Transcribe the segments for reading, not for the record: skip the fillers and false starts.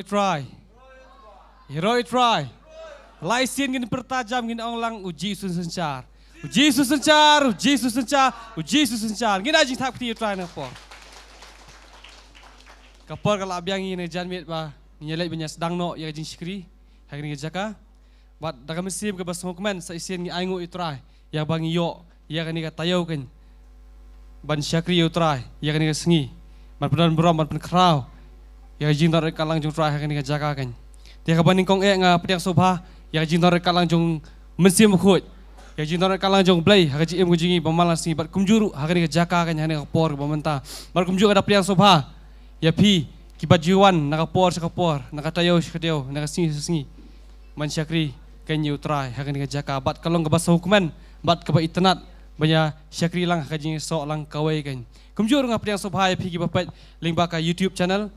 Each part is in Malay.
Try. Heroic try. Laisin gini pertajam gini orang uji susencar. Uji susencar, uji susencar, uji susencar. Gini aja tak peti try napa. Kapal kalau abiang ini janmit bah nyelai banyak sedang no ya jing sikri. Hari ni jaka. Bat dalam mesin ke bahasa hukuman saisin ni aingu try. Ya bang yo ya kan ni katayau kan. Ban syakri yo try. Ya kan ni sengi. Ban pedan beram ban penkrau. Ya jing tar kalang jung try hari ni jaka kan. Dia kapan kong nga pediang sobha ya jing tar kalang jung mesin Khot. Ya jing tar kalang jung play hari jing jingi pemalas ni bat kumjuru hari ni jaka kan hani kapor pementa. Bar kumjuru ada pediang sobha. Ya pi kibat jiwan nakapor sakapor nakatayo sakatayo nakasingi man syakri kan you try hari ni jaka bat kalong ke bahasa hukuman bat ke internet banyak syakri lang kajing sok lang kawai kan. Kumjuru nga pediang sobha ya pi kibat link baka YouTube channel.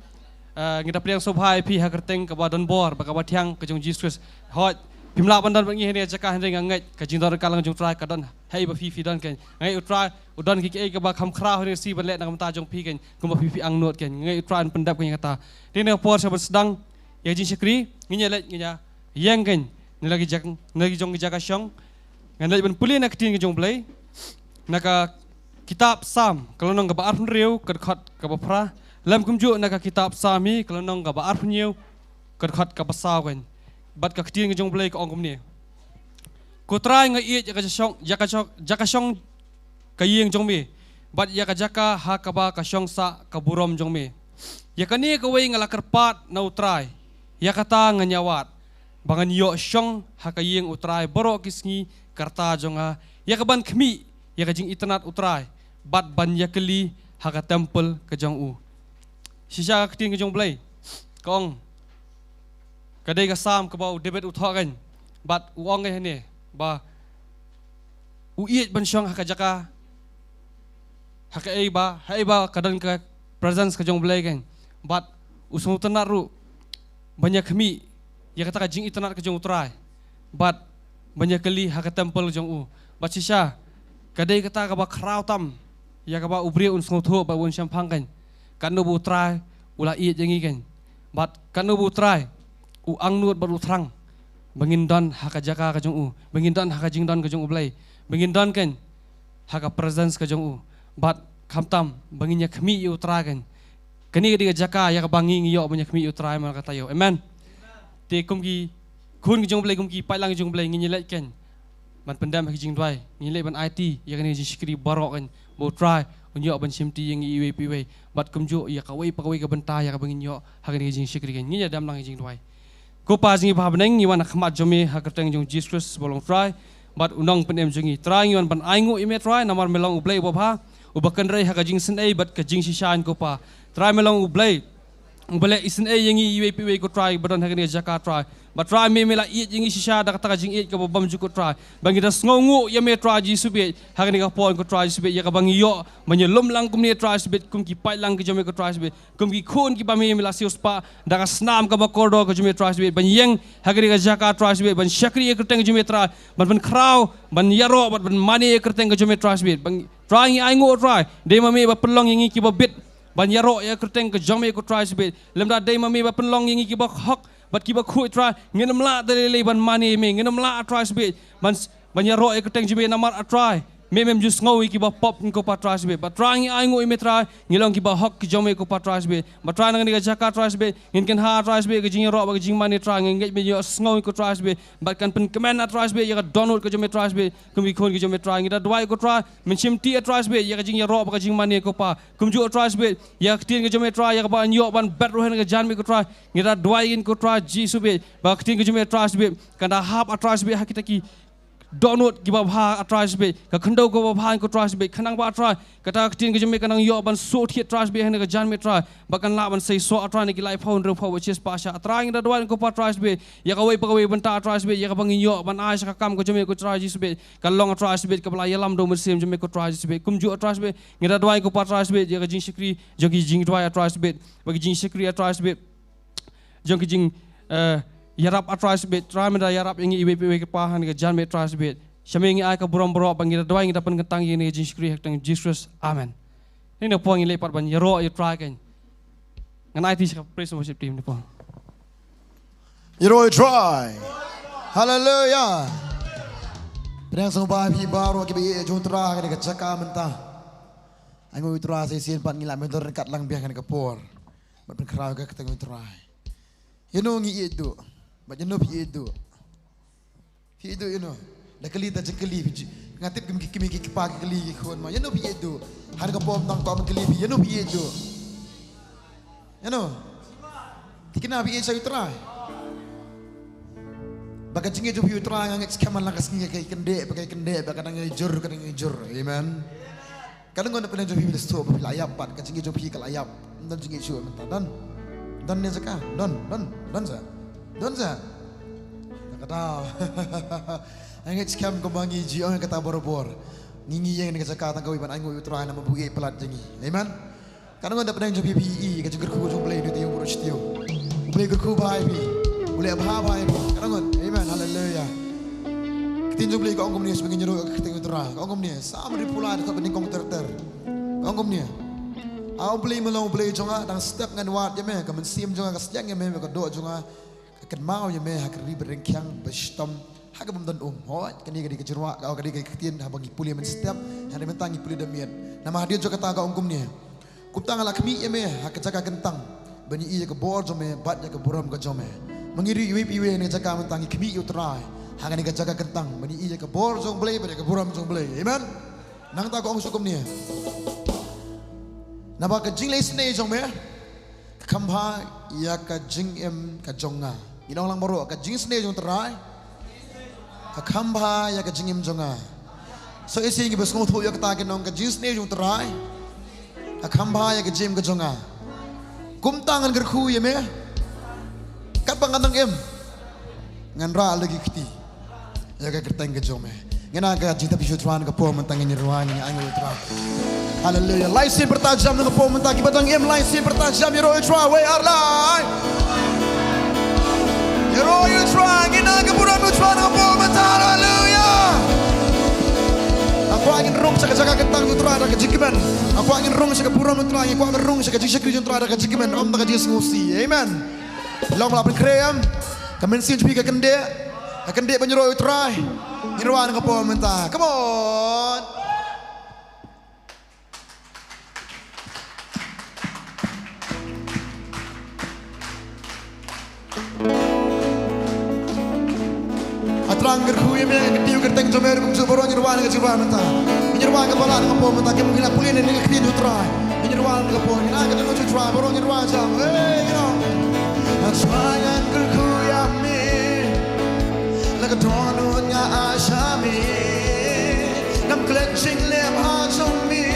Ngita pediang sobha pi hakerteng ke badon bor baka batiang ke jong Jesus hot pimla bandan bangi hene jaka hene ngai ke jing dor kalang jong try kadon hai ba fi don kan ngai utrai udon ki ke ba kham khra hene si ban le nang ta jong pi kan kuma fi ang not kan ngai utrai pendap kan kata dene por saban sedang ya jing syakri nginya le nginya yang kan ni lagi jong jaka syong ngai ban pulin nak tin ke jong play naka kitab sam kalau nang ga ba arun riu ke khot ke ba pra lam kumju naka kitab sami kalau nong ga ba ar phniu khot ka pasau kan bat ka ktin jong blai ka ong kumni ko trai nga i jaka shong ka yeng jong mi bat ya ka jaka ha ka ba ka shong sa ka burom jong mi ya ka ni ka wei nga lakar pat na utrai ya kata nga nyawat bangan yo shong ha ka yeng utrai boro kisngi karta jonga ya ka ban khmi ya ka jing internet utrai bat ban ya keli ha ka temple ka jong u Sisa keting ke jong blai kong kadai ka sam ke bau debet uthok kan bat uong ke ne ba uiet ban syong ha jaka ha ka ei ba kadan ka presence ke jong blai kan bat usung tenar ru banyak kami ya kata ka jing internet ke jong utrai bat banyak kali ha ka temple jong u bat sisa kadai kata ka ba krau tam ya ka ba ubri un sung tho ba un champang kan kanu bu try ula iet jangi kan bat kanu bu try u ang nuot baru terang bangin don haka jaka ka jong u bangin don haka jing don ka jong u blai bangin don kan haka presence ka jong u bat khamtam bangin nya khmi u try kan kani ka jaka ya ka bangi yo banya khmi u try ma ka tayo amen te kum ki khun ki jong blai kum ki pai lang jong blai ngi let kan man pendam ki jing dwai ngi let ban IT ya kani ji skri barok kan bu try unyo ban simti yang iwe piwe bat kumjo ya kawai pakawai ka benta ya ka bangin yo hagan jing shikri kan nginya dam lang jing dwai ko pa jing ba beneng ngiwan khmat jome hakerteng jong Jesus bolong try bat unong penem jongi try ngiwan ban aingu ime try namar melong ublai bobha ubakan rai haga jing sen ai bat ka jing sishan ko pa try melong ublai ubale isen ai yang iwe piwe ko try badan hagan jaka try but try me mela iet jing sisha da kata jing iet ka bam ju ko try bangi da sngongu ya me try ji subet hagan ka pon ko try subet ya ka bangi yo menyelum lang kum ni try subet kum ki pai lang ke jome ko try subet kum ki khun ki ba me mela sius pa da ka snam ka ba kordo ko jome try subet ban yeng hagan ka jaka try subet ban syakri ka teng jome try ban krau ban yaro ban mani ka teng ka jome try subet ban try ngi ai ngo try de ma me ba pelong yang ki ba bit ban yaro ya ka teng ka jome ko try subet lemda de ma me ba pelong yang ki ba hok bat kiba khu try ngenam la dele ban mani me ngenam la try sbe ban ya ro e keteng jibe namar try mem just ngawi kiba pop ko pa try sbe bat try ngi ai ngo ime try ngilong kiba hok ki jome ko pa try sbe bat try nang ni ga jaka try sbe ngin ken ha try sbe ga jing ro ba ga jing mani try ngi me yo ngawi ko try sbe bat kan pen command try sbe ya ga download ko jome try sbe kum bi khon ki jome try ngi da dwai ko try men chim ti try sbe ya ga jing ro ba ga jing mani ko pa kum ju try sbe ya tin ga jome try ya ga ban yo ban bet ro hen ga jan me ko try ngi da dwai in ko try ji sbe ba tin ga jome try sbe kan da hap try sbe hakita ki download ki ba bha atras be ka khando ko ba bha ko tras be khanang ba atras kata tin ke jeme kanang yo ban so thi tras be hene ka jan me tras ba kan la ban sei so atras ni ki lai phone ro pho ches pa sha atras ngi da dwan ko pa tras be ya ka wei pa wei ban ta atras be ya ka bangin yo ban ai ka kam ko jeme ko tras ji be ka long atras be ka bla yalam do muslim jeme ko tras be kum ju atras be ngi da dwan ko pa tras be ya ka jing shikri jogi jing dwa atras be ba jing shikri atras be jogi jing yarap atras bet tramenda yarap ingi ibe ibe ke pahan ke jan bet atras bet shamengi ai ka buram bro bangira doa ingi dapan ketang ini jin shukri hek tang Jesus amen ini na po ingi lepat ban yaro you try kan ngan ai ti praise worship team ni po You know, try. Hallelujah. Perang sampai pi baru kita juntra kita cakap mentah. Angu itra saya sian pan ngila mentor dekat lang biang kan kapor. Mat berkerau ke kita try. You know ngi itu. But you know pi itu. Pi itu you know. Dah kali tak jekali ngatip kimi pagi kali kon ma. You know pi itu. Har kapor tang kau kali pi. You know pi itu. You know. Tikina pi saya try. Baka jingi jo pi try ngak skaman lang kasnya kai kendek pakai kendek baka nang jur kadang jur. Amen. Kadang kau nak pernah jumpa di store bila ayap pat, kacang hijau pergi kalau ayap, dan jingi cuci mentah, dan ni zakah, dan za, kata, angin skam kau bangi jiang yang kata bor-bor, ngingi yang ni zakah tangkau iban angin utrai nama buat pelat jingi, amen. Kadang kau nak pernah jumpa PE, kacang gerku jumpa lagi dia urus dia, boleh gerku bahai pi, boleh abah bahai pi, kadang kau, amen, hallelujah. Tinjau beli kau ni sebagai nyuruh kita utara. Kau ni sama di pulau dekat bening kong terter. Kau ni, aku beli Mawlong beli jonga dan step ngan wat je meh. Kau mensim jonga kasjang je meh. Kau doa jonga akan mau je meh. Akan ribu rengkiang berstom. Hak benda hot. Kini kadi kejerwa kau kadi ketien habangi puli men step. Yang dimentangi puli demian. Nama hadiah juga kata kau ni. Kuptang ala kami je meh. Hak jaga kentang. Bani iya ke bor je meh. Bat je ke buram ke jome. Mengiri iwi ni jaga mentangi kami utara. Hangan ni jaga kentang, bani iya ke bor jong belai, bani ke buram jong belai, amen. Nang tak kau sukum ni. Napa ke jing lay snay jong me? Kambha iya ke jing ke jonga. Ina orang baru ke jing snay jong terai. Ke kambha iya ke jing jonga. So isi ngi bes ngotu iya ke takin nong ke jing snay jong terai. Ke kambha iya ke jing ke jonga. Kum tangan gerku iya me? Kat pangantang ngan ra lagi kiti. Ya ke kerteng ke jome. Ngena ke cinta pisu tuan ke po mentang ini ruang ini angin utra. Haleluya. Laisin bertajam dengan po mentang batang laisin bertajam ya roy try we are live. Ya roy try ngena ke buram tuan ke po mentang. Haleluya. Aku angin rong sa jaga kentang utra ada ke jikiman. Aku angin rong sa ke buram utra aku angin rong sa ke jikri utra ada ke jikiman. Om tak jis ngusi. Amen. Long la Nongkhryiem. Kamen sin pi ke kende. Akan dia penyuruh utrai, nirwan ke po mentah. Come on. Atrang gerkuim yang ketiu kerteng jomer kum suborong nirwan ke jirwan mentah. Nirwan ke balan ke po mentah ke mungkin pulin ini ketiu utrai. Nirwan ke po, nina ke tengok utrai borong nirwan jam. Hey, you know. Atrangan gerkuyam ni. Kedonun nga asami Nam klet jing lem ha jong mi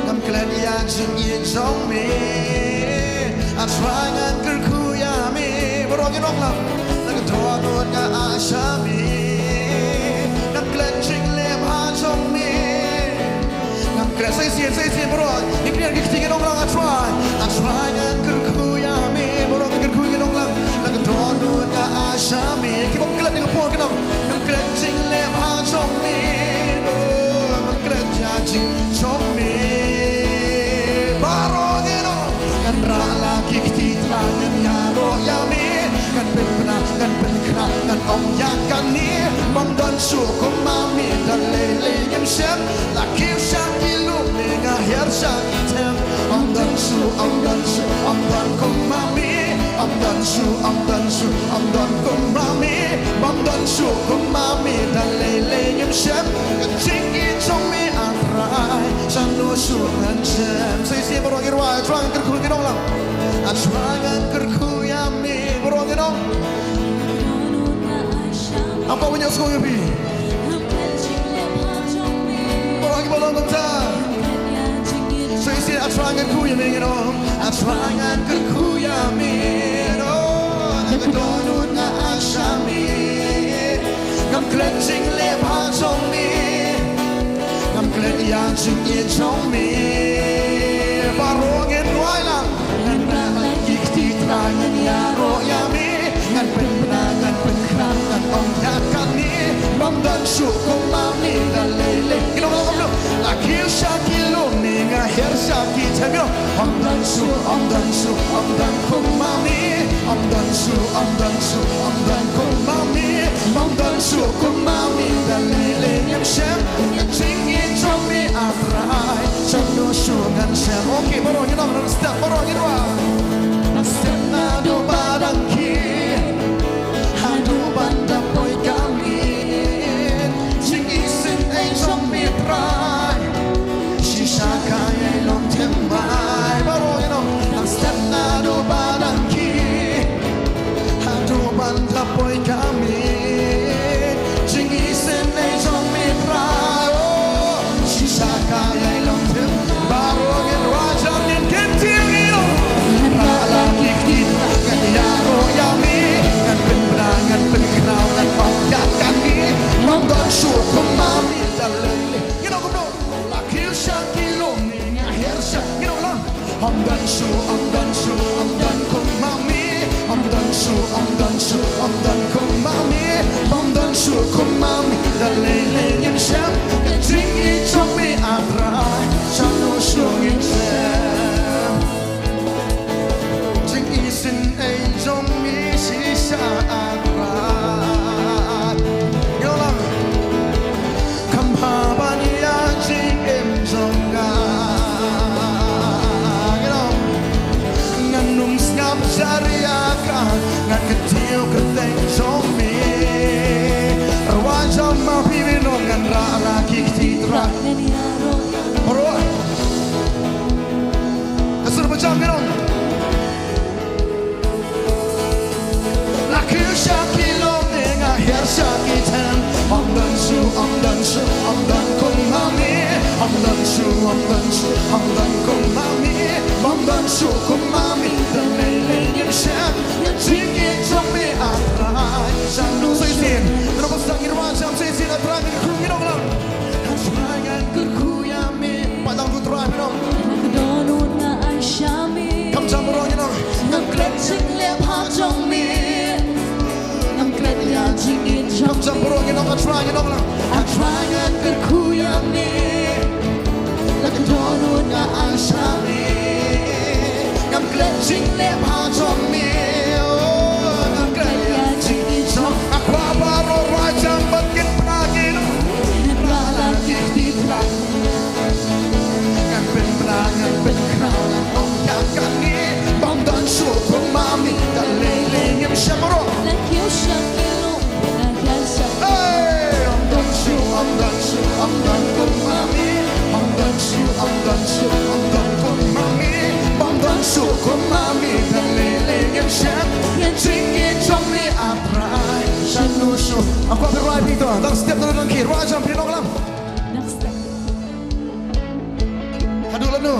Nam klet yang jing yin jong mi Atrangan gerkuya mi Berongin ong lam Kedonun nga asami Nam klet jing lem ha jong mi Nam klet say sien berong Iknian kiktingin ong lang Atrangan gerkuya mi Berongin gerkuya ong lam Kedonun nga asami Pon kenam, mengkelet jing lem ha jong mi, mengkelet jing jong mi. Barong ino, kan ra lagi kiti terangan ya roh ya mi, kan pena, kan penkna, kan om ya kan ni, mom don suku mami dan lele yang sem, laki usang ilum dengan her sang item, om don kum mami. Om don kum mami, om don su kum mami dan lele yang sem, kecing jong mi antrai, sanu su hancem. Saya berongir wai, terang kerku kita ulang, atrangan kerku yami berongir dong. Apa punya sekolah bi? Berongir bolong bentar. Saya atrangan kerku yami dong, atrangan kerku yami. Kedonun nga asami Ngam klet jing lem ha jong mi Ngam klet yang jing yin jong mi Barongin wai lang Ngan na ikti terangan ya roh ya mi Ngan penang ngan ong yakan ni Mam dan syukum mami dan lele Kilom laki usah kilom ni nga her Shakitami Amdansu Amdan kumami Amdansu kumami Amdansu kumami Dalile yang shem Yang tinggi Jomi atrai Chano shungan shem Okay, borongin orang step borongin wa Step nado barangki Hadu banda boy kami Tinggi sin ay Jomi atrai Shisha kaya Nongthymmai borongin orang step nado barangki Hadu banda boy kami Tinggi sin ay Jomi atrai Shisha kaya Nongthymmai borongin wajah yang kentil Ralaki kita kan yaro yami Kan penberangan penkenal dan pangkat kami Nonton syukur mami dalili You know kumno Lakil syakilong ni akhir syak You know lang Amdan kum mami Amdan kum mami Amdan syukur mami dalili yang syak Kan tinggi cobi adrai Chano syungin syak Isin ay zombie si saat Yolang Kampaban ya jing em zonga Nganum ngap jariaka Ngan ketiu keteng zombie Wajah mapimino ngan ralaki titra Oroy Kesur pecah minum Shakilong nenga her shakitan Amdan kum mami Amdan kum mami Amdan kum mami Dalele yang syak Yang tinggi Jomi atrai Sandu seisin Kenapa sakit wajam seisin Atrangan kerku minum lang Atrangan kerku yami Padang ku terai minum Kedonun na ay syami Kam campuron minum Nangkret sing lep hajong mi Nangkret ya jingin Kam campuron minum Atrangan minum lang Atrangan kerkuyami Kedonun na ay syami Nangkret sing lep hajong mi Nangkret ya jingin jom Aku baru rajam Bagit penagin Lalaki titrak Ngan penberangan penkenal Om yakan ni Bam dan syukur mami Dalele yang syamro Laki syakilong Akhir syak Hey Om dan kum mami Om dan kum mami Bam dan syukur mami Dalele yang syam Yang tinggi Jomi atrai Shanu syuk Aku ambil right itu Dan setiap turun lagi Rajam pinong lang Next step Hadu lanu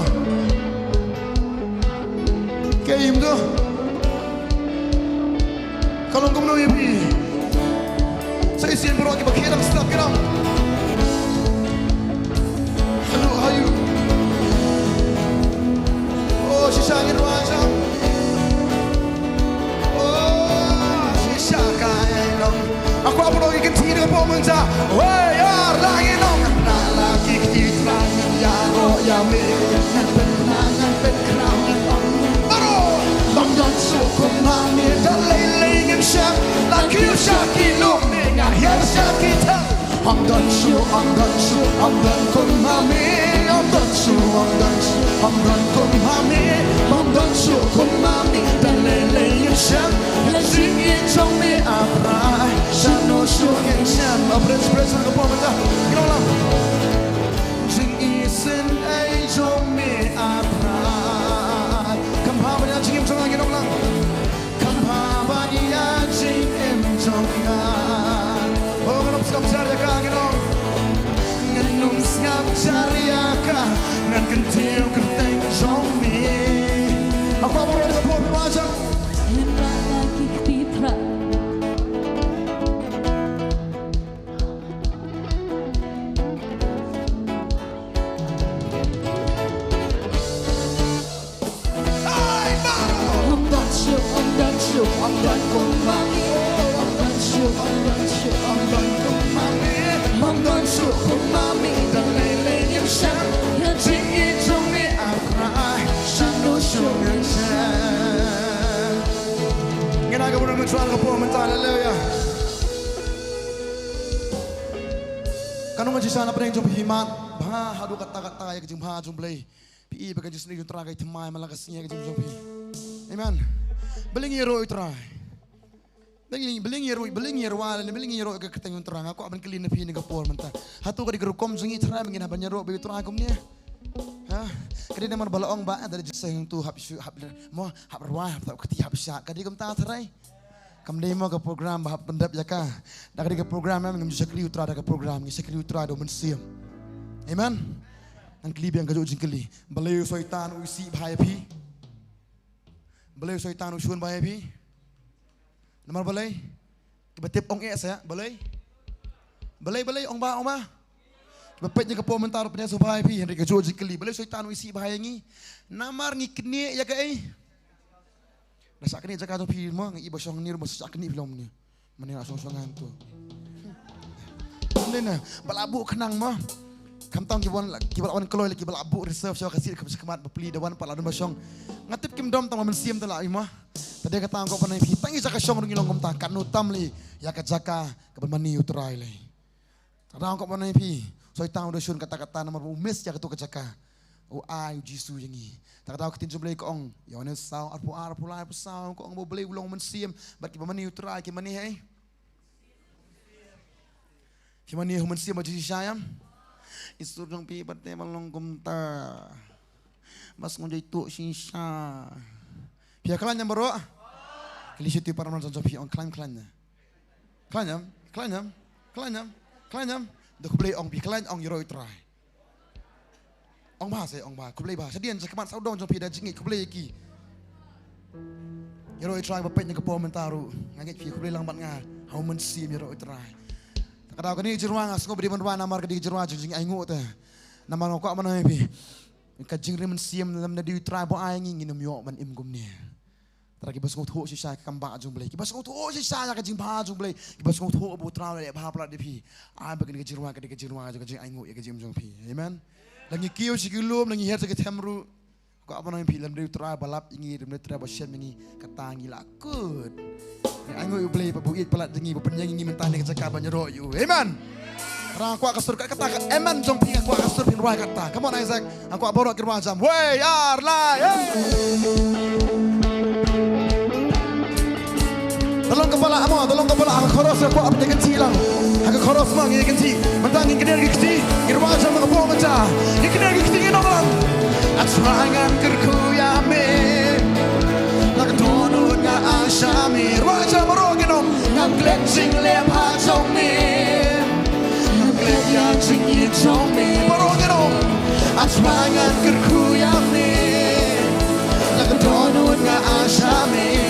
Kaim tu Kalau kau menurut ibu Saya isian berwakil berkirang setelah kirang Hadu hayu Oh sisa angin wajah Oh sisa kaya nong Aku apa lagi kenti dengan pemenca Wey yar lagi nong Lagi kitran Yaro yami Penangan penkerangan Baru Bangdan syukur mami Dalele yang syak Laki syakilong Nenga her syakitan Amdan kum mami Amdan kum mami Amdan syukur mami Dalele yang syak Yang tinggi Jomi atrai Shano syungin syak Prince ke pemerintah Kinolang Jing isin ay Jomi atrai Kampaban ya jing im zonga Kinolang Kampaban ya jing im zonga Oh nganum skap jari ka Kinong Nganum skap jari ka Ngan kentil keteng Jomi Aku apa orang ke pemerintah wajah Lalaki titrak Amdan kum mami Amdan kum mami Amdan syukur mami Dalele yang syak Yang tinggi Jomi atrai berjuang ke pulau mentah, haleluya. Kanong ngajisa na pa rin yung pihimat, bah, hadu kata-kata ya kejeng bah jumblay. Pi bagai jis ni jutra kai temai malakas niya kejeng jumpi. Amen. Beling yero utrai. Beling yero wala ni beling yero ke keteng terang. Aku aban kelin na pi ni kapor mentah. Hatu ka digerukom jungi trai mengin haban yero be utrai kum niya. Ha, kadi namar balaong ba ada jisa yang tu hab mo hab ruah hab keti hab syak kadi kum ta trai. Kam demo ke program bahap pendap jaka. Dak kadi ke program mengim sekli utra dak ke program ni sekli utra do mensiam. Amen. Ang klib yang gajo jingkeli. Balayu soitan uisi bahaya pi. Balayu soitan usun bahaya pi. Namar balay. Kibatip ong es ya, balay. Balay ong ba. Bapet nya ke komentar penya so bahaya pi. Henry gajo jingkeli. Balayu soitan uisi bahaya ngi. Namar ngi kene ya ka ai. Nasak kene jaka to pi mo ngi ibo song ni rumah sak kene film ni. Mani song-songan tu. Nena balabu kenang mo. Kamtang kibal awan keloy lagi kibal abu reserve syau kasih kemat bepli dawan pala dum syong ngatip kim dom tang mensiam tala imah tadi kata angko panai hitang jaka syong rungi longom ta kanu tamli ya ka jaka ka mani utrai le tada angko panai pi soi tang do syun kata-kata nomor umis ya ketu ka jaka o ai jisu yangi tada aku tinjum le ko ong ya ne saw arpu lai saw ko ong bo beli ulong mensiam bat ki mani utrai ki mani hai ki mani mensiam ji syayam Isur dong pi bate Mawlong kumta. Mas ngonjay tu shisha. Pia klan yang bro. Kali situ para orang sanjau pi on klan. Klan. Dok beli ong pi klan ong yero try. Ong bahasa ong bah. Ku beli bahasa dia nak kemat saudong jong pi dah jingit ku beli iki. Yero try bapet nya ke pomentaru. Ngangit pi ku beli lambat nga. Hau mensim yero try. Kadang kini jeruang asgo beri bantuan namar kedi jeruang jing aingu teh. Namar ngok mana pi. Ka jing remen siam dalam nadi try bo aingi nginum yo man im gum ni. Tara ki bas ngok tho sisa kambak jung blai. Ki bas ngok tho sisa ka jing ba jung blai. Ki bas ngok tho bu tra le ba pla de pi. Ai ba kedi jeruang ka jing aingu ya ka jing jung pi. Amen. Langi kiyo sikilum langi het ke temru. Ko apa nang pi lam de try balap ingi dem de try ba shen mengi katangi lakut. Aingo you play pabuit palat dengi penyang ingi mentah ni kecakap banyak you. Amen. Rang aku kasur kat kata amen jong ping aku kasur ping ruai kata. Come on Isaac. Aku borok ke ruang jam. Wey ar lai. Tolong kepala aku khoros aku apa dengan cilang. Aku khoros mang ini kenti. Mentang ini kena kenti. Ini ruang jam aku bawa macam. Ini kena kenti ini orang. Atrangan kerku ya me. Nak donut nga ashami Raja maroginom Ngam gled jing lem ha jong mi Ngam gled ya jing yi jong mi Maroginom Atrangan kerkuyam ni Nak donut nga ashami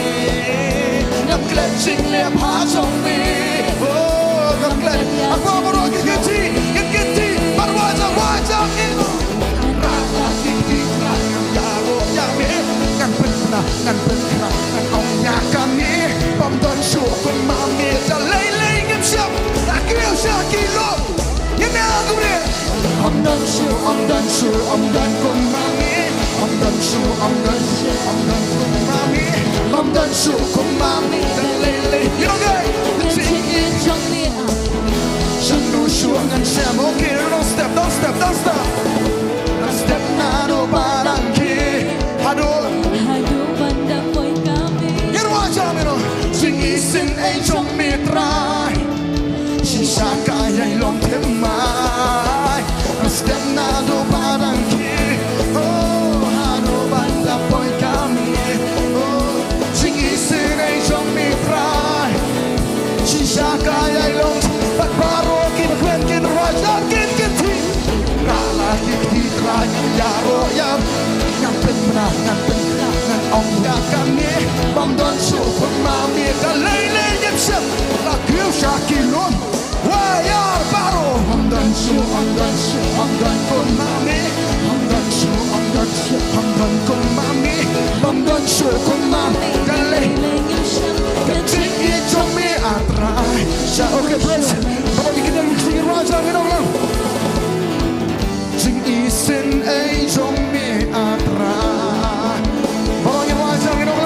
Ngam gled jing lem ha jong mi Oh ngam gled Aku marogin genti Marwajam wajam ino Rala kiki Ngam yaro yami Ngam benar Ngam benar Ngam kami Pamdan syukur mami Jalai ngam siap Akil syakilo Ini aku ni Amdan kun mami Amdan kun mami Amdan syukur mami Jalai You know guys Shanu syuangan siap Okay don't step Step na no barang ki Hado bandang boy kami Jing isin ay jong mitray Shisha kaya'y Nongthymmai Step na do parang ki Oh, hano banda boy kami Oh, jing isin ay jong mitray Shisha kaya'y Nongthymmai Bagbaro kinakwen kinrajan kinkinti Rala kikitray Yaro yam Ngampin na Ngan ong kami Pamdan syukur mami Dalay lenyap siap Lakil syakilun Wayar baru Hamdan kun mami Hamdan kun mami Pamdan syukur mami Dalay lenyap siap Kecik ijong mi atrai Shah okay friends Bapak bikin yang singin wajah Minong Jing isin ijong mi atrai Bapak yang wajah Minong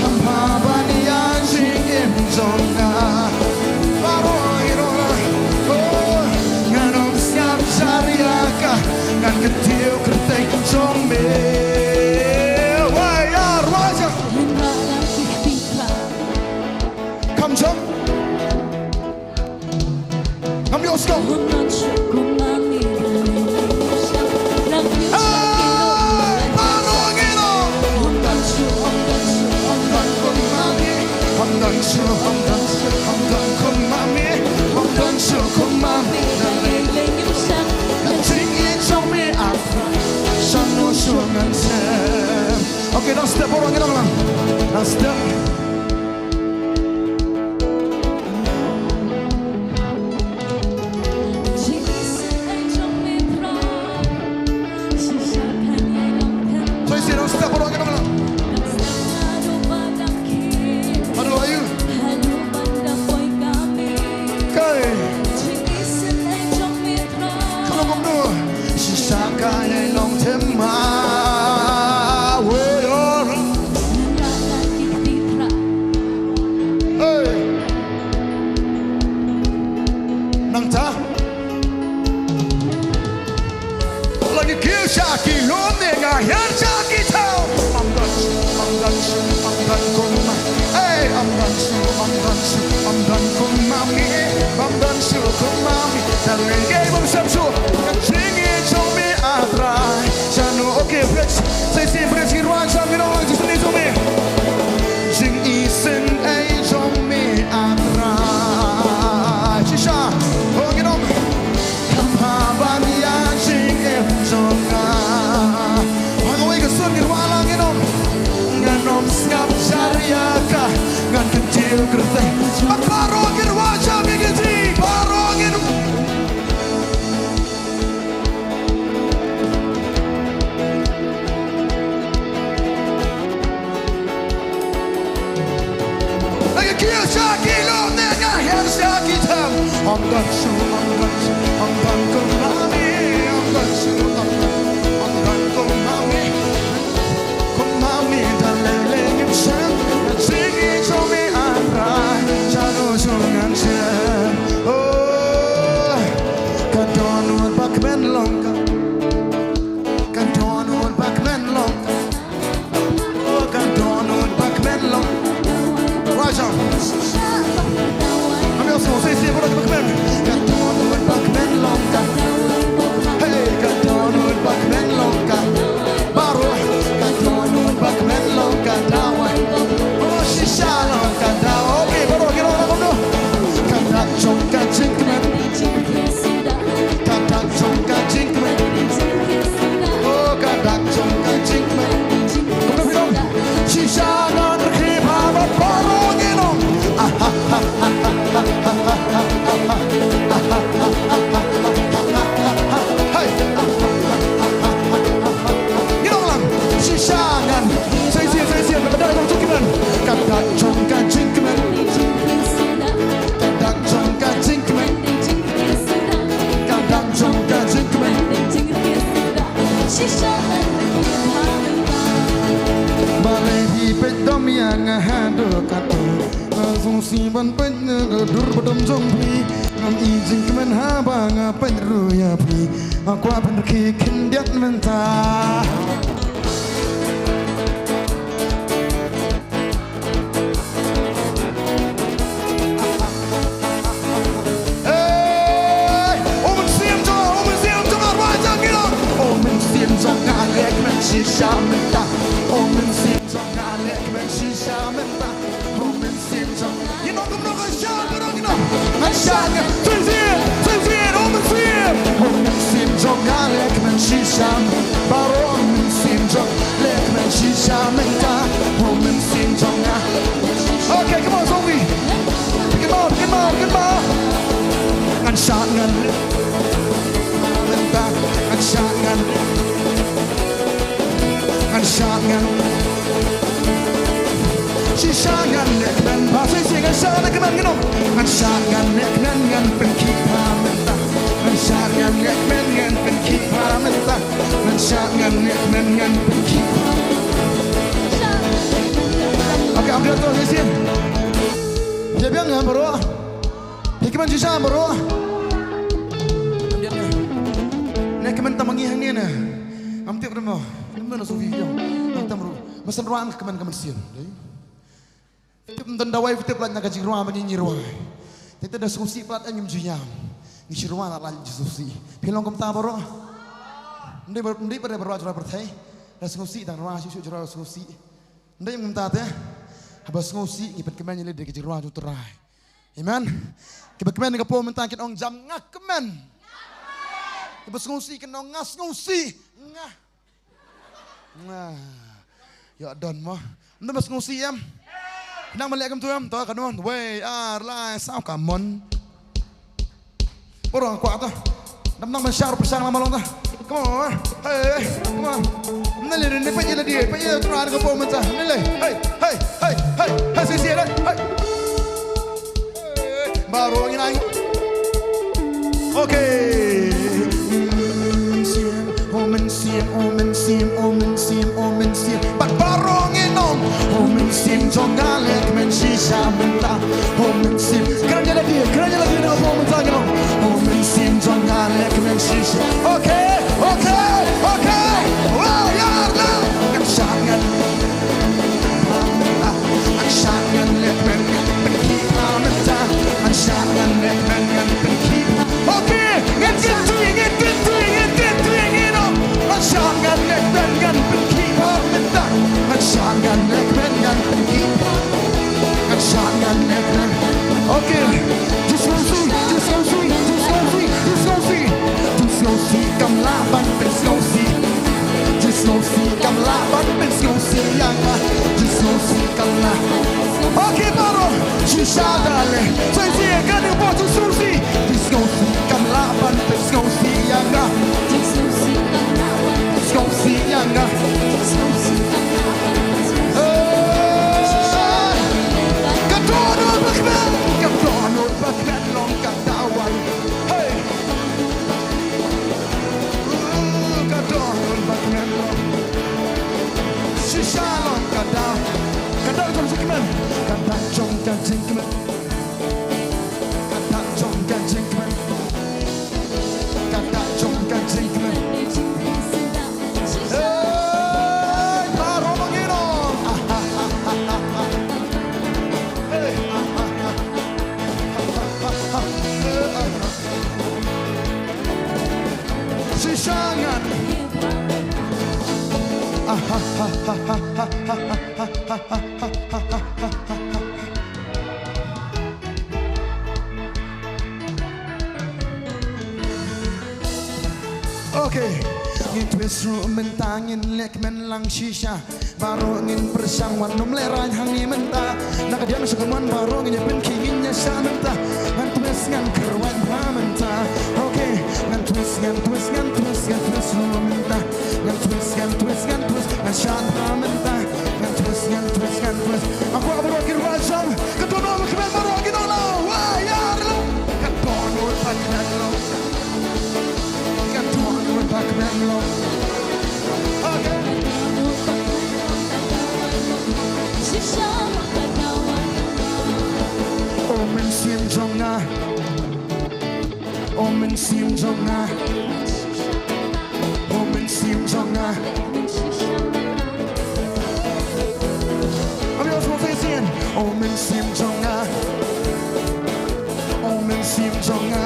Kampabanian chiều cứ tay trong mê Why are rising Come jump Come your stop Okay, now step orang kita lang. Now step. So you see, now step orang kita lang. Aduh, ayu. Okay. Kalau kamu sisa kaya Nongthymmai. Shah Shillong nega yan Shah tau I'm done kuma hey I'm done kuma Dalam game of some show Singing show me atrai Janu okay flex Say si flex kiruan Sam you know just need to me Jing isen ay show me atrai Shisha oh you know Haba ya jing em jong Ngan kecil kertai Parongin wajah mengisi Parongin Lagi kia syaki lo nega yang syaki tam I'm done kumami I'm done kumami Kumami dan leleng yang syam Singing to me I'm right Janu sungan syam Oh Kadonun bakmen longka Kadonun bakmen longka Oh kadonun bakmen longka Wajah Kami osmo say bola bakmen Kadonun bakmen longka Hey kadonun bakmen longka Baru kadonun bakmen longka Dawai Shillong kanda okay baru kita orang kono kanda jongka jingkmen kanda jongka jingkmen oh kanda jongka jingkmen kono bilang shisha Nongkhryiem Haba baru kita hey kita ulang shisha nan saya benar jingkmen kanda jongka jingkmen kanda jongka jingkmen kanda jongka jingkmen balai di pedom yang hado kato langsung simpan penyedur bedom zombie ngam jingkmen haba ngapain ruya pri aku akan kendiat mentah Shisha menta, oh men sim jong alek men shisha menta, oh men sim jong. You know come no Shah, you know. Man Shah, twinzir, oh men sim jong alek men shisha, baro men sim jong alek men shisha menta, oh men sim jong. Okay, come on, Zombie. Come on. Man Shah ngan menta, man Shah ngan. Shangan Shishangan nekmen Pasay singan sa nagkaman gano'n Ang shangan nekmen Ngan penkipamenta Ang shangan nekmen Ngan penkipamenta Ang shangan nekmen Ngan penkipamenta Okay, ambil tu hasil Dia bilang ngan bro Hikiman shisha bro Nekmen tamangihang niya na am tiap demo na so video ang tamro masan ruang keman sien dai tiap dan dawai tiap lan naga jing ruang ni ruang tete da susi plat anyum juyam ni ruang la lan susi pilong kem ta baro ndai pada berwa jura perthai da susi dan ruang susu jura susi ndai ngum ta te habas susi ngipet keman ni le de jing ruang tu terai amen keman ni kapo mentang kit ong jam ngak keman habas susi kenong ngas susi ngah nah ya don mah nda mas ngusi em nang malek kam tu em to kanon we ar lai sao cả mon borong kwa ta nam nang man shar persang lama long ta come on hey come on nale ne pa yela dia pa yela tra ka po mata nale hey hey hey hey hey si si hey baru ini okay Omen siem Bat barong inom Omen siem Jongalek men shisha menta Omen siem Keranya lagi na Omen tanya Omen siem Jongalek men shisha Okay Wow yarna Akshangan Akshangan lek men Penkita menta Akshangan lek men Penkita Okay Get Akshangan lek men Penkita menta Akshangan lek men Penkita Akshangan lek men Okay Just go see Cầm lá bắn bên snow sea Just go see Cầm lá bắn bên snow sea Yang Just go see Cầm lá Okay baro Shisha dale最近跟你播出熟悉 Just go see Cầm lá bắn bên snow sea Yang Just go see Cầm lá bắn bên snow sea Yang Just go see Cầm lá bắn bên snow sea Kadonut bakmen Long katawan Hey Kadonut bakmen long Shisha long kadang Kadang jom jingkemen Kadang jom jingkemen Kadang jom jingkemen Kadang jom jingkemen Hey baru menginom Hey Shishangan Okay ngin twist room mentangin lek men lang shisha baru ngin persangwan nom leran hangi menta nakadiam sukaman baru ngin ben kingin nya sha menta ngan twist ngan kerwan menta okay ngan twist room menta ngan twist ngan sha menta ngan twist aku baru kir wajam kedono kemen baru kita lo wah yar lo kedono pakmen lo bakmen lo okay Omen siem jonga Omen siem jonga Omen siem jonga Amigos, vamos a decir Omen siem jonga Omen siem jonga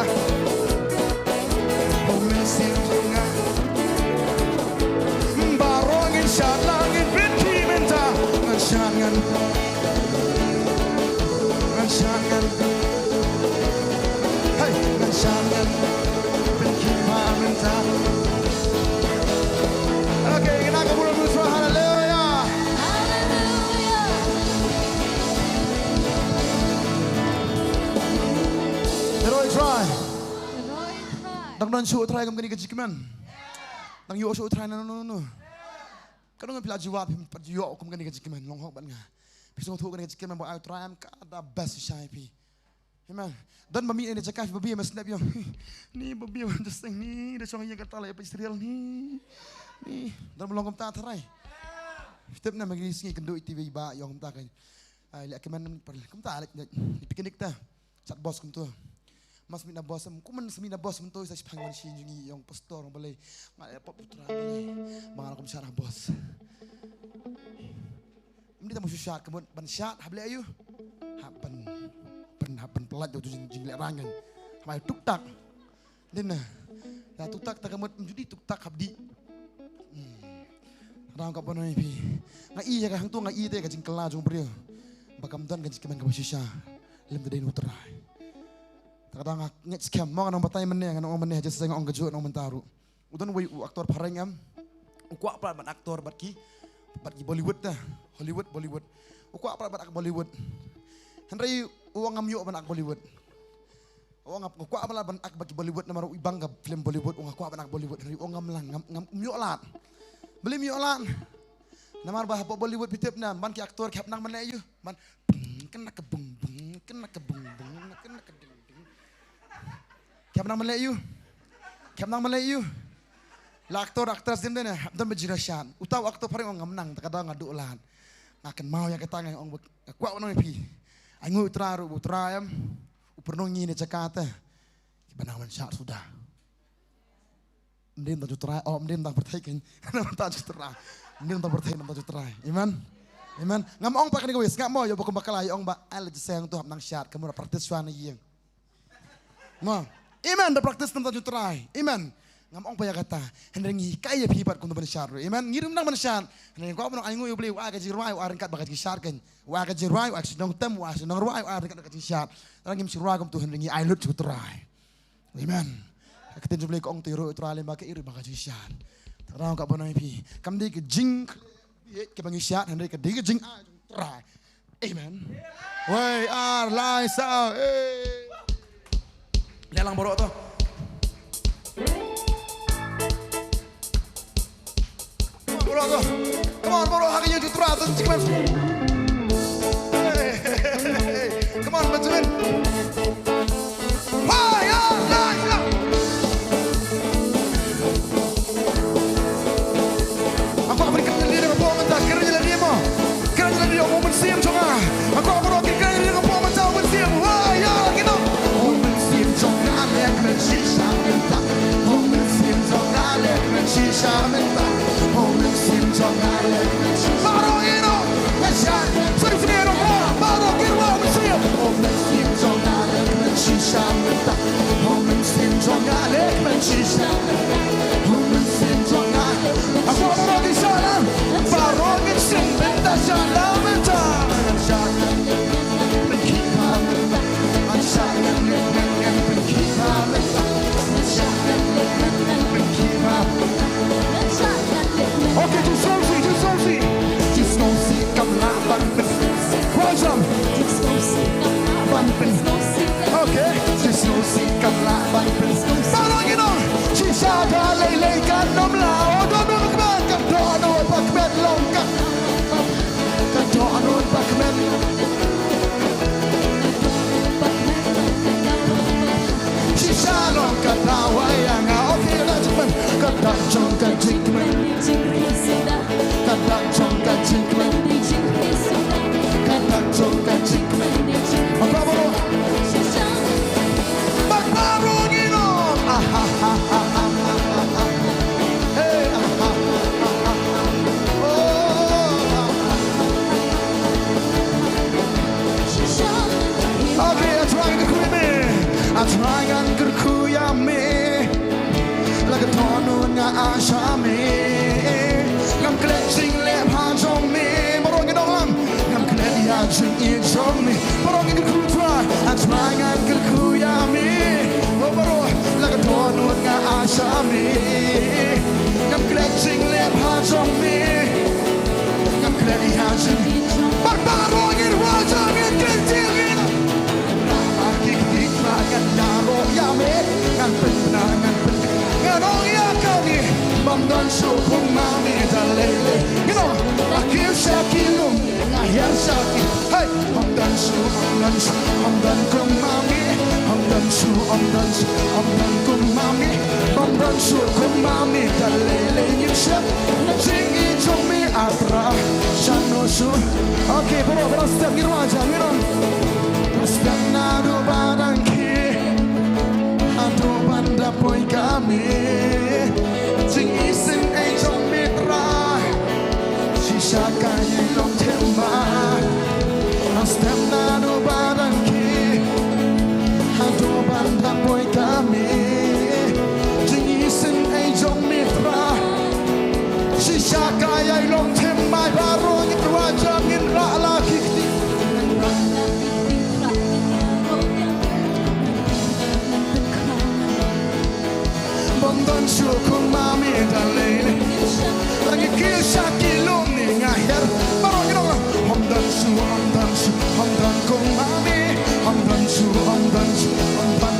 Omen siem jonga Barongin shalangin binti menta Ngashangan Hey Ngashangan binti menta Okay, kita akan mulai bersuara haleluya Terus try Dang don show try kam kani kajikman Dang yo show try no Kadang pila jiwa yo kam kani kajikman long hok ban nga Pisong thu kani kajikman bo ai try am kada best shy pi Amen dan mami ini cakap babi mas snap yo ni babi just sing ni da chong yang kata la pa serial ni dan belum kam ta try Step na magi singi kendo TV ba yo kam ta kan ai le kaman kam ta le piknik ta chat boss kam tu mas mina bos kuman semina bos mentoy sa pangwan sinjungi yang pastor ng balay ngalay pa putra balay mga akum syarah bos hindi ta mo syat kemon ban syat hable ayu hapan pelat jauh jing lerangan mai tuk tak din na ya tuk tak ta kemon judi tuk tak habdi rang ka bonoy pi ngai ya ka hang tu ngai te ka jing kela jong brio bakam dan ka jing kemen ka syah lem te den utrai kadang nget scam mo kanang batay man niya kanang man niya just nga ong gajo nang mentaru udan way aktor parang am ukwa pa ban aktor batki Bollywood na Hollywood ukwa pa ban ak Bollywood henry uang amyo ban ak Bollywood uang ukwa pa ban ak bagi Bollywood na maro ibang ka film Bollywood uang akwa ban ak Bollywood henry uang ngam lang ngam umyo lat beli myo lat namar bah Bollywood bitip na ban ki aktor kap nang man ayu man kena kebung kena Kaya nang Malayu. La aktor din din dan bejirasyan. Utaw aktor paring ong ngamnang takada ngadu ulan. Ngaken mau yang ketang ong kwa ono pi. Aingu utraru utrayam. Upernong ngine Jakarta. Banawan Shah sudah. Mending tak jutrai, mending tak bertaikin. Tak jutrai. Mending tak bertaikin tak jutrai. Iman. Ngamong pa kani gawis, ngamo yo bakum bakala yo ong ba al jeseng tu hab nang Shah kamu praktis suana yeng. Mo. Amen, da praktis tentang jutrai. Amen. Ngamong pa ya kata, hendengi kaya pipat kun ban Shah. Amen. Ngirum nang ban Shah. Hendengi ko abang aingu yo beli wa ka jirwai wa ringkat bakat ki Shah kan. Wa ka jirwai wa Nongthymmai wa Nongkhryiem wa ringkat bakat ki Shah. Tarang jirwai kum tu hendengi I lut jutrai. Amen. Katin jubli ko ong tiro utrale ba ka iri bakat ki Shah. Tarang ka banay pi. Kamdi ke jing ke bangi Shah hendengi ke dige jing jutrai. Amen. Wei ar lai sao. Lelang borok tu. Borok tu. Come on borok hakinya jutra tu cikman. Come on Benjamin. Wah ya nice. Aku akan berikan diri dengan buang mentah kerja lagi mo. Kerja lagi mau mensiam cuma. Aku akan berikan diri dengan buang mentah mensiam. Wah ya kita. She shouted back, home and seems on Alec, she shouted back, home and seems on Alec. Maro, you know, let's shine, so it's near the wall, Maro, get around and see him. Home and seems on Alec, she shouted back, home and seems on Alec, she shouted back, home and seems on Alec. I want to rock it, Shah, Maro, get sing, and that's your love and time. And Shah, and keep on, and Shah, and keep on. Okay, just don't see, come on, bumpin'. Rise up. Bumpin'. Okay, just don't see, come on, bumpin'. Parang you know, she's out of lay kan nom lao, don't know man, kan dono bakmen long kan dono bakmen. She's out of katawa yang okay, let's go. Kadang jong kajikmen. Kadang jong kajikmen. Kadang jong kajikmen. Apa bro? Bak baru gino. Hey. Okay, I'm trying to quit me. I'm trying to kuya me. Like a tornado nga ashami. Ngam kletching le pajong me. Marong inong ngam klet ya jing injong me. Marong in ku try. I'm trying to kuya me. Oh baro, like a tornado nga ashami. Ngam kletching le pajong me. Ngam klet ya jing. Barbarong in wajang in kletching in. Akik ngan yaro ya me. Ngan penangan Nong ya kami Bamdan syukur mami dalele You know Akhir syakilum Akhir syakil Hey Bamdan kum mami Bamdan kum mami Bamdan syukur mami dalele Nyusyak Jingi jumi atra Shanosu Okay bro step gitu aja You know Step nadu badang ki Jingkhawai Nongthymmai baru kita wajah ngin rak lagi Bondon syukur mami dan lele lagi kisah kilum ni ngahir baru kita orang Hamdan kong mami Hamdan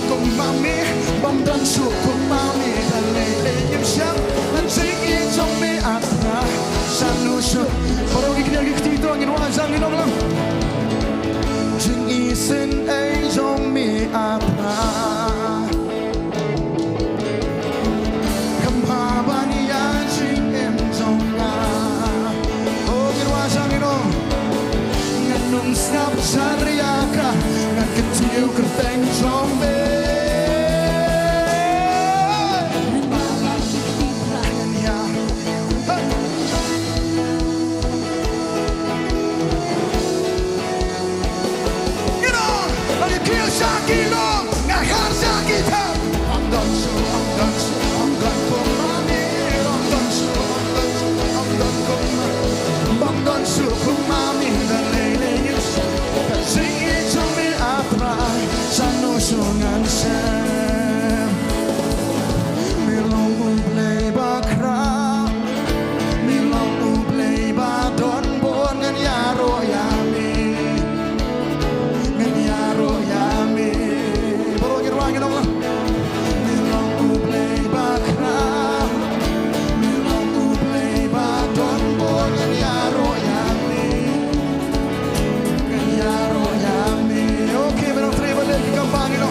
kong mami Hamdan syukur mami dan lele yang siang dan singin trong mi atra sanu syuk baru kita lagi ketito angin wajah ngin orang Jing isen ay trong mi atra Snap sanriaka ngan kecil kerteng zombe Lagi kill Shillong ngahar sakita Hamdan kong mami Hamdan kong mami dan lele Singin trong mi atrai Sanu sungan sem Milong ublay bakra Milong ublay ba don bon Ngan yaro yami Baru ngirwangin ako lang Milong ublay bakra Milong ublay ba don bon Ngan yaro yami Okay, men tre balle ki kampangino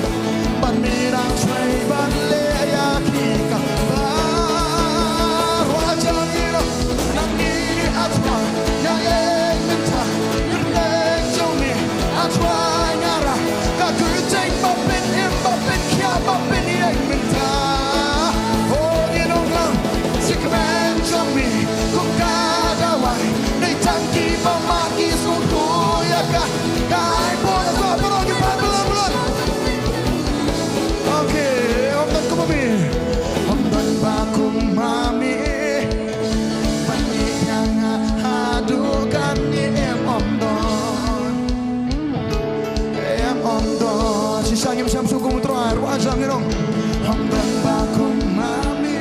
Bandirang tre balle ya ki kambar Wajangino Nangini atwa Ya minta Nireng jomi Atwa ngara Kakuteng bapin Imbapin Kya bapin Yang minta Oh, ginong lang Sikmen jomi Kukadawai Nitangki pamaki Sungkuyaka Kai boy Hamdan bakum mami Panikang hadukan ni omdon Sisangim siam sukung terakhir wajah ngirong Hamdan bakum mami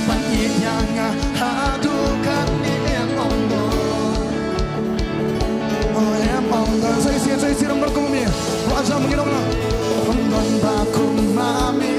Panikang hadukan ni omdon Omdon Saya siram berkum mami Wajah mengirong lang Hamdan bakum mami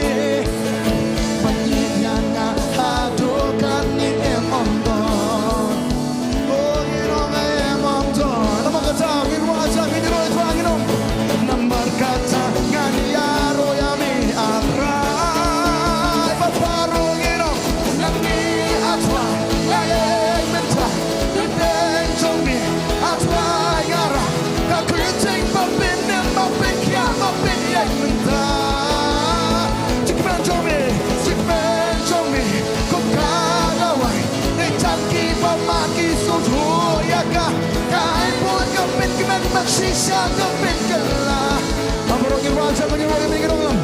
Magsisya kapit ka lang Mabarogin wajah Magirogin tingin lang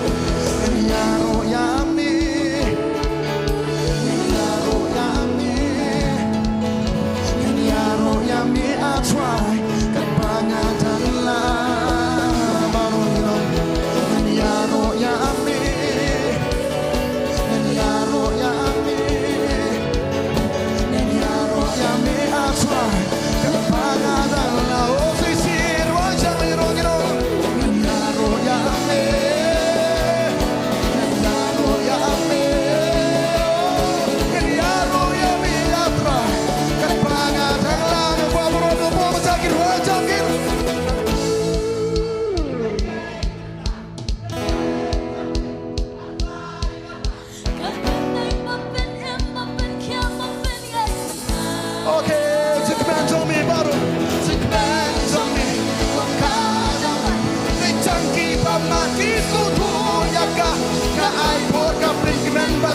Yaro yami Yaro yami Yaro yami atway Kapangatan lang Mabarogin lang Yaro yami Yaro yami Yaro yami atway Kapangatan lang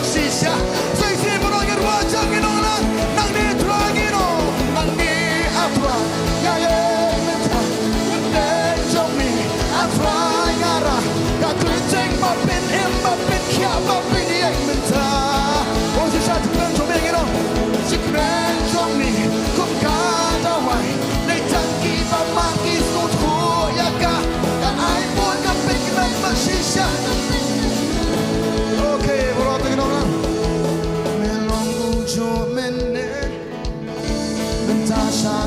Sisa, saya sih menolak wajah ginong lang, nang di tragino, nang di apa, ya minta, ngedeng jomi, apa ngara, kakuteng mapin, imbapin, kia mapin yang minta, oh sisa tulen jomi ginong,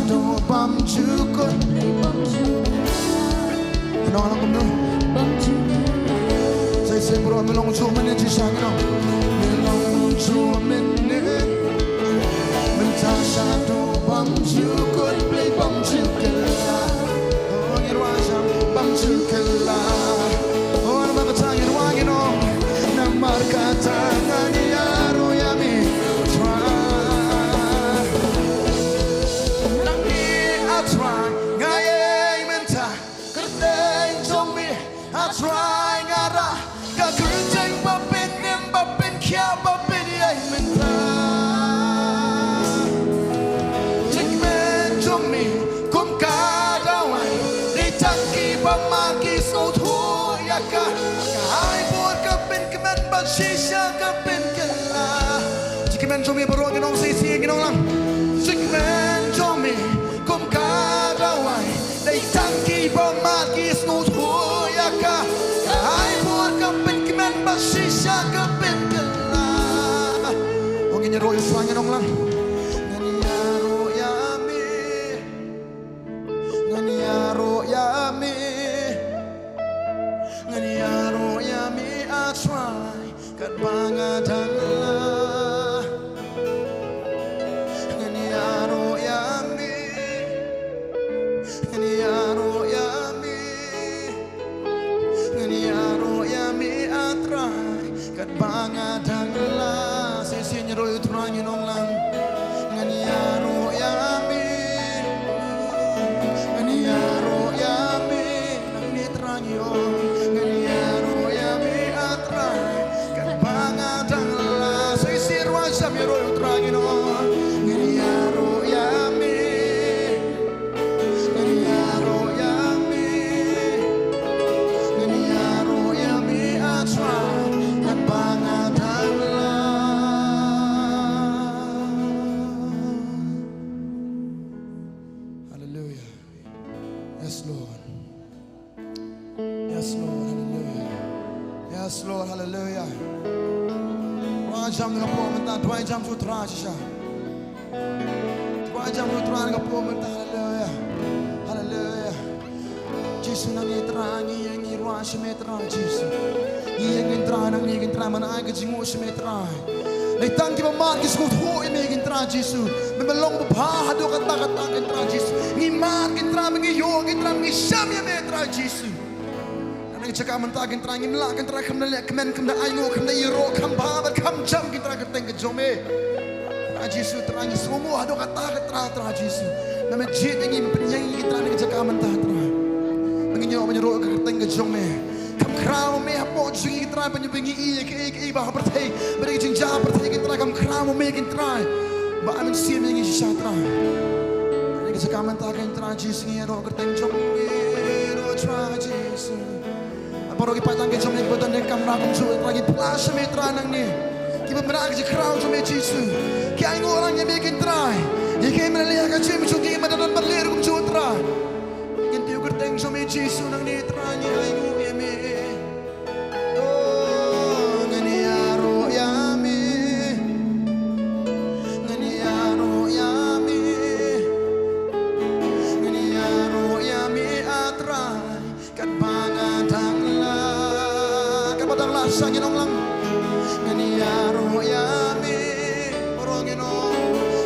shadow bam chukut. Nong alam kamu. Saya sembroh melong cuma ni cisang nong. Melong cuma ni. Mentah shadow bam chukut play bam chukela. Oh irwajam bam chukela. Oh nama betang irwagi nong. Namar kata ngani aro yami. Try ngara ka kurjeng babin nem babin kya babin ay menta jikmen jumi kum kadawai di tangki pamaki sotho yaka ai bor ka bin kemen ba shisha ka bin kala jikmen jumi baro nong sisi nong lang jikmen jumi kum kadawai di tangki pamaki sotho ay buat kapin kemen basisya kapin kela ong ini royo suanya nong lang ngani aro yami ngani aro yami ngani aro yami I try kat bangadang la ngani aro yami ngani aro yami Niaro yami atrai kat bangadang la sisi nyero utrangi nong lang niaro yami niaro yami nang nitrangi on niaro yami atrai kat bangadang la sisi ruasa nyero utrangi nong niaro yami niaro yami Hallelujah. Yes, Lord. Yes, Lord. Hallelujah. Yes, Lord. Hallelujah. Dua jam dengan puan mentah, 2 jam sutra Shah. 2 jam sutra dengan puan mentah. Hallelujah. Hallelujah. Jesus nang nitrangi yang irwa semetra Jesus. Yang entra nang ni entra mana ai ke jingu semetra. Nei tangki mamat kis kut ho ime entra Jesus. Memelong bapa hado kata entra Jesus. Ni mat entra mengi yo entra mengi syam ya metra Jesus. Nang cakap mentah entra ngi melak entra kam lek kemen kam da ai ngo kam da iro kam ba kam jam entra keteng ke jome. Jesus terangi semua hado kata entra Jesus. Nama jit ngi penyanyi entra nang cakap mentah entra. Menginyo menyuruh ke keteng ke jome. Kam krao me hapo jingi try penyebingi i bah bertei beri jinja bertei kita kam krao me kin try ba amin sim yang isi syatra ini kesekaman tak kan try jingi ro keteng jom ro try jingi apa ro ki patang ke jom ni bodan ne kam rakam su lagi plus me try nang ni ki ba merak je krao jom jingi ki ai orang yang me kin try ye ke me le ka jim chu ki ma dan berlir kum chu try kin tiu keteng jom jingi nang ni try ni ai ngo me Sangin ong lang Nganiaro yami Orongin ong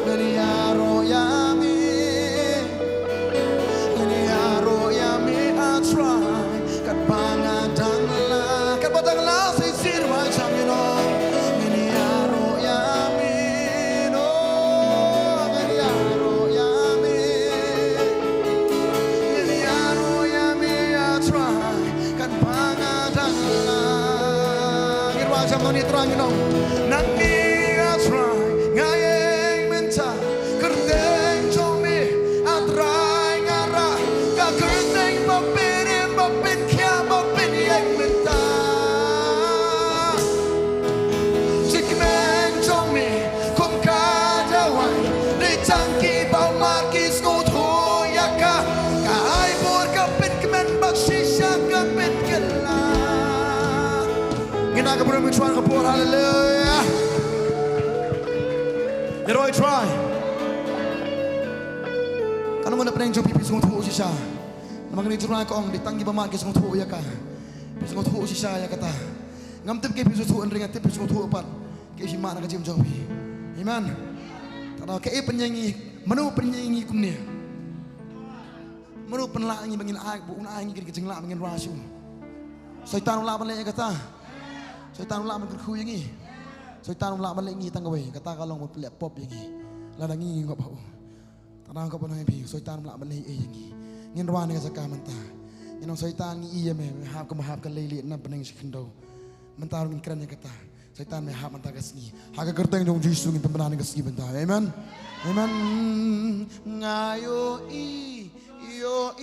Nganiaro yami Nganiaro yami I try Kat pangadang la Kat batang la Sisir macam yun ong Nganiaro yami No Nganiaro yami Nganiaro yami I try Kat pangadang la Macam ni terang you know nang ni atrai ngayeng menta kerteng jomi atrai ngara ka kerteng babin kya babin yang menta jikmen jomi kum kadawai di tangki bau markis ngotho yaka ka ai bor kapin kemen baksisya kapin kela Gina ka pura chuan ka pura hallelujah. You know I try. Kanong na peneng jo pipi sung thu si Shah. Namang ni jurang ko ang ditanggi baman ke sung thu ya ka. Pisung thu si Shah ya kata. Ngam tip ke pisung thu ring tip pisung thu pat. Ke si mak na jim jo pi. Amen. Tada ke penyanyi, manu penyanyi kumnia. Manu penlangi bangin ai bu una ai ngin ke jengla bangin rasu. Syaitan ulah balik kata. Syaitan ulah man khu yang ni. Syaitan ulah balik ngi tangawai kata kalong mo pelek pop yang ni. Ladang ngi ngop bau. Tanang ko panay pi syaitan ulah balik yang ni. Ngin rawan nga sakah menta. Nginong syaitan ngi iya me hap ka mahap ka leli na peneng sikendo. Mentar ngin keren kata. Syaitan me hap menta kasni. Haga gerteng dong Yesus ngin pembenaran kasni benta. Amen. Amen. Ngayo yo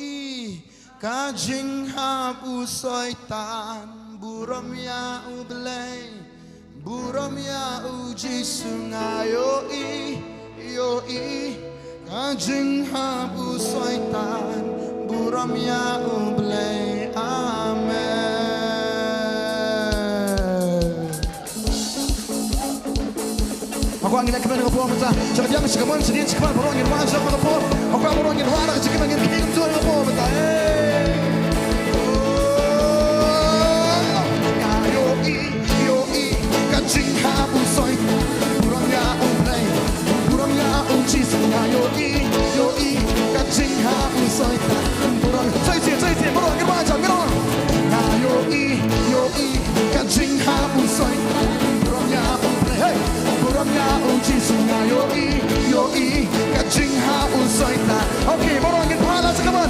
ka Jingkhawai syaitan buram ya ublay buram ya Yesus ngayo yo ka Jingkhawai syaitan buram ya ublay. Amen. Aku angin nak kemana kau mata? Jangan jangan sekamon sedih sekamon borong yang wajah kau kau. Aku borong yang wajah sekamon yang kirim tuan kau mata. Yo ka Jingkhawai syaitan buram ya ublay buram ya Yesus ngayo ka Jingkhawai syaitan buram. 再见borong yang wajah borong. Ngayo ka Jingkhawai syaitan buram ya ublay. Buramnya uji sungai yoi ka Jingkhawai syaitan. Okay, borong kita hala sekaman.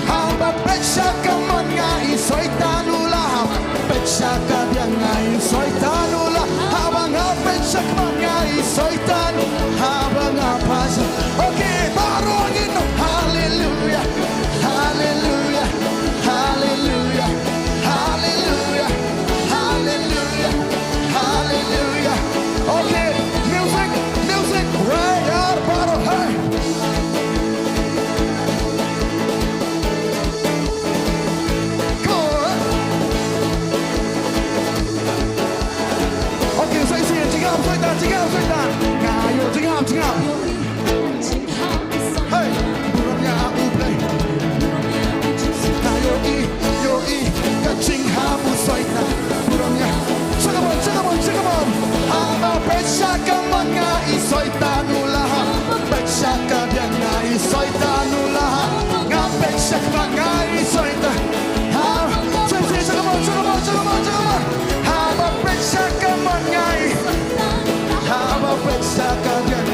Haba pecah kaman ngai syaitan ulah. Pecah kadian ngai syaitan ulah. Haba ngapecah kaman ngai syaitan. Haba ngapasah. Okay, borong itu haleluya, haleluya, haleluya, haleluya, haleluya, haleluya. Okay, music, right out, bottle, hey. Come on. Okay, saya sini, Jingkhawai syaitan. Ngayo, Jingkhawai. Hey, buramnya ublay. Ngayo, ka Jingkhawai syaitan. Buramnya. Sekamon. Haba pecah kaman ngai syaitan ulah. Pecah kadian ngai syaitan ulah. Ngapecah kaman ngai syaitan. Sekamon. Haba pecah kaman ngai. Haba pecah kadian.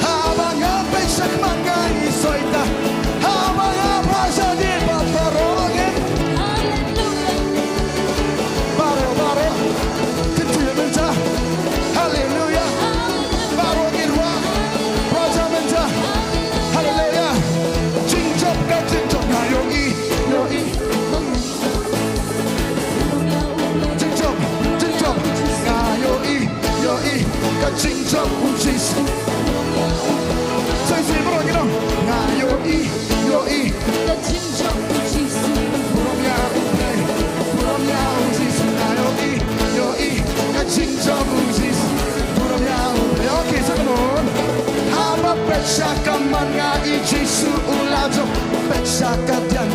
Haba ngapecah kaman ngai syaitan. Haba ngapasah di paparongin. Hallelujah. Barongin wa. Raja menta. Hallelujah. Jingkhawai ka Jingkhawai ngayo yoi. Jingkhawai ngayo yoi ka Jingkhawai Yesus. Saya barongin dong. Ngayo yoi ka Jingkhawai Yesus. Buramnya ublay. Buramnya Yesus ngayo yoi ka Jingkhawai Yesus. Buramnya ublay. Okay, sekamon. Haba pecah kaman ngai Yesus ulajo. Pecah kadian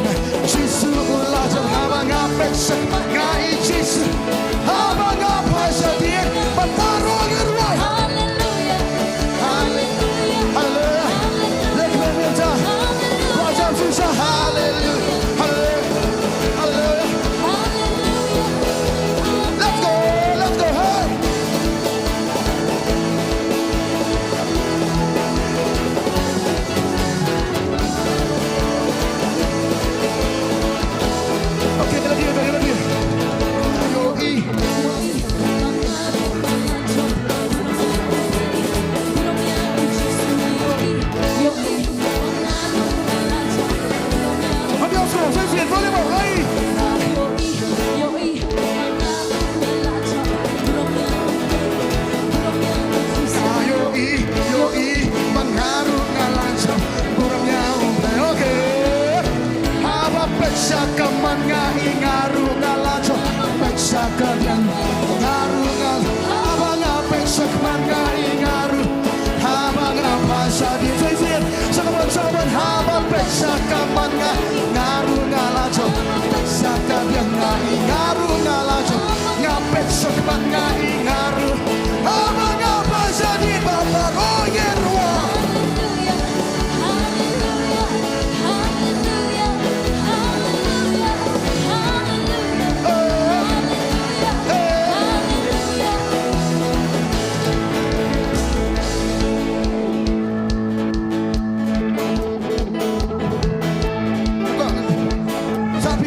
Yesus ulajo. Haba ngapecah ngai Yesus. Haba ngapasah dia patarongin wa. Hallelujah. Hallelujah. Lekmen minta. Raja susah. Hallelujah. Hallelujah. Let's go, hey. Okay, bela dia. Yoi. Aplauso, saya siap, boleh mau, hai. Yoi, mengharu ngalancam buramnya ublay. Okay. Haba pecah kaman ngai ngaru ngalancam. Pecah kadian ngaru ngal. Haba ngapecah kaman ngai ngaru. Haba ngapasah di. Saya siap. ngaru ngalajo ngapet sekman ngai ngaru haba ngapa jadi babar oyerwa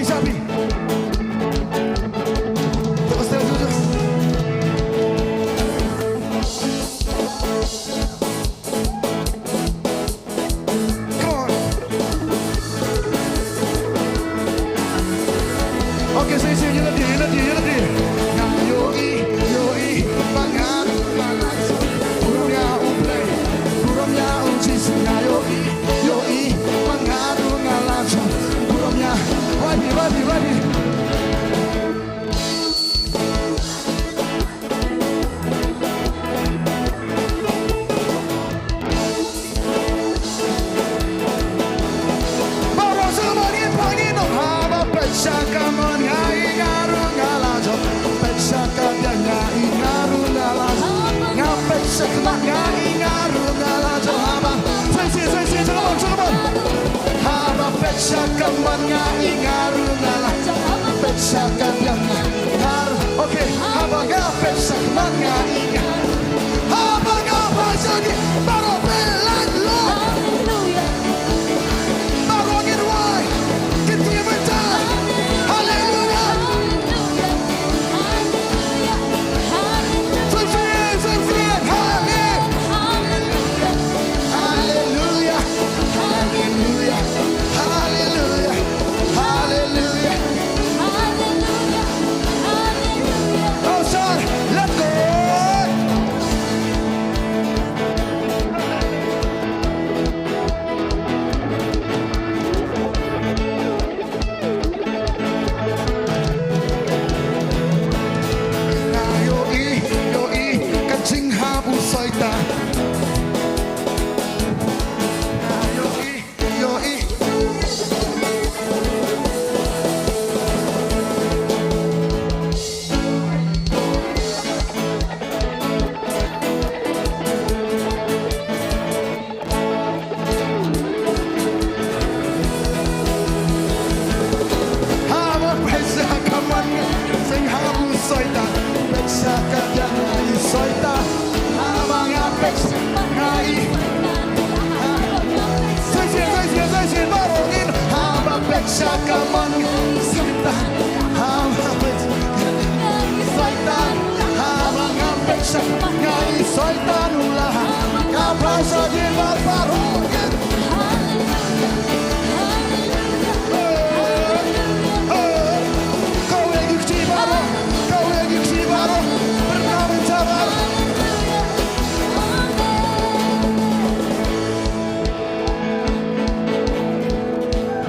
Sapi. Terus. Come on. Okay, say, you ready. Now yoi, bangan, burungnya umplay, burungnya uncis, yoi, bangan, ngalajo, burungnya, ready. Okay, haba ngapet sakman ngai haba ngapa jadi baru pelan lo baru ngirwai kita berjalan haleluya Sufyan haleluya oh son let's go yoi kancing habu soita yoi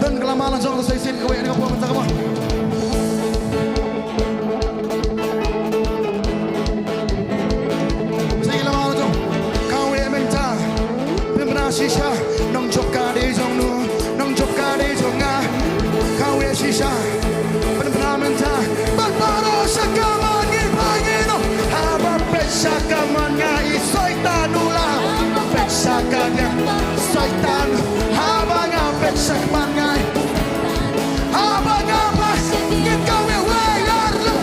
Dan kelamanan jangan saya sini kau yang kau minta kau. Shah, Nongthymmai di jong nu, Nongthymmai di jong nga, kau ya Shah, benar-benar mentah, berbaro sekaman ngipangino, haba pesakaman ngai soitanula, pesakanya soitan, haba ngapet sekaman ngai, haba ngapa, kau ya wayar lu.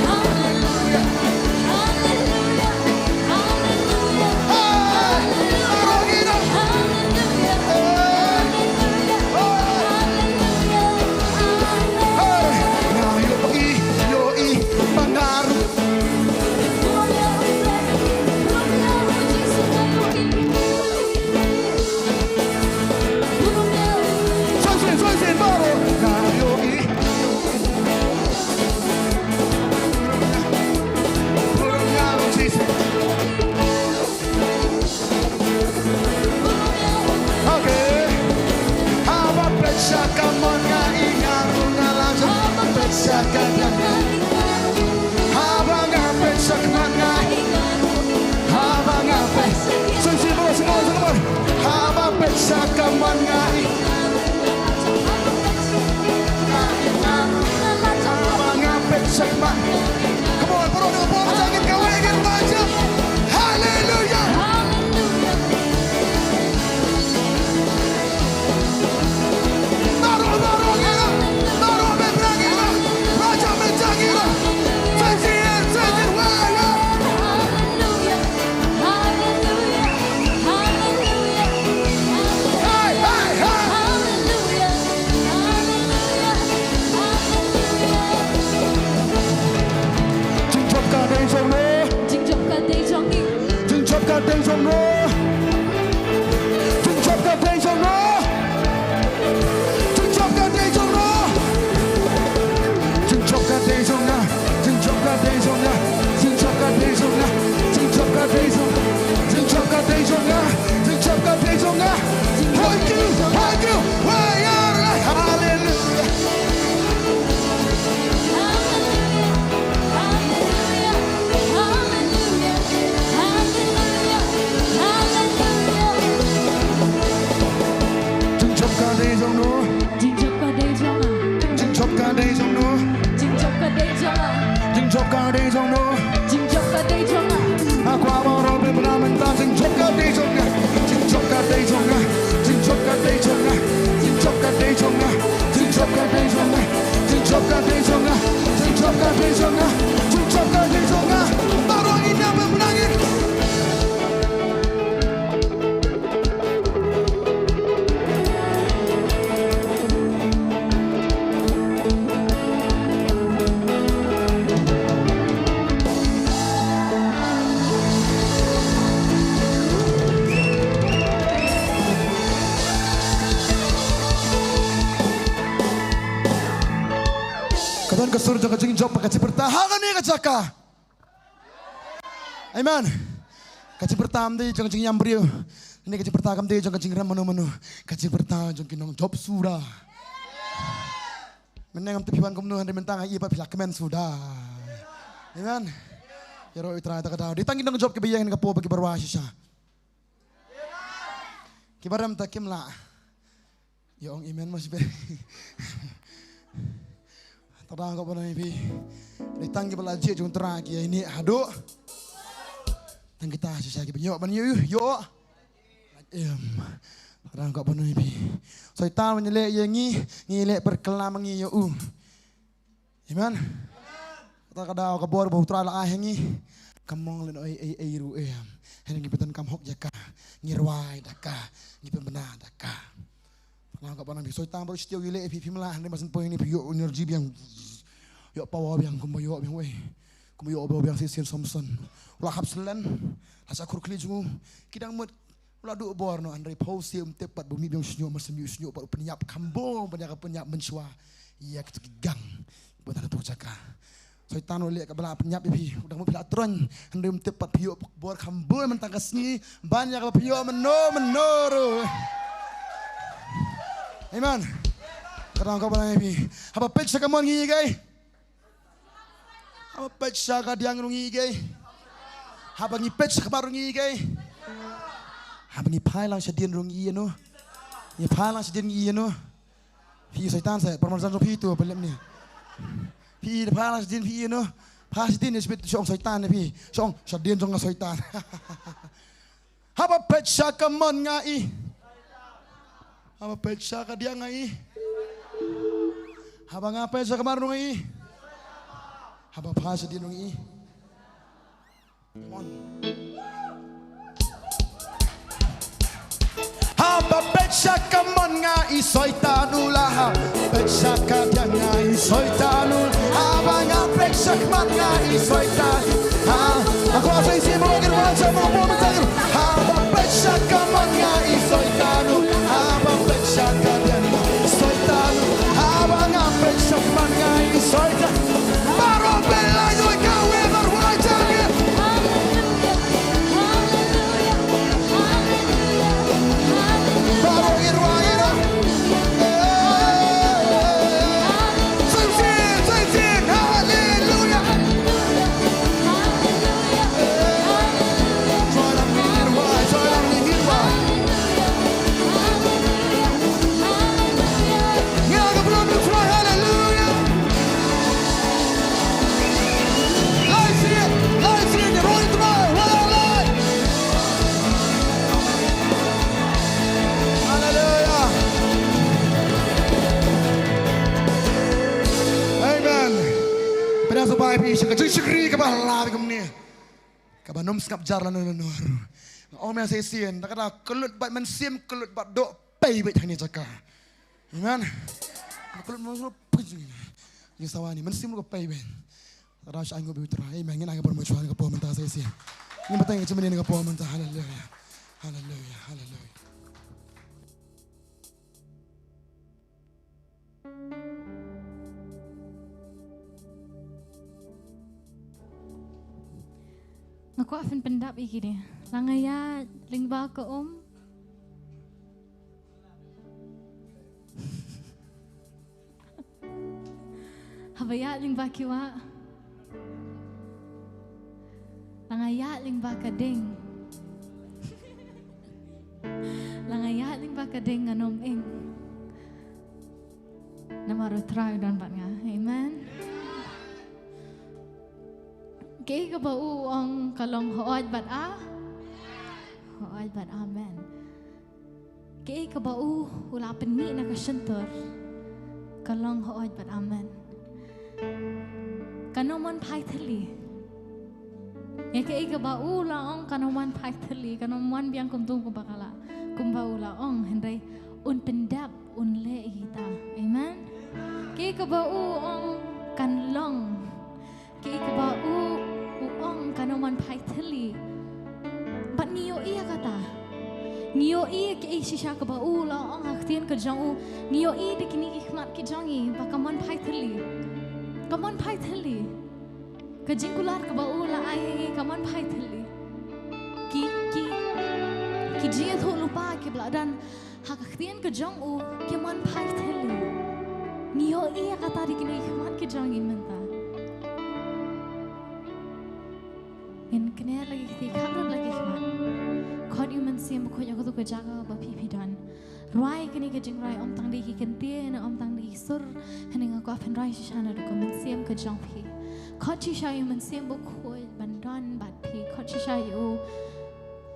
Shakman. Come on, put on the ball, Jingkhawai again, baca. Hallelujah. Baru kita, baru berperang kita, baca mencang kita. Sensir, waya. Hai, hai, hai. Jingkhawai dari sana, Jingkhawai dari sana, Jingkhawai dari sana, Jingkhawai dari sana, Jingkhawai dari sana, Jingkhawai dari sana, Jingkhawai dari sana, Jingkhawai dari sana, Jingkhawai dari sana, Jingkhawai dari sana, Jingkhawai dari sana. Thank you, hallelujah. Jingkhawai dari sana, Jingkhawai dari sana, Jingkhawai dari sana, Jingkhawai dari sana. Aku mau berperang mentang Jingkhawai dari sana, Jingkhawai dari sana, Jingkhawai dari sana, Jingkhawai dari sana, Jingkhawai dari sana, Jingkhawai dari sana, Jingkhawai dari sana, Jingkhawai dari sana. Baru ini apa menangis? Katakan ke surga ke Jingkhawai kasih pertahanan ni kacaka. Amen. Kasih pertahanan di jangan jing yambriu. Ini kasih pertahanan di jangan jing manu. Kasih pertahanan jangan kinong job sudah. Menengam tepiwan kumnu hendak mentang iya pak pilak kemen sudah. Amen. Ya roh itra tak ada. Ditangin dong job kebiayaan kapo bagi berwasi Shah. Kibaram takim lah. Ya ong iman masih ber. Tadang kau pernah ibi, ditanggi belajar jung teragi ini hado, dan kita susah kita yo, tadang kau pernah ibi, syaitan menyelek yengi, nyelek berkelam mengi yo, iman, kata kada kau bor bau terala ahengi, kamong leno ru hengi beton kam hok jaka, ngirwai daka, ngipen benar daka. Nah, kau pernah bisa tambah setiap wilayah pipi melah, ni masih poin ni piyo energi yang, yo power yang kumbayo yang way, kumbayo yang sisian Samson, ulah habselan, asa kurkli jungu, kidang mut, ulah duk bor no, andai pausi tepat bumi yang senyum senyum pak penyap kambong, penyap mensua, iya kita gang, buat ada tu cakap. Syaitan oleh kabela penyap pipi, udah mau pilih aturan, andai tepat piyo bor kambong mentangkasni, banyak piyo menor. Amen. Kadang kau pernah ibi. Apa pecah kamu ngi gay? Apa pecah kadiang ngi gay? Apa ngi pecah kabar ngi gay? Apa ngi pailang sedian ngi no? Ngi pailang sedian ngi no? Pi syaitan saya permasalahan so pi tu apa lem ni? Pi pailang sedian pi no? Pasti ni sebut song syaitan ni pi. Song sedian song syaitan. Apa pecah kamu ngai? Apa pecah ka dia ngai? Haba nga pecah kamar ngai? Haba phasa dia ngai? Come on. Haba pecah kamar ngai soitanula. Pecah ka dia ngai soitanul. Haba nga pecah kamar ngai soitan. Aku asal isi mungkin macam mau mentangi. Haba pecah kamar ngai soitanul. Haba pecah ka dia ngai soitanul. Haba nga pecah kamar ngai soitan. Baru bela yo kau berwajah. Baru irwaira. Sing, hallelujah. syang jing shikri ka bala bi kamni ka banom skap jar lan nur ong me se sien ta kata kelut bat man sim kelut bat dok pai bi thang ni jaka amen kelut mo pujing ni sawani man sim ko pai ben ra sha ngo bi tra ai mangin aga por mo chuan ka po man ta se sien ni batang che men ni ka po man ta hallelujah hallelujah hallelujah Aku akan pendap iki dia. Langaya lingba ke Habaya lingba kiwa. Langaya lingba ke ding. Langaya lingba ke ding nganom ing. Namaru try dan batnya. Amen. Kay ka ba ang kalong hood bat hood bat amen. Kay ka ba wala penni na kasentor kalong hood bat amen. Kanoman paitali. Ya kay ka ba laong kanoman paitali kanoman biang kumtung ko bakala kumba laong henday un pendap un le kita. Amen. Kay ka ba ang kanlong kay ka ba uong kanoman paitali bat niyo iya kata niyo iya ke sisha ka ba ong aktian ka jang niyo iya de kini hikmat ki jangi bakaman paitali kaman paitali ka jingkular ka ba ai kaman paitali ki dia tho lupa ki bladan hak aktian ka jang kaman paitali niyo iya kata de kini hikmat ki jangi menta in kena lagi tiap lagi hikmat. Khot you mensiam khot aku tu kejaga bapi pidan. Rai kini ke jingrai om tang di kentie na om tang di sur hening aku akan rai shana du mensiam ke jang pi. Khot shisha you mensiam khot bandan bat pi. Khot shisha you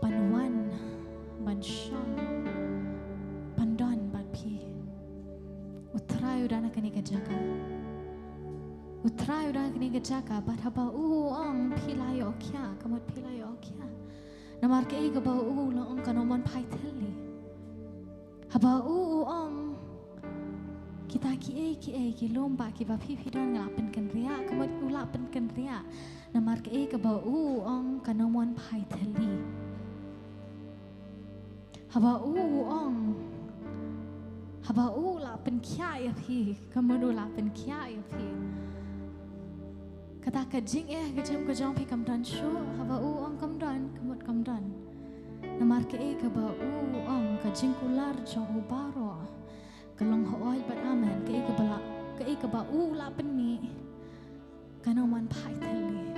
banwan bansham bandan bat pi. Utrai udana kini kejaga. Utrai udah kini kejaga, bat haba ong pilai okya, kamut pilai okya. Namar ke ega ba laong kanomon paiteli. Haba ong kita ki lomba ki ba pipi don ngelapen kenria, kamut ulapen kenria. Namar ke ega ba ong kanomon paiteli. Haba lapen kya ya pi, kamut ulapen kya ya pi. Kata kajing kajam kajang pi kamdan shu haba ong kamdan kamut kamdan namar ke kaba ong kajing kular jang ubaro kalong hooi bat amen ke kaba la penni kanoman paiteli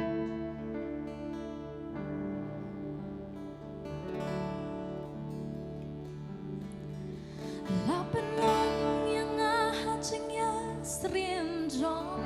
la penong yang hajingnya srim jong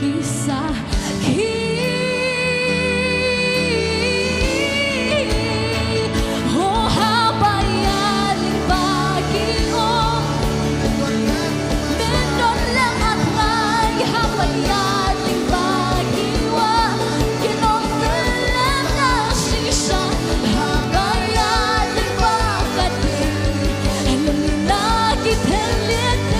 kisah oh haba yaling bagi om mendon lang atray haba yaling bagi wa kinong telan na sisa haba yaling bakati lagi terlihat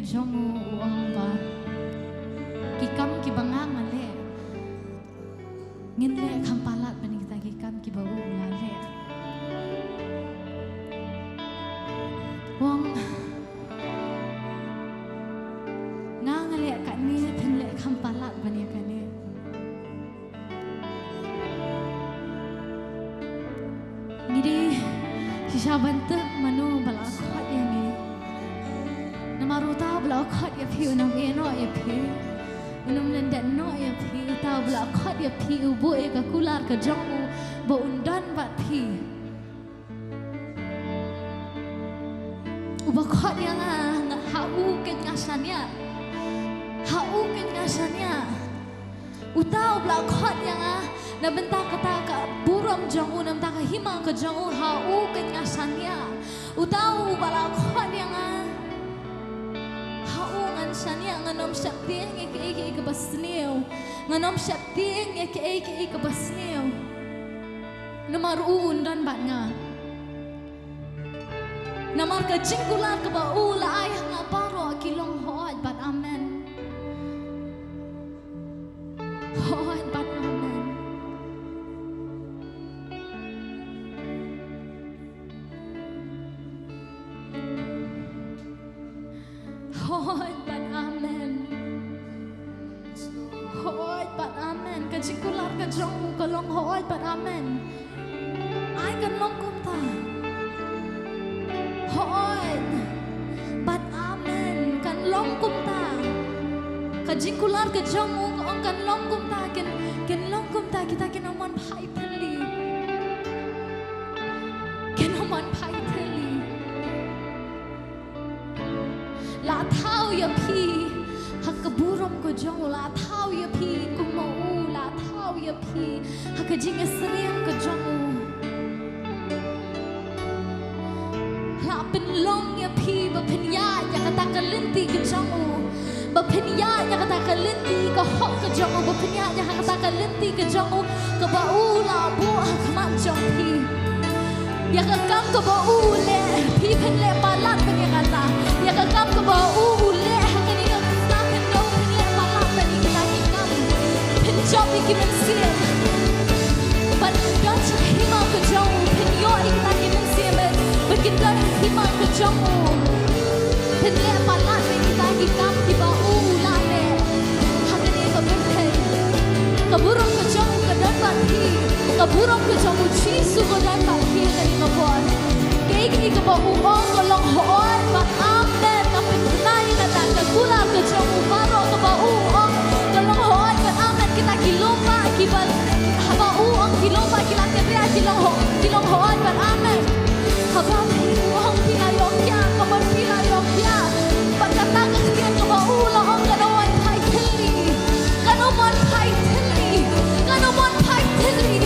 ke jongo uang ba kikam ki bangang ale ngin le kampalat bani kita kikam ki bau lale wong ngang ale kat ni tin le kampalat bani kan ni ngidi si Shah bantu manu bala khot yang ni Maruta bela khot ya pi unam eno ya pi unam lendat no ya pi ta bela khot ya pi ubu e ka kular ka jongu bo undan bat pi uba khot yang hau ke ngasanya utau bela khot yang na bentak kata ka buram jongu nam ta ka hima ka jongu hau ke ngasanya utau bela khot yang Shania nganom syapting eke ke basneo nganom syapting eke ke basneo namar uun dan batnga namar ka jingkular ka baula ayah ngaparo kilong hoat bat amen hoat bat amen hoat Jingkular ka jong kalong hoy pat amen ay kan long kumta hoy pat amen kan long kumta ka jingkular ka jong ong kan long kumta ken long kumta kita kinaman pai tali kinaman pai tali la thau ya pi hakaburam ko jong la thau ya pi kumau ya pi hakajing esriam ka jongu la penlong ya pi ba punya yang katakan lenti ke jongu ke bau la buah keman jong pi. Ya kekam ke bau le pi pen le palat pen yang kata. Ya kekam ke bau le hakan ni kata pen dong pen yang palat pen ni kita kikam. Pen job iki men sien. But don't hima ke jongu pen yo kita kimen sien but kita hima ke jongu. Pen le palat pen kita kikam di bau la le. Hakan ni ke pen Kaburong ke jongu ke dan bati. Kaburong ke jongu Jisu ke dan bati dari ngabon. Kegi ke bau uong ke long hoon ba amen kapit nai kata ke kula ke jongu baro ke bau uong ke long hoon ba amen kita kilomba kibal haba uong kilomba kita keria kilong hoon ba amen. Haba uong pilayok ya kaman pilayok ya. Pagkata ke kian ke bau uong ke nawan pai teli. Kanoman pai teli. Kanoman pai teli.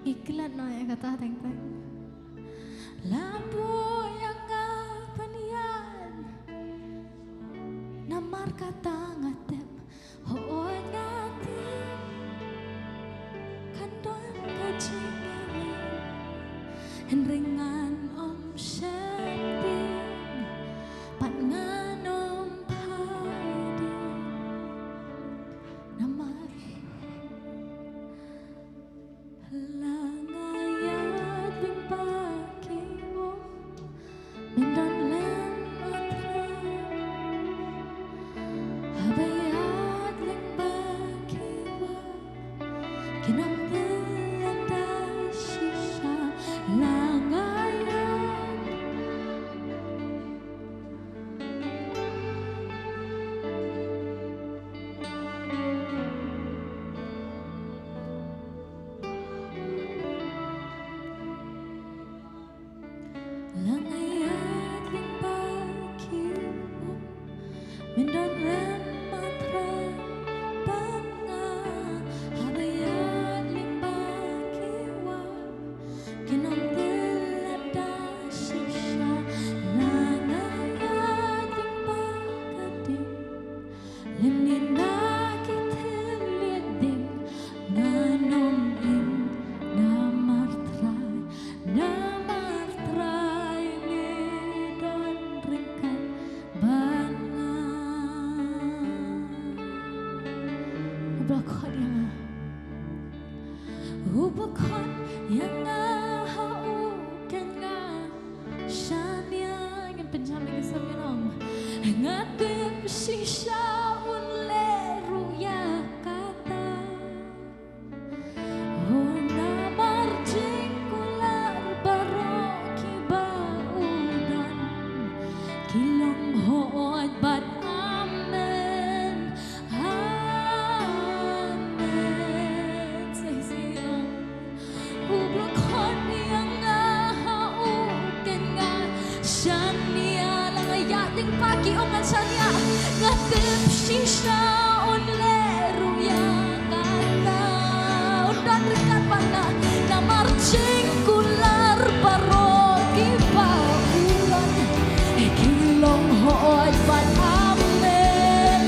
Iklan no ya kata teng-teng. Lampu yang panian namar kata ngatep hoon ngatep kandon kajingan henringan om syapin pangan om padi namar langayat bimpaki om mindan lem atre Khot yang hau kenga shania yang penjami kesabilang ngatip shisha unle ruya kata hona marjing kular baroki baudan kilong hoot bad amen amen say silang Khot yang hau kenga shania lang ayating pagi ongan shania ngatip shisha unle ruya kata udan rikat pana na marching kular baroki paulan kilong hoot bad amen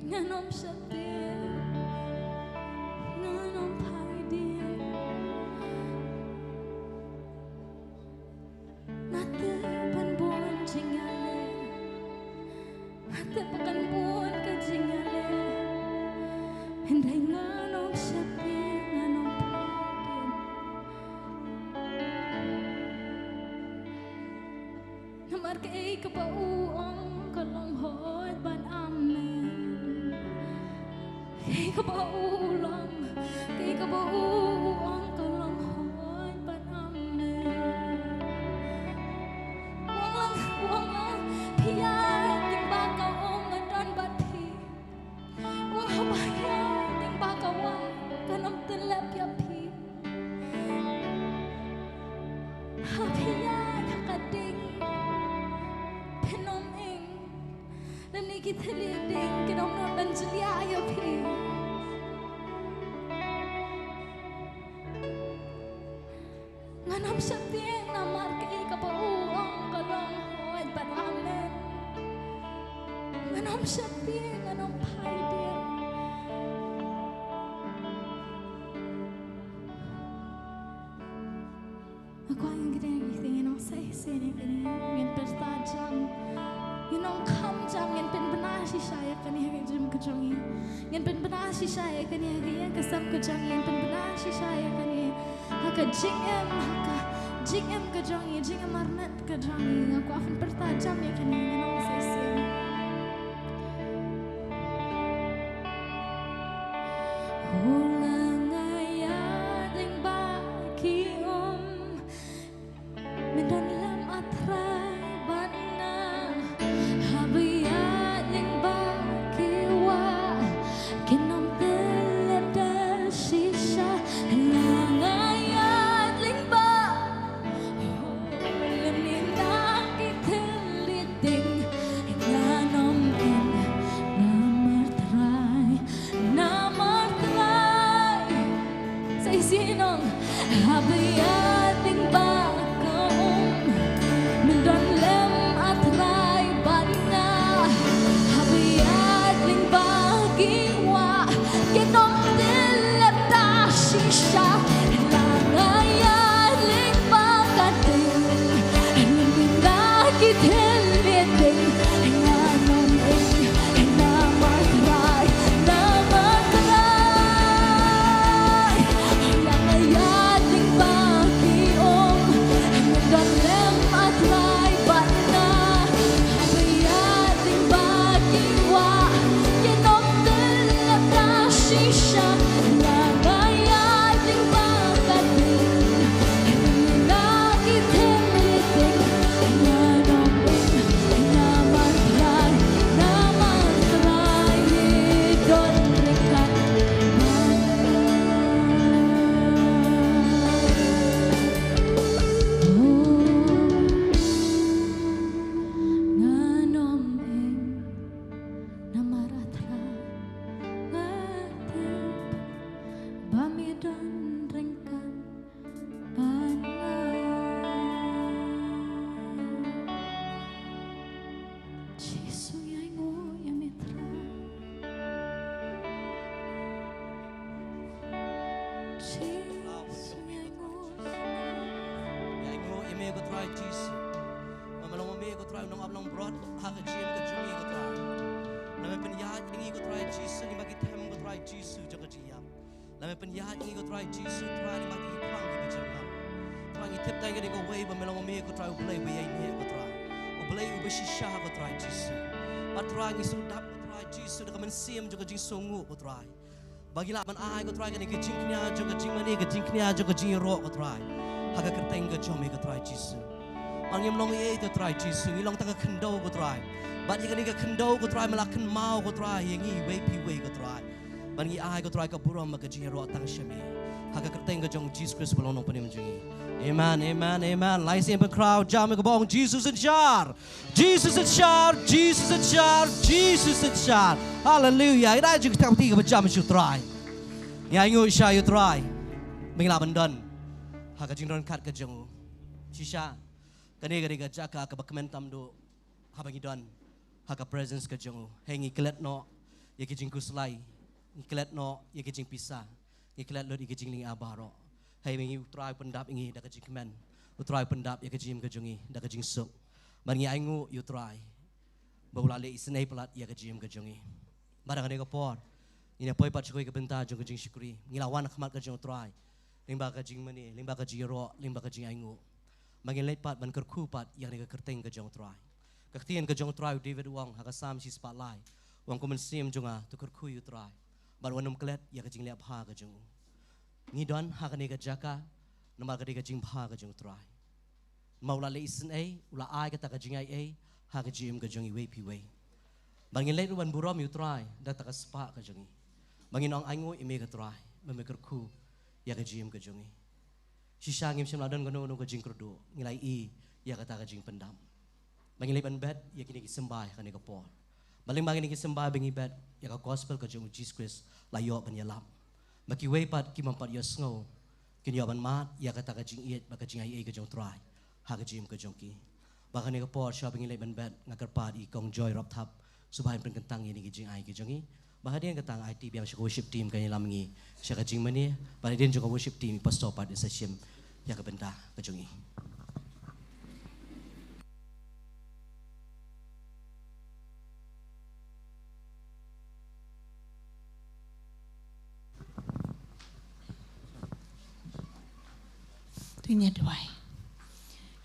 Nganom setir, nganom paidir, ngate pan bon jingale. kay kabauang kalong hot ban amen. Kay kabaulang, kay kabauang kalong hot ban amen. Wang lang, piyat ting bakaw ong adan bati. Wang habaya ting bakaw kanam telap yapi. Hapiyan hakading penom ing lani kita liding kenom nan jelia yapi. Nganam syatien namar kei kabauang kalong hoy ban amen. Nganam syatien nganam paidin. Aku yang kita yang ingin orang saya sini yang bertajam, yang orang kam jam, yang benar si saya kan yang jam kejongi, yang benar si saya kan yang kesam kejongi, yang benar si saya kan yang haka jingem kejongi, jingem marnet kejongi. Aku akan bertajam ya kan yang orang saya sini. Ulang ayat yang baki Medan lam atrai bana habiyat yang bakiwa kinom telada sisa langayat limba lemina kiteliting nganom ing namar try sa isinong habiyat yang bagilah man ai ko try kan ke jingknya juga jingmani ke jingknya juga jingrok ko try haga kerteng ke jom ko try jisu angim long ye to try jisu ngilong tanga khendo ko try bat ye kan ke khendo ko try malakan mau ko try yengi we pi we ko try ban ngi ai ko try ka buram ke jingrok tang shami haga kerteng ke jom Jesus Christ balong no panim jingi amen amen amen lai sim per crowd jam ko bong Jesus in charge Jesus in charge Jesus in charge Jesus in charge hallelujah ida ju ta ti ko jam shu try ya ngu sha you try mingla bandan ha ka jingron khat ka jong shisha kani gari ka jaka ka bakmen tam do ha bangi don ha ka presence ka jong hengi klet no ye ki jing kuslai ni klet no ye ki jing pisa ni klet lo di ki jing ling abaro hai mingi try pendap ingi da ka jing men try pendap ye ka jing ka jongi da ka jing sok ban ngi aingu you try baula le isnei plat ye ka jing ka jongi barang ne ka por ina poi pat choi ka benta jong ka jing shukri ngila wan khamat ka jong try limba ka jing mani limba ka jiro limba ka jing aingu mangi let pat ban kerku pat yang ne ka kerteng ka jong try Kaktian ka jong try David Wong hakasam si spotlight. Wong ko mensim jonga tukur kuyu try. Bar wanum klet ya ka jing liap ha ka jong. Ngidon ha ka ni ka jaka namal ka di ka jing ha ka jong try. Maula le isen ai ula ai ka ta ka jing ai ha ka jim ka jong i we pi we. Bangin le ruan burom yu try da ta ka spa ka jong i. Bangin ong aingo i me ka try. Memekar ku ya ka jim ka jong i. Si Shah ngim sim ladan ka no ka jing krodo ngilai i ya ka ta ka jing pendam. Bagi leban bed, ya kini kisembah kan ika por. Baling bagi ni kisembah bengi bed, ya ka gospel ka jong Jesus Christ layo penyelam. Bagi wepat ki mampat ya snow, kini yaban mat, ya kata ka jing iet, baka jing ai ka jong try, ha ka jim ka jong ki. Baka ni ka por Shah bengi leban bed, ngakar pad i kong joy rop thap, subahin pen kentang ini ki jing ai ka jong i. Baka dia kentang IT biang siya worship team kanya lamangi, siya ka jing mani, baka dia juga worship team pastor pad isa siyem, ya ka benda ka jong i. Tunya doai.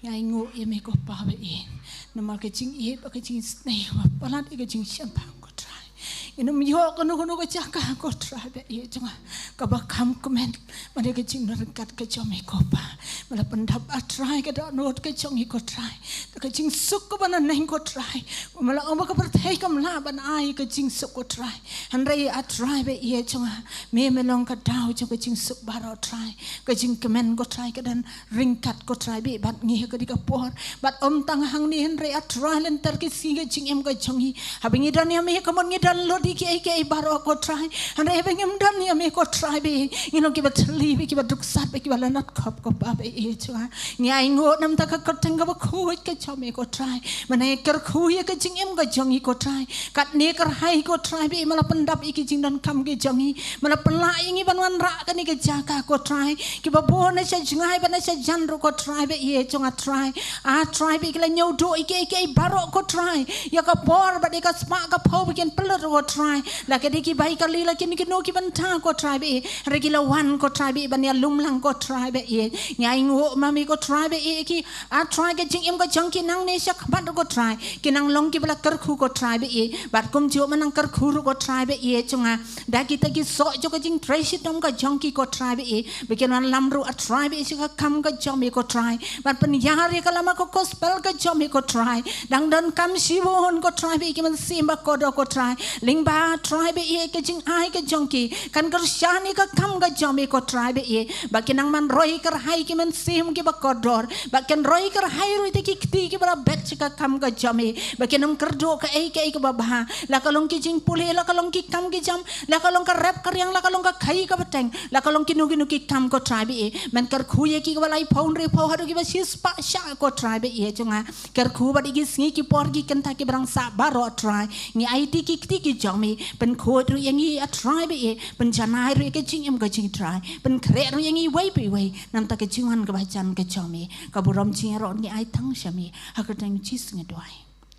Ya ingo ye me ko pa be in. Namal ke jing e ba ke jing snei wa palat ke jing champang ko try. Ino mi ho ko no ko chaka ko try be ye jonga. Ka ba kam comment ma de ke jing no kat ke chom e ko pa. Mala pendap a try ke da not ke chong e ko try. Ta ke jing suk ko ban neng ko try. Mala o ba ka perthai kam la ban ai ke jing suk ko try. Han re a try be ye jonga. Me long ka dau jo ke jing suk baro try. Ke jing kemen ko try ke dan ringkat ko try be bat ngi ke di ka por. Bat om tang hang ni hen re a try len ter ke si ke jing em ka chongi. Ha bengi dan ya me ka mon ngi dan lo di ke baro ko try. Han re bengi em dan ya me ko try be. Ino ki bat li be ki bat duk sat be ki bat lanat kop ko pa be e chua. Ngi ai ngo nam ta ka ko tang ka ba khu ke chome ko try. Mana ker khu ye ke jing em ka chongi ko try. Kat ne ker hai ko try be mala pendap iki jing dan kam ke chongi. Mala penla ingi banwan ra ka ni ke jaka ko try. Ki ba bo na sa jingai ba na sa janro ko try be ye chonga try. A try be kila nyau do ike baro ko try. Ya ka por ba de ka spa ka pau be ken pelor ko try. La ke de ki bai ka li la ki ni ki no ki ban ta ko try be. Re ki la wan ko try be ban ya lum lang ko try be ye. Nyai ngo mami ko try be ye ki a try ke jing em ko chong ki nang ne sa ban ko try. Ki nang long ki bla kar khu ko try be ye. Bat kum jo manang kar khu ko try be ye chonga. Da ki ta ki so jo ka jing trace tom ka jong ki ko try be ye. Be ken wan lam ru a try be si ka kam ka jong me ko try. Bat pen yari ka lama ko gospel ka jong me ko try. Dang dan kam si won ko try be ki man simba ko do ko try. Ling ba try be ye ke jing ai ka jong ki. Kan kar shani ka kam ka jong me ko try be ye. Ba ken nang man roi kar hai ki man sim ki ba ko dor. Ba ken roi kar hai ru te ki kti ki ba bet si ka kam ka jong me. Ba ken nam kar do ka ai ka ba ba. La ka long ki jing pule la ka long ki kam ki jam. La ka long ka rap kar yang la ka long ka khai ka bateng. La ka long ki nu ki kam ko try be ye. Man kar khu ye ki ba lai phone re pho ha do ki ba si spa sha ko try be ye chunga. Kar khu ba di ki sngi ki por ki kan ta ki brang sa baro try. Ni IT ki kti ki jong me. Pen khu ru yang i a try be ye. Pen janai ru ke jing em ka jing try. Pen kre ru yang i wei be wei. Nam ta ke jingan ka ba chan ke chong me. Ka burom ching ro ni ai thang sha me. Ha ka tang chi sng doi.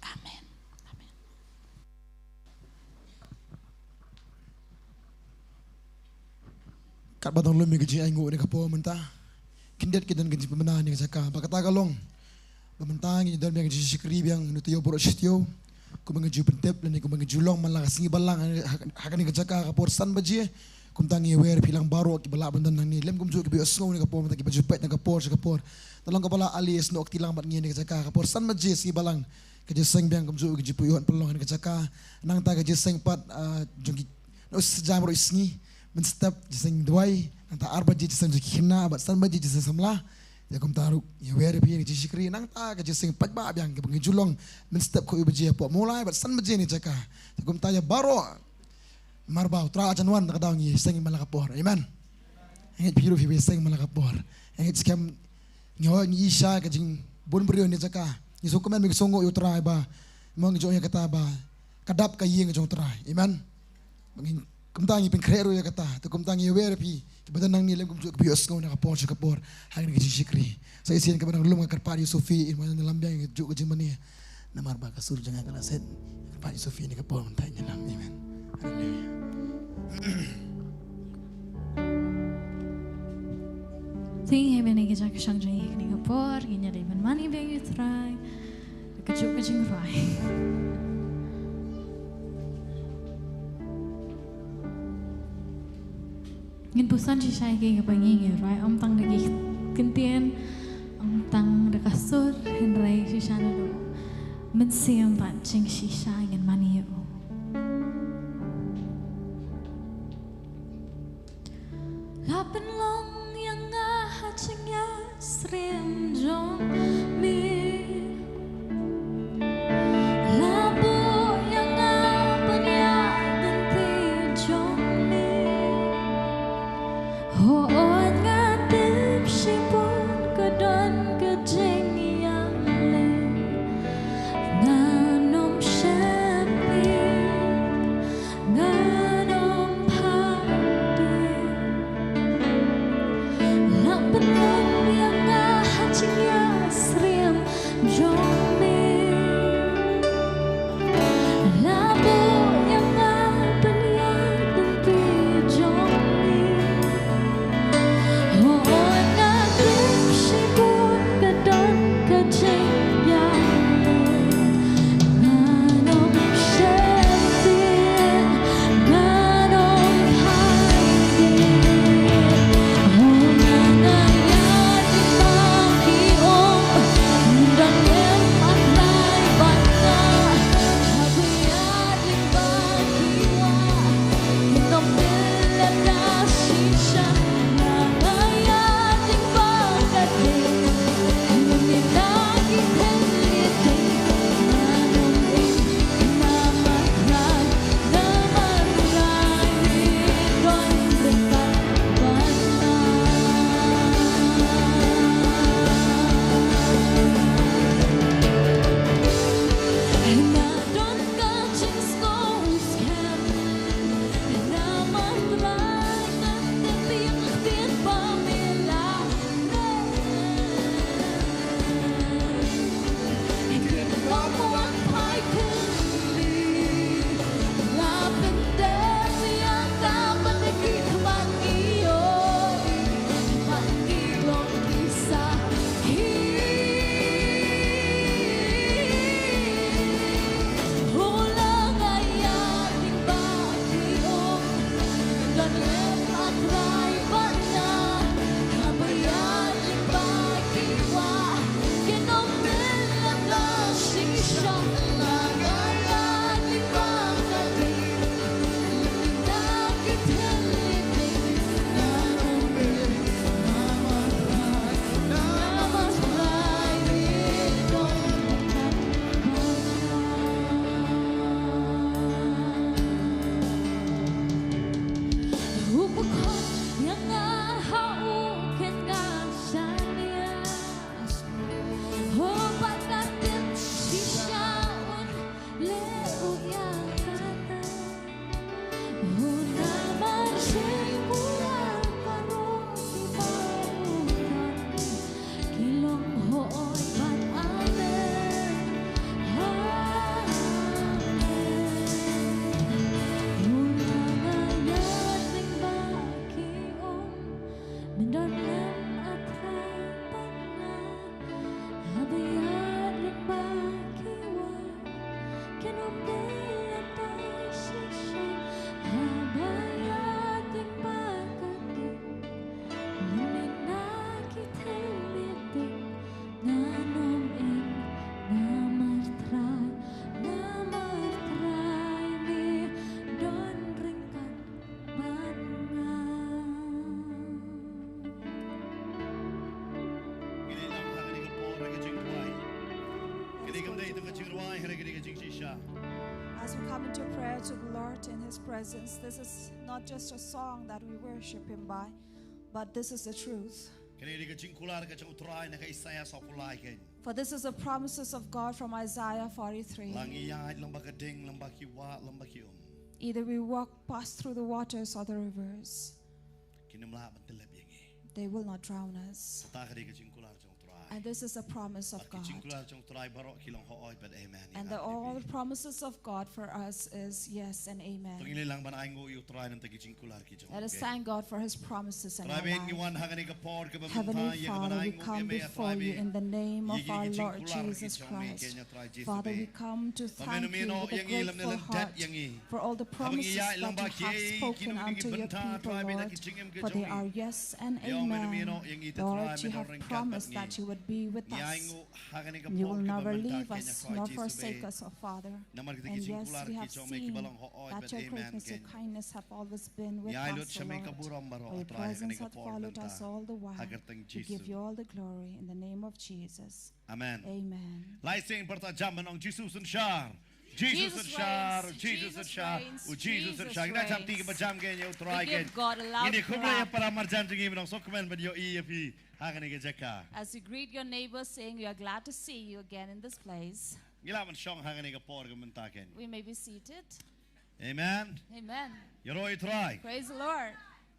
Amen. Kat batang lumi ke jing ai ngo ni ka po menta. Kindet ke dan ke jing pemenang ni ka jaka. Ba kata kalong. Pementang ni dan biang jing sikri biang nu tio boro sitio. Ku mengeju pentep dan ku mengeju long malang singi balang ha ni ka jaka ka por san baji. Kum tangi wer pilang baro ki bala bandan nang ni lem kum ju ki bi osno ni ka po menta ki baju pet na ka por ka por. Talong ka bala alias no tilang bat ngi ni ka jaka ka por san baji singi balang. Ka jeseng biang kum ju ki jipu yon pelong ni ka jaka. Nang ta ka jeseng pat jung ki no sejam ro isngi. Men step jeseng duai anta arba jeseng kina bat san baji jeseng samla. Ya kum taruh ya wer pi ni jisikri nang ta ka jeseng pat ba biang ke bengi julong men step ko ibaji po mulai bat san baji ni jaka. Kum ta ya baro marbau tra janwan ka daw ni seng malakapor. Amen. Ngit piru fi seng malakapor. Ngit skam nyawa ni isha ka jing bon brio ni jaka. Ni so komen mi songo yo tra ba. Mong jo ya kata ba. Kadap ka yeng jong tra. Amen. Bangin kum tangi pen krero ya kata. Tu kum tangi wer pi badan nang ni lem kum jo bios ngo na kapor kapor. Hang ni jisikri. Sa isian ka banang lum ka karpari Sofi in man lambiang jo ka jing mani. Namar ba ka sur jangan kala set. Karpari Sofi ni kapor man tay lam. Amen. Hallelujah. Ting he bene ke jak shang jai ni ka por ginya de ban mani be you try kejuk ke Jingkhawai. Ngin pusan si Shah ke bangi rai om tang lagi kentian om tang de kasur henrai si Shah dulu mensiam bat jing si Shah ngin mani yo. Lapen long yang ngah cengya srem jong mi. Labu yang ngah penya genti jong mi. Hoon ngatip sipun kedon kejeng yang le. Nganom syapi, nganom padi. Lapen long yang ngah cengya srem jong mi. Labu yang ngah penya genti jong mi. Hoon ngatip sipun kedon kejeng yang le. Nganom syapi, nganom padi. As we come into prayer to the Lord in His presence, this is not just a song that we worship Him by, but this is the truth. For this is the promises of God from Isaiah 43. Either we walk past through the waters or the rivers, they will not drown us. And this is a promise of God. Jingkhawai trong trai barok kilong ho oi but amen. And all the promises of God for us is yes and amen. Tungili lang ban aingo yu trai nam tagi Jingkhawai ki trong. Let us thank God for His promises in our Trai beng ni life. wan hagani ka por ka Heavenly Father, we come before you in the name of our Lord Jesus Christ. Father, we come to thank you with a grateful heart for all the promises that you have spoken unto your people, Lord. For they are yes and amen. Lord, you have promised that you would be with us. You will never leave us nor forsake us, oh Father. And yes, we have seen that your greatness, your kindness have always been with us, O Lord. Your presence has followed us all the while. We give you all the glory in the name of Jesus. Amen. Amen. Lai sing parta jam nong Jesus and Shah. Jesus and Shah, Jesus and Shah, Jesus and Shah. Kita jam tiga macam gen yo try gen. God a loud Ini kumla ya clap. para marjan tingi nong sokmen but yo EFP hagani ke jaka. As you greet your neighbor, saying we are glad to see you again in this place. Gila man shong hagani ke por ke mentaken. We may be seated. Amen. Amen. Yo roi try. Praise the Lord.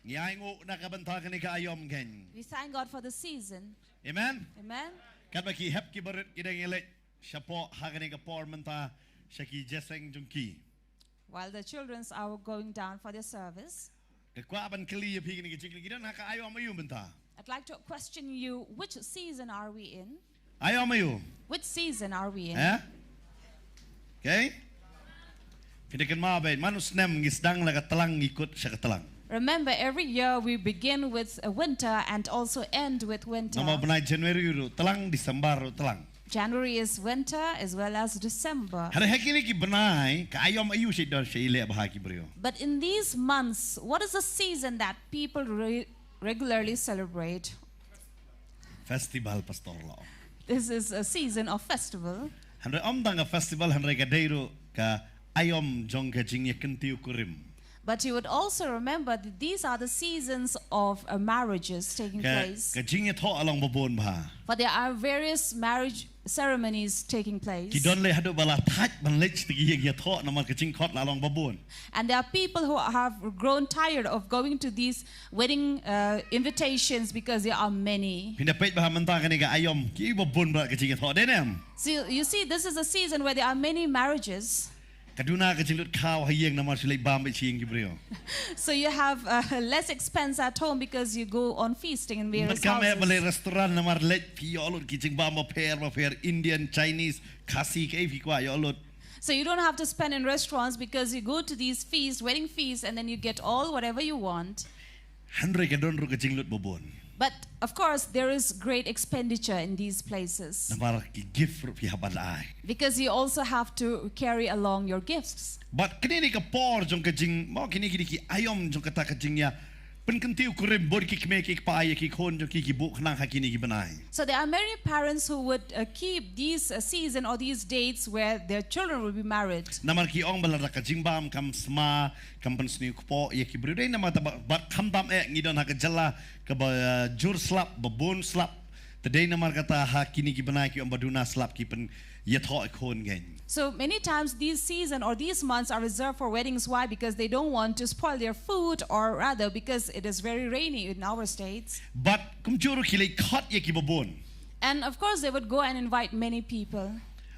Ngiaingo nakabenta kani ka ayom gen. We thank God for the season. Amen. Amen. Kat baki hep ki berit kita ngelek shapo hagani ke por menta shaki jeseng jungki. While the children are going down for their service, Kekwa ban keli ya pigi ni kecil kita nak ayom ayu menta. I'd like to question you, which season are we in? Ayom ayu. Which season are we in? Eh? Okay? Kita kan maben manus nem ngisdang laga telang ikut sya telang. Remember, every year we begin with a winter and also end with winter. Nama benai Januari ru telang Disember ru telang. January is winter as well as December. Hari hakini ki benai ka ayom ayu sya dar sya ile bahaki brio. But in these months, what is the season that people regularly celebrate? Festival pastor lo. This is a season of festival. Handai omdang ka festival handai ka deiru ka ayom jong ka jingye kentiu kurim. But you would also remember that these are the seasons of marriages taking place. Ka jingye tho along babon bah. For there are various marriage ceremonies taking place. Ki don le hadu bala thach ban lech tigi ye tho namal ka jing khot along babon. And there are people who have grown tired of going to these wedding invitations because there are many. Pinda pej bah menta kani ka ayom ki babon ba ka jingye tho denem. So you see, this is a season where there are many marriages. Kaduna ka jilut kaw hayeng namal silay bam iching ki brio. So you have less expense at home because you go on feasting in various Kami balai houses. restoran namar lech pi yolot ki jing bam pair Indian Chinese kasi ke fi kwa yolot. So you don't have to spend in restaurants because you go to these feasts, wedding feasts, and then you get all whatever you want. Handre ka don ru ka jinglut babon. But of course, there is great expenditure in these places Namar ki gift ru fi habal ai. because you also have to carry along your gifts. But kini ni ka por jong ka jing mo kini ki ayom jong kata ka jing ya. Pen kentiu kurim bod ki kme ki pa ye ki khon jong ki bu khnang ha kini ki banai. So there are many parents who would keep these season or these dates where their children will be married. Namar ki ong bala ka jing bam kam sma kam pen sni po ye ki bru dei namar ta bat kham dam ngidon ha ka jalla ka ba jur slap ba bon slap. Today namar kata ha kini ki banai ki om baduna slap ki pen ye tho khon gen. So many times these season or these months are reserved for weddings. Why? Because they don't want to spoil their food, or rather because it is very rainy in our states. But kum juru ki le khot ye ki babon. And of course they would go and invite many people.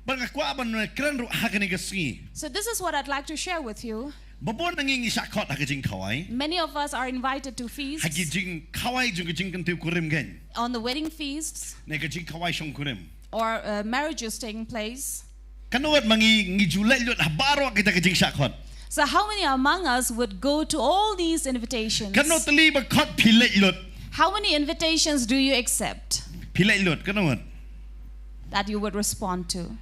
But ka kwa ban kran ru ha kani ka singi. So this is what I'd like to share with you. Babon nanging isa khot ha ka jing khawai. Many of us are invited to Ha ki feasts, jing khawai jong ka jing kentiu kurim gen. on the wedding feasts, Ne ka jing khawai shong kurim. or marriages taking place. Kanuat mangi ngijulai lut habaro kita ka jing shakot. So how many among us would go to all these invitations? Kanut teli ba khot pilai lut. How many invitations do you accept Pilai lut kanuat. that you would respond to?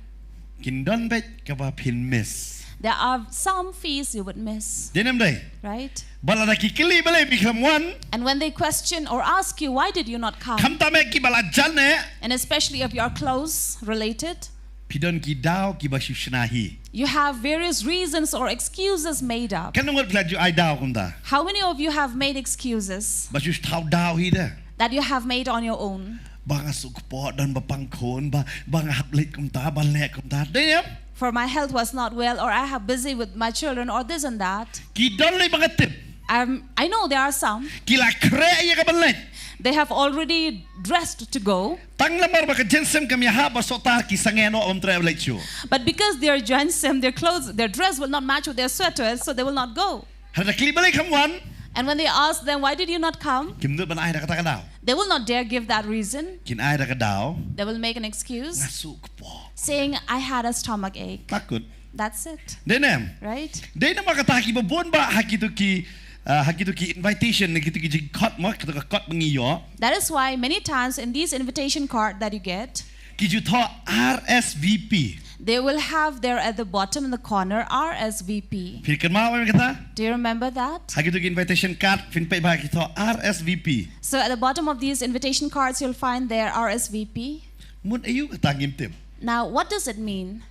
Kindon bet ka ba pin miss. There are some feasts you would miss, Denam dai. right? Bala ki kili balai become one. And when they question or ask you, why did you not come? Kam tame ki bala jane. And especially if you are close related, Pidon ki daw ki ba shushnahi. you have various reasons or excuses made up. Kanuat glad you I daw kum da. How many of you have made excuses Ba shush tau daw hi da. that you have made on your own? Bang asuk po dan ba pangkhon ba bang haplit kum ta ban lek kum ta. Denam. For my health was not well, or I have busy with my children, or this and that. Ki don le bangat tip. I know there are some Ki la kre ye ka ban lek. They have already dressed to go. Tang lamar ba ka jensem kami haba sota ki sangeno om travel chu. But because they are Jansem, their clothes, their dress will not match with their sweaters, so they will not go. Hada kli balik kamwan. And when they ask them, why did you not come? Kim nut ban ai da kata ka daw. They will not dare give that reason. Kin ai da ka daw. They will make an excuse, Ngasu po. saying, I had a stomach ache. Takut. That's it, Denem. right? Dei na makata ki babon ba hakitu ki invitation gitu ki Khot mo kata ka Khot mengiyo. That is why many times in these invitation card that you get, Ki ju tho RSVP. they will have there at the bottom in the corner RSVP. Fikir mau apa kata? Do you remember that? Hakitu ki invitation card fin pe ba ki tho RSVP. So at the bottom of these invitation cards, you'll find there RSVP. Mun ayu kata ngimtem. Now, what does it mean?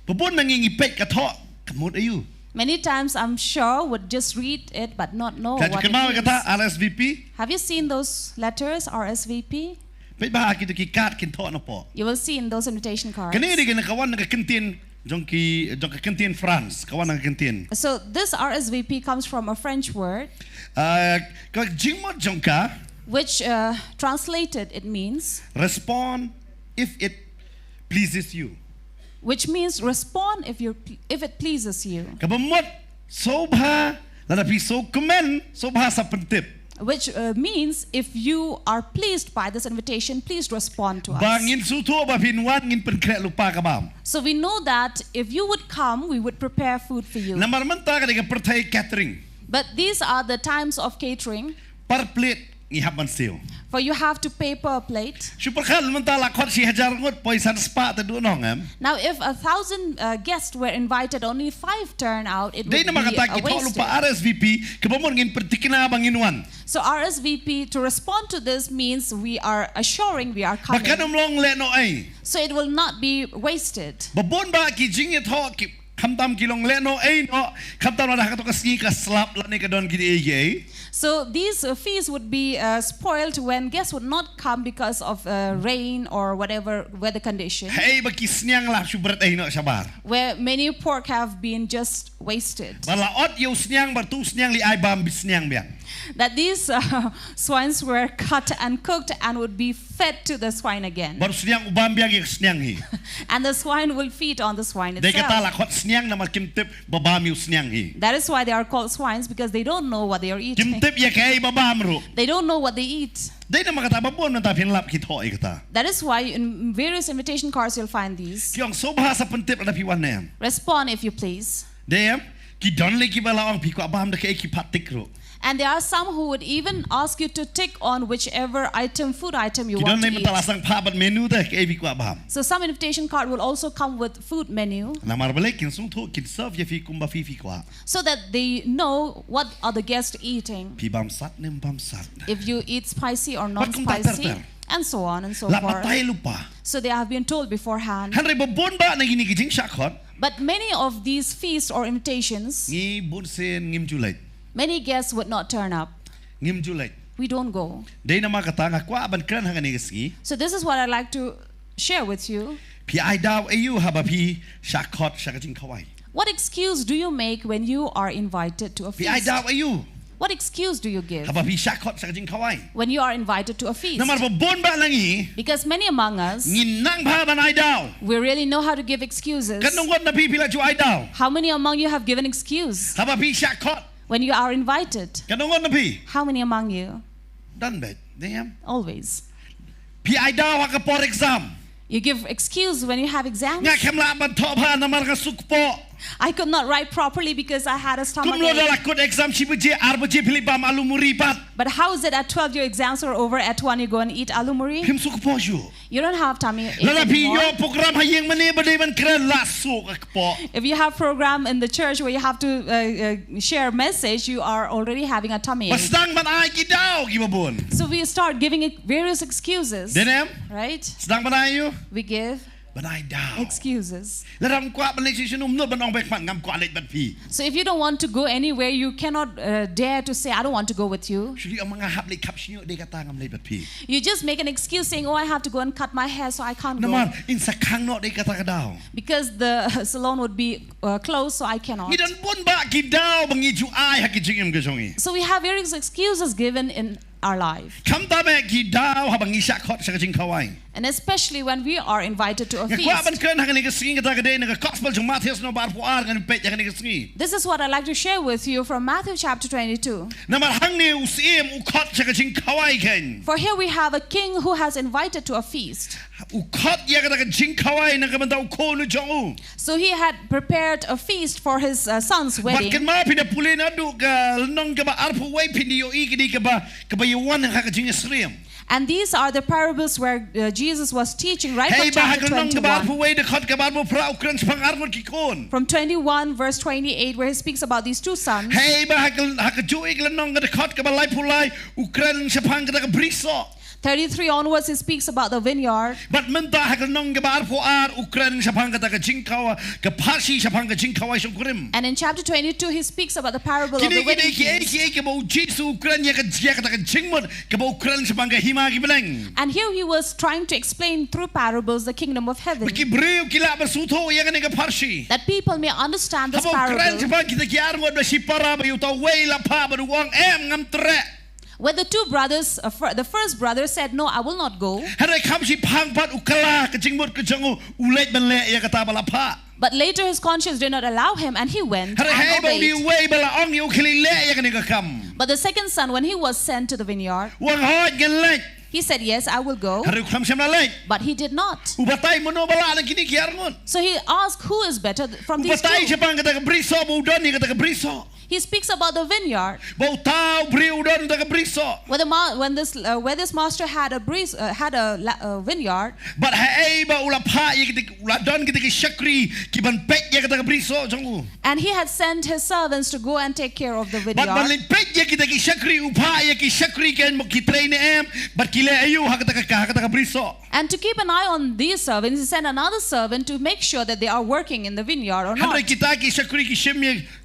Babon nangingi pe ka tho kamut ayu. Many times, I'm sure, would just read it but not know Kaya what fikir mau it kata means. RSVP. Have you seen those letters, RSVP? Pe ba hakitu ki card kin tho na po. You will see in those invitation cards. Kani ri kawan ka kantin jong ka kantin France kawan ka kantin. So this RSVP comes from a French word, Ka jingmo jong ka which translated it means, respond if it pleases you. which means respond if it pleases you, Kabamot sobha ladapi so comment sobha sa pentip. which means if you are pleased by this invitation, please respond to us. Bangin suto ba pinwan ngin penkret lupa kabam. So we know that if you would come, we would prepare food for you. Namar menta ka ka pertai catering. But these are the times of catering, Per plate ngihaban sale. for you have to pay per plate. Super khal menta la khot si hajar ngot poisan spa ta du nong am. Now, if 1,000 guests were invited, only 5 turn out, it would Dei be na makata ki tho wasted. lupa RSVP kabamot ngin pertikina bangin wan. So RSVP, to respond to this means we are assuring we are coming. Bakanum long le no ai. So it will not be wasted. Babon ba ki jingit ho ki khamtam kilong le no ai no khamtam na ka to ka ski ka slap la ni ka don ki ai. So these fees would be spoiled when guests would not come because of rain or whatever weather condition, Hey baki sniang la subrat ai no sabar. where many pork have been just wasted. Bala ot yo sniang bar tu sniang li ai bam bis sniang biang. That these swines were cut and cooked and would be fed to the swine again. Bar sniang ubam biang yo sniang hi. And the swine will feed on the swine Dei kata la itself. khot sniang na makim tip babam yo sniang hi. That is why they are called swines, because they don't know what they are Kim eating. tip ya kai babam ru. They don't know what they eat. Dei na makata babon na ta pin lap ki tho ai kata. That is why in various invitation cards you'll find these. Kyong sobha sa pentip na piwan na yam. Respond if you please. Dei ki don le ki bala ong pi ko abam da kai ki patik ru. And there are some who would even ask you to tick on whichever food item you Ki don want to le mentala eat. sang pa bat menu da kai pi ko abam. So some invitation card will also come with food menu, Na mar balik kin sung tho kin serve ya fi kumba fi fi kwa. so that they know what are the guests eating. Pi bam sat nem bam sat. If you eat spicy or Ba't kung non-spicy, tatar-tar? and so on and so La forth. patay lupa. So they have been told beforehand. Han re babon ba na ginigijing Khot. But many of these feasts or invitations, Ngi bun sen ngim julait. many guests would not turn up. Ngim julait. We don't go. Dei na makata nga kwa ban kran hanga ni ski. So this is what I'd like to share with you. Pi ai daw ayu haba pi Shah Khot Shah Jingkhawai. What excuse do you make when you are invited to a Pi ai feast? daw ayu What excuse do you give haba pi Shah Khot Shah Jingkhawai. when you are invited to a feast? Namar babon ba langi Because many among us, ngin nang ba ban ai daw. we really know how to give excuses. Kanungot na pi pila ju ai daw. How many among you have given excuse Haba pi Shah Khot. when you are invited? Kanungot na pi. How many among you? Dan bet. Dayam. Always. Pi ai daw ha ka por exam. You give excuse when you have exams. Nga kemla ban top ha namar ka sukpo. I could not write properly because I had a stomach Kumlo ache. dala kod exam si buje arbaje pili bam alu muribat. But how is it at 12 your exams are over, at 1 you go and eat aloo muri? Him sukpo ju. You don't have tummy ache Lala pi anymore. yo program hayeng mani bade ban kren la suk akpo. If you have program in the church where you have to share a message, you are already having a tummy ache. Basdang ban ai ki daw ki babon. So we start giving it various excuses, Denem right? sedang ban ai you We give ban ai daw. excuses. Ladam kwa ban lek si num no ban ong bek man ngam kwa lek ban pi. So if you don't want to go anywhere, you cannot dare to say, I don't want to go with you. Shuli ang mga hap lek kap sinyo de kata ngam lek ban pi. You just make an excuse saying, oh, I have to go and cut my hair, so I can't go. Naman in sa kang no de kata ka daw. Because the salon would be closed, so I cannot. Ngidan bon ba ki daw bangi ju ai ha ki jingim ge jongi. So we have various excuses given in our life. Kamdam ki daw habang isa Khot sa Jingkhawai. And especially when we are invited to a Nga feast. kwa ban kan hakan igasingin kata kadai nga gospel jung Matthew no bar puar kan pet hakan igasingin. This is what I'd like to share with you from Matthew chapter 22. Namar hang ni usim u Khot sa Jingkhawai kan. For here we have a king who has invited to a feast. U Khot ya kata Jingkhawai na kamanta u ko nu jong. So he had prepared a feast for his son's Bat kan wedding. ma pina pulin adu ka nong ka ba arpu wai pindi yo ikidi ka ba yuwan hakan Nongkhryiem. And these are the parables where Jesus was teaching right Hey from ba chapter hakan nong ka ba arpu 21. wai de Khot ka ba mo pra ukran sa pangarmon ki kon. From 21 verse 28 where he speaks about these two sons. Hey ba hakan juig la nong ka Khot ka ba lai pulai ukran sa pang ka briso. 33 onwards he speaks about the vineyard. But menta hakan nong ka ba arpu ar ukran sa pang ka Jingkhawa ka pasi sa pang ka Jingkhawai sa Nongkhryiem. And in chapter 22 he speaks about the parable of the Kini wedding kini feast. ki ka ba Jesu ukran ya ka jingmon ka ba ukran sa pang ka hima ki beleng. And here he was trying to explain through parables the kingdom of heaven, Ki breu ki la ba suto ya ka parsi. that people may understand this Haba ukran sa parable. pang kita ki armo ba si para ba yuta way la pa ba wang ngam tre. Where the two brothers, the first brother said, "No, I will not go." Harai kam si pang pat ukala ka jingmot ka jangu ulet ban le ya ka ta bala pa. But later his conscience did not allow him, and he went Harai hey and ba ni obeyed. way bala ong yu khili le ya ka ni ka kam. But the second son, when he was sent to the vineyard, Wang hot gan le. he said, "Yes, I will go." Harai kam sem la le. But he did not. Ubatay mo no bala na kini ki arngon. So he asked, "Who is better from these Ubatay two?" sa pang ka briso mo udon ni ka briso. He speaks about the vineyard, Bau tau breu udon ka briso. where this master had a vineyard. But hey ba ula pa ya kita ula don kita ki shakri ki ban pet ya ka briso jangu. And he had sent his servants to go and take care of the But ban vineyard. pet ya kita ki shakri upa ya ki shakri ken mo ki train em but ki le ayu ha ka briso. And to keep an eye on these servants, he sent another servant to make sure that they are working in the vineyard or not. Harai kita ki shakri ki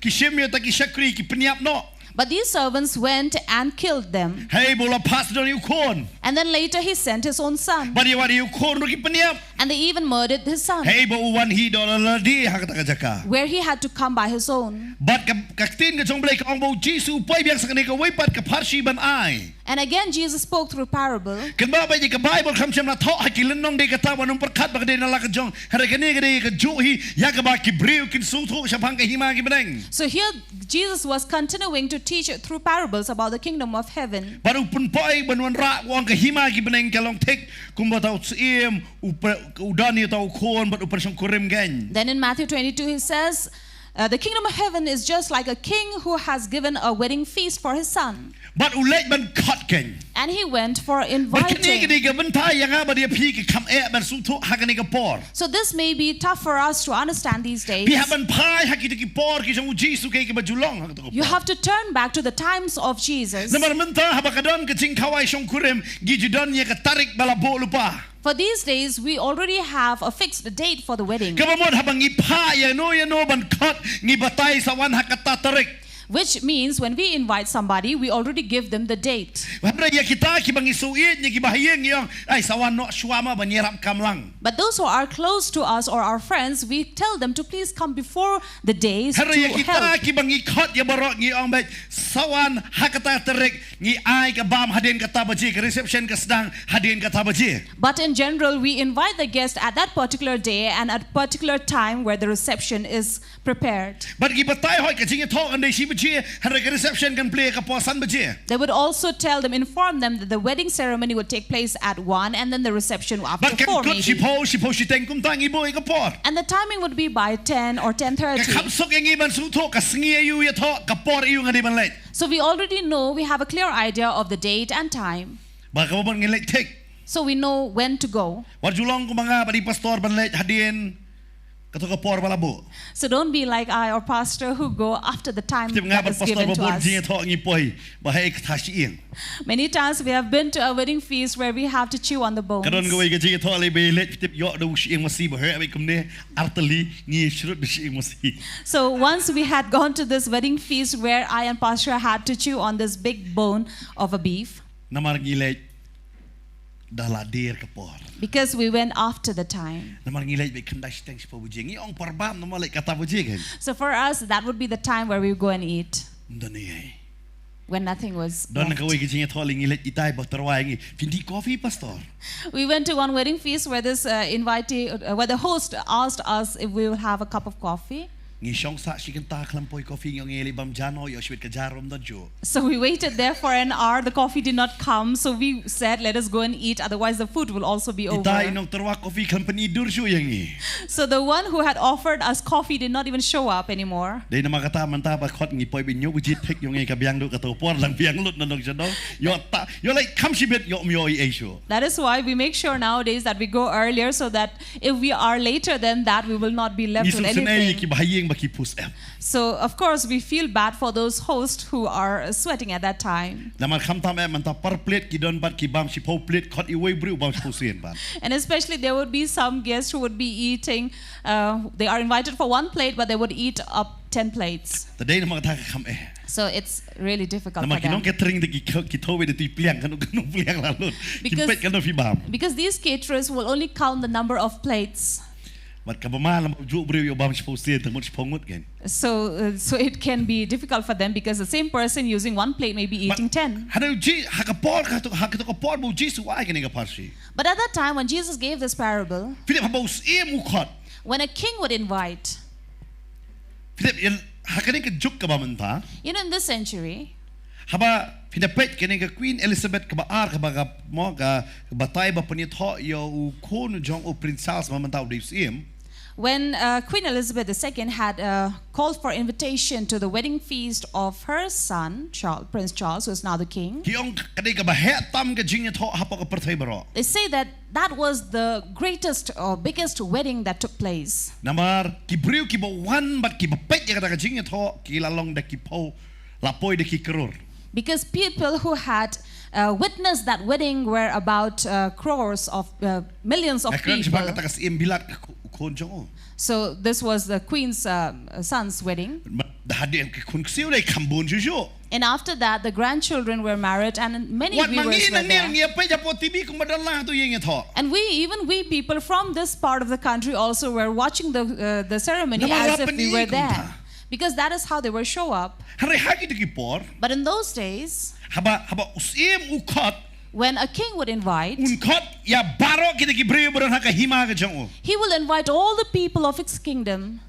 shemye ta ki shakri ki peniap no. But these servants went and killed them. Hey bola pas don yu kon. And then later he sent his own son. But you yu kon ki peniap. And they even murdered his son, Hey bo uwan hi don la di ha ka jaka. where he had to come by his own. But ka tin ka jong blai ka ong bo Jesu pai biang sa ka wai pat ka parsi ban ai. And again Jesus spoke through parable. Kan ba ka Bible kam sem na tho ha ki lenong de ka ta wanong perkat ba ka de na la ka jong. Harai ka ni ka de ka ju hi ya ka ba ki breu kin su tho sa pang ka hima ki beneng. So here Jesus was continuing to teach through parables about the kingdom of heaven. Baru pun pai banwan ra wang ka hima ki beneng ka long tek kum ba tau siem udan ni tau kon bat upar song kurim gan. Then in Matthew 22 he says, the kingdom of heaven is just like a king who has given a wedding feast for his son. But ulet ban Khot ken. And he went for But kini inviting. kini ka bentai yang ba dia pi ki kam e ban su tho ha ka ni ka por. So this may be tough for us to understand these days. Pi ha ban pai ha ki ki por ki jong Jesu ke ki ba julong ha ka to. You have to turn back to the times of Jesus. Namar menta ha ba ka don ka Jingkhawai song kurim gi judon ye ka tarik bala bo lupa. For these days, we already have a fixed date for the wedding, Kabamod habang ipa ya no ban Khot ngi batay sa wan ha ka tatarik. which means when we invite somebody, we already give them the date. Habra ya kita ki bang isuit ni ki bahayeng yang ay sawan no suama banyerap kam lang. But those who are close to us or our friends, we tell them to please come before the days to Habra ya kita help. ki bang Khot ya barok ngi ong bet sawan ha ka tatarik ngi ay ka bam hadin ka tabaji ka reception ka sedang hadin ka tabaji. But in general, we invite the guest at that particular day and at particular time where the reception is prepared. But ki batay hoy ka jingi thok andai si baji habra ka reception kan play ka posan baji. They would also tell them, inform them that the wedding ceremony would take place at 1 and then the reception after But kan 4 Khot si maybe. po si teng kum tang iboy ka por. And the timing would be by 10 or Ka 10:30. kapsok yang iban su thok ka sngi ayu ya thok ka por iyu ngadi ban let. So we already know, we have a clear idea of the date and time. Ba ka ban ngi let tek. So we know when to go. War julong ko mga badi pastor ban let hadin kato ka por bala bo. So don't be like I or pastor who go after the time Tip nga that ban is pastor given ba to bon us. jingi thok ngi poi ba hay ka tashi ing. Many times we have been to a wedding feast where we have to chew on the bones. Kadon gawai ka jingi thok le be let tip yo do shi ing masi ba hay abi kum ne artali ngi shrut shi ing masi. So once we had gone to this wedding feast where I and pastor had to chew on this big bone of a beef Namar ngi let dah la dir ka por. because we went after the time. Namar ngi let be kandai steng si pa buji ngi ong parbam namar let kata buji kan. So for us, that would be the time where we go and eat. Ndani ay. when nothing was Don left. kawai kecingnya tholing ilet itai bahterwai ngi. Findi coffee pastor. We went to one wedding feast where this where the host asked us if we will have a cup of coffee. Ngi syong sak si kenta kelampoi coffee ngong ngeli bam jano yo swit kejarom don jo. So we waited there for an hour. The coffee did not come. So we said, let us go and eat. Otherwise, the food will also be over. Itai nong terwa coffee company dur shu yang ngi. So the one who had offered us coffee did not even show up anymore. Dei nama kata manta ba khot ngi poi bin yo bujit pek yo ngi ka biang do ka to por lang biang lut nong jano. Yo ta yo like kam si bet yo myo I shu. That is why we make sure nowadays that we go earlier so that if we are later than that, we will not be left with anything. Ki bahayeng ba ki push up. So of course we feel bad for those hosts who are sweating at that time. Nama kham tam manta par plate ki don bat ki bam si po plate khot I wei bru bam si sien ban. And especially there would be some guests who would be eating, they are invited for one plate, but they would eat up 10 plates. Tadai nama kata kham So it's really difficult nama for them. kinong catering de ki thowe de ti pliang kan pliang la lut. Ki pet kan fi bam. Because these caterers will only count the number of plates. But kabama lam ju bru yo bam si sien tang mo si pongut gen. So it can be difficult for them because the same person using one plate may be eating 10. Hanu ji hakapor hakapor bu ji su ai kan ga parsi. But at that time when Jesus gave this parable, Philip habos mu khot. when a king would invite, Philip hakaning ka juk ka ba manta. in this century, Haba pinapet kini ka Queen Elizabeth ka ba ar ka ba ka mo ka batay ba panit ho yo u kon jong o Prince Charles mamanta u sim. when Queen Elizabeth II had called for invitation to the wedding feast of her son, Prince Charles, who is now the king, Hiong kani ka ba het tam ka jing ho hapa ka pertay baro. they say that that was the greatest or biggest wedding that took place. Namar ki briu ki ba wan bat ki ba pet ya ka jing ho ki lalong da ki po lapoy de ki kerur. Because people who had witnessed that wedding were about crores of millions of Akran people. siya ka takas imbilat kon jong. So this was the queen's son's wedding. Hadi ang kun siu dai kambon jujo. And after that, the grandchildren were married and many Wat viewers mangi were nang there. ngia pe ja po TV kung madala to yeng tho. And even we people from this part of the country also were watching the ceremony as if we were there. Because that is how they were show up. Hari hagi de ki por. But in those days, Haba usim u khot. when a king would invite, Unkot ya baro kita ki breu beron haka hima ka jong. he will invite all the people of his kingdom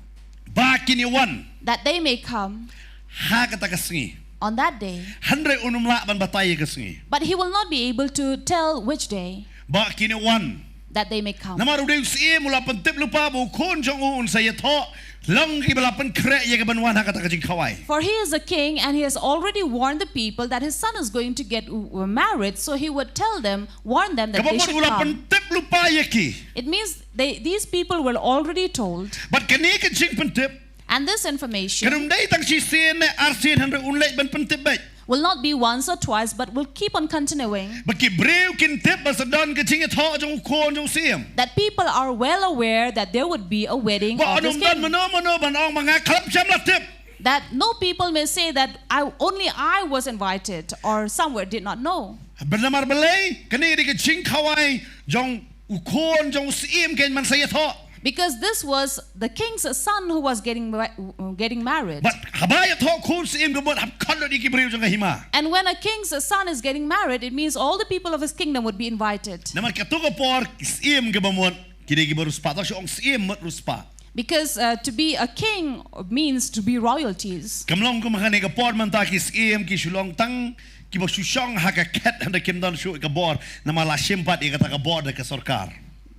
Ba kini wan that they may come ha ka takas on that day. Handre unum la ban batay ka sngi. But he will not be able to tell which day Ba kini wan. that they may come. Namaru de usim mula pentip lupa bu kon jong un saya tho. Long ki bala pen kre ya ka banwan haka ta Jingkhawai. For he is a king and he has already warned the people that his son is going to get married. So he would warn them that they should Kabamur ula come. pentip lupa ya ki. It means these people were already told. But kani ka jing pentip. And this information Kanum dai tang si sen ne arsin handre unle ban pentip bai. will not be once or twice, but will keep on continuing. Baki breu kin tip basadon ka jing tho jong kon jong sim. That people are well aware that there would be a wedding Ba of this anum dan king. mano ban ong mga klap jam la tip. That no people may say that only I was invited or somewhere did not know. Bernamar belay kani di ka Jingkhawai jong ukon jong sim ken man saya tho. Because this was the king's son who was getting married. But habaya tho kon sim gumot hab kalo di ki breu jong hima. And when a king's son is getting married, it means all the people of his kingdom would be invited. Namar katuga por sim gabamot kini ki baru spa ong sim mot ruspa. Because to be a king means to be royalties. Kamlong ko makani ka por man ta ki sim ki Shillong tang ki ba Shillong haka ket handa kim dan shu ka bor na mala simpat i ka bor de ka sarkar.